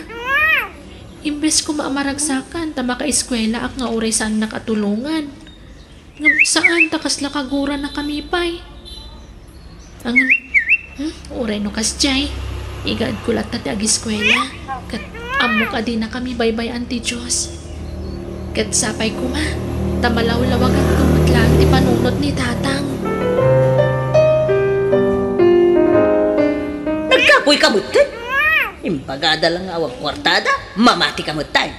Imbes ko maamaragsakan ta maka-eskwela ak nga oray saan nakatulungan. Ngam saan takas lakagura na kami pa'y. Ang oray no kasjay. Igad kulat na ag-eskwela. Kat amo ka din na kami baybay anti Diyos. Kat sapay ko tamalaw-lawag ang tumutlan ti panunot ni Tatang. Nagkapoy ka mutan? Impagada lang awag kwartada, mamati ka mutan.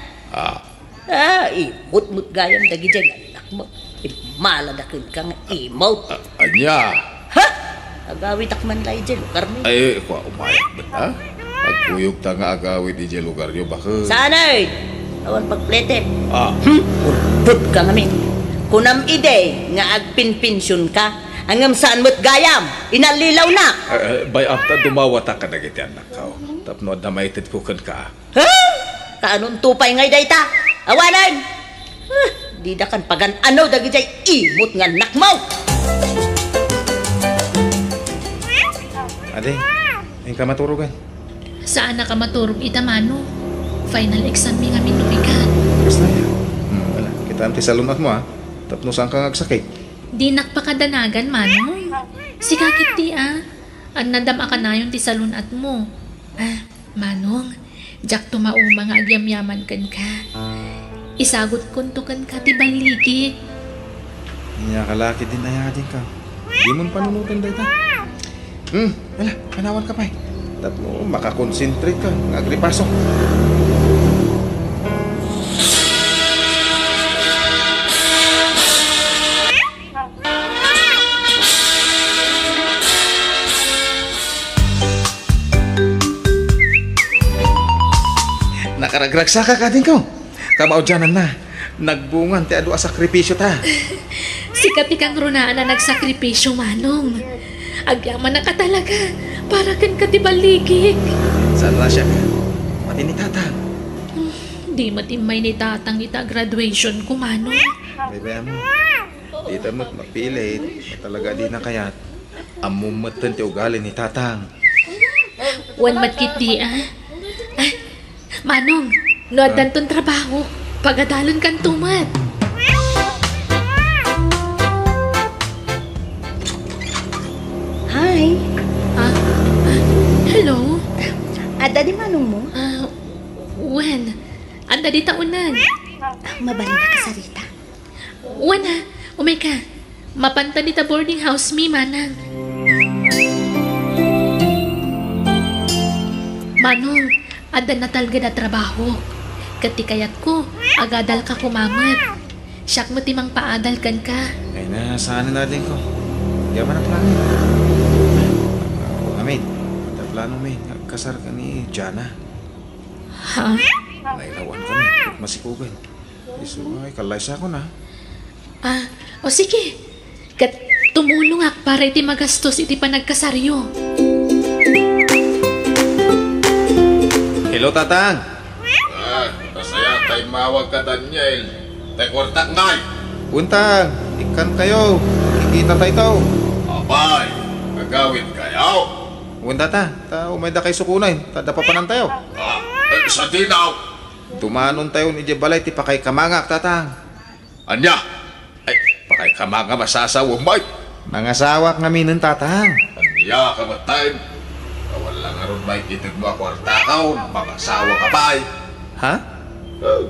Imut-mut gayam dagi dyan anak mo. Maladakin kang emote. Anya? Ha? Agawit akman lai dyan lugar mo. Ay, kwa umayak ba Agkuyog ta nga agawit di dyan lugar nyo bakit? Sanay! Awan pagplete. Urput ka ngamin. Kunam ide nga agpinpinsyon ka. Hanggang saan mo't gayam, inalilaw na. Bay after dumawata ka na giti anak ka. Tapno damaitid ko kan ka. Ha? Kaanong tupay ngay dayta? Awanan! Di da kan pagan ano dagi jay imot nga nakmaw. Ade, yung ka maturugan. Saan na ka maturog itamano? Final exam mi nga minubigan. Basta yan. Wala, kita ang tisalunat mo Tapno saan ka nagsakit? Di nakpakadanagan, Manong. Si kakit di Ang nadam ka na yung tisalunat mo. Manong, jak tumauma nga agyamyaman kan ka. Isagot kuntukan ka ti baligi. Niya kalaki din na din ka. Di mo panunutan dahil wala, panawan ka pa Tapno makakonsentrate ka. Agripasok. Nakaragragsa ka din ko. Kamao dyanan na. Nagbungan ti adu a sakripisyo ta. Sikat ikang runaan na nagsakripisyo, Manong. Agyaman na ka talaga. Para kan ka tibaligig. Saan na siya? Pati ni tatang. Di matimay ni tatang ita graduation ko, Manong. Bebe mo. Dito mo't mapilit. Talaga di na kayat. Amumatan ti ugali ni tatang. Wan matkit di Manong, noad tong trabaho. Pagadalon kan tumat. Hi. Hello? Ada di Manong mo? Wen, anda di taunan. Mabalin na ka sa Rita. Wen umeka. Mapanta di ta boarding house mi, Manang. Manong, ada na talaga na trabaho. Katikayat ko, agadal ka kumamat. Siyak mo timang paadal kan ka. Ay na, saan na din ko? Yaman ang plano. Amin, ang plano may kasar ka ni Jana. Ha? Nailawan kami, masikugan. Iso ay, kalay siya ako na. O sige. Kat tumulong ak para iti magastos iti panagkasaryo. Hello, tatang. Masaya tayo mawag ka, Daniel. Tayo kwartak ngay. Untang, ikan kayo. Kikita tayo ito. Abay, gagawin kayo. Unta ta umay da kay sukunay. Tada pa panan tayo. Sa dinaw. Tumanon tayo ni Jebalay ti pakay kamangak, tatang. Anya? Ay, pakay ka mga masasawang may. Mga sawak nga minun, tatang. Anya ka matayin. Wala nga ron may kitid mo kwartakaw. Makasawa ka pa ay. Ha?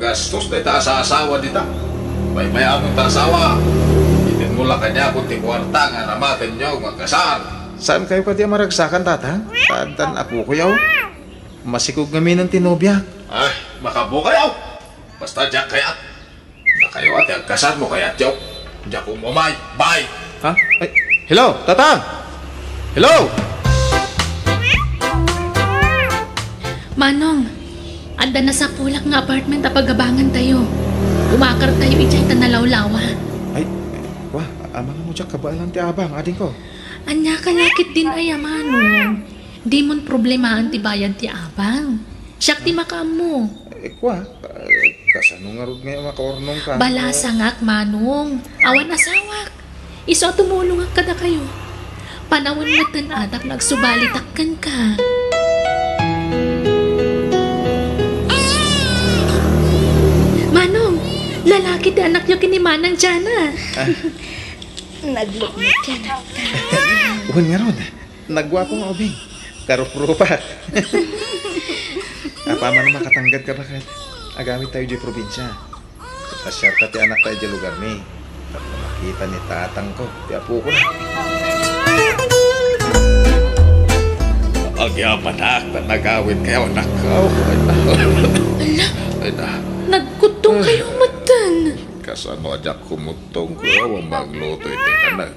Gastos na ita sa asawa dita. May among tasawa. Itin mo lang kanya kung ti kwarta nga namatin nyo nga kasar. Saan kayo ka di maragsakan, tatang? Tadan ako kuyaw. Masikog nga minun tinobya. Ay, makabu kayo. Basta diyak kayat. Na kayo at ang kasar mo kayat yaw. Diyak umumay. Bye. Ha? Ay, hello, tatang! Hello! Manong, anda na sa pulak nga apartment a pagabangan tayo. Umakar tayo ijay tanalawlawa. Ay, wah, amang mo dyan kabaalan ti abang, ading ko. Anya kalakit din ay Manong. Di mon problema ti bayad ti abang. Siyak ti makam mo. Kwa, kasano nga rod ngayon makaornong ka? Balasa ngak, Manong. Awan asawak. Iso tumulong ak kada kayo. Panawin mo tan adap nagsubalitakkan ka. Manong, lalaki ti anak niyo kinimanang Jana. Naglukmat yan. Uwan nga rod, nagwapo nga ubing. Karupro pa. Apa man makatanggad ka bakit? Agamit tayo di probinsya. Pasyarta ti anak tayo di lugar ni. At makita ni tatang ko, ti apo ko na. Agyaman na nagawin kayo anak ko. Ay na. Nagkutong kayo matan. Kasano ajak kumutong ko magluto iti kanag.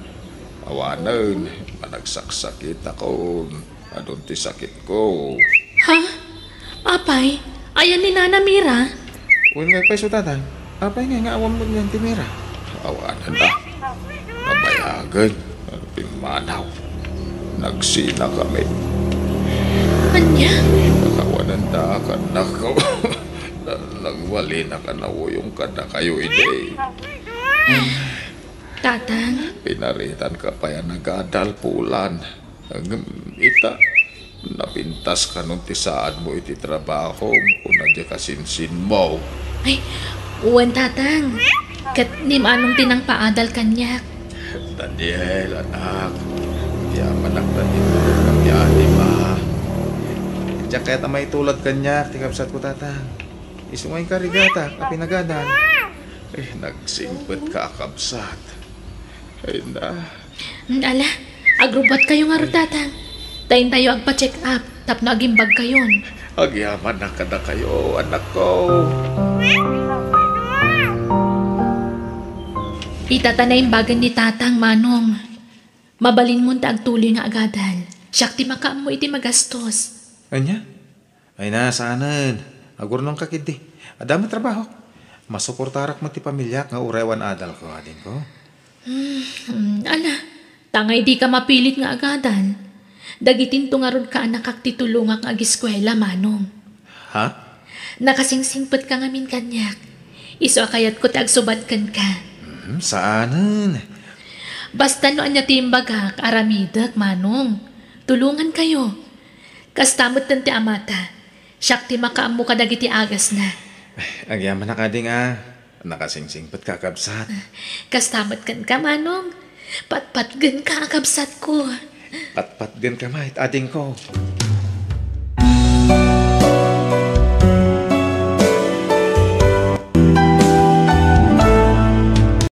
Awanan, managsaksakit ako. Adun ti sakit ko. Ha? Apay? Ayan ni Nana Mira? Uwan nga pa iso tatang. Apay nga awam mo niyan ti Mira. Awanan na. Nabayagan. Pimanaw. Nagsina kami. Anya? Nakawanan da ka na ko. Nagwali na ka na yung kada kayo ide. Tatang? Pinaritan ka pa yan nagadal pulan. Ita, napintas ka nung tisaan mo iti trabaho kung nadya ka sinsin mo. Ay, uwan tatang. Kat ni manong tinang paadal kanyak. Daniel, anak. Yaman ang Daniel. Kamyaan ni ma. Diyak kaya tamay tulad kanyak, tikapsat ko tatang. Isungay ka rigata, kapinagadan. Nagsimpet ka akabsat. Ay na. Ala, agrubat kayo nga ro tatang. Tayin tayo agpa-check up, tapno agimbag kayon. Agyaman na ka na kayo, anak ko. Itatana imbagan ni tatang, Manong. Mabalin mo ta agtuloy nga agadal. Siyak ti makaam mo iti magastos. Anya? Ay na, saanan. Agurnong kakidi. Adami trabaho. Masuportarak mo ti pamilya nga urewan adal ko, ading ko. Ala, tangay di ka mapilit nga agadan. Dagitin to nga rod ka anak kag titulungak ag eskwela, manong. Ha? Nakasingsingpet ka ngamin kanyak. Iso akayat ko tagsubad kan ka. Saanan? Basta no anya timbagak, aramidak, manong. Tulungan kayo. Kastamot ng ti amata. Siyak ti makaammo ka dagiti agas na. Agyaman na kading Nakasingsingpet ka kabsat. Kastamot kan ka, manong. Patpatgan ka, kabsat ko. Patpatgan ka mahit ading ko.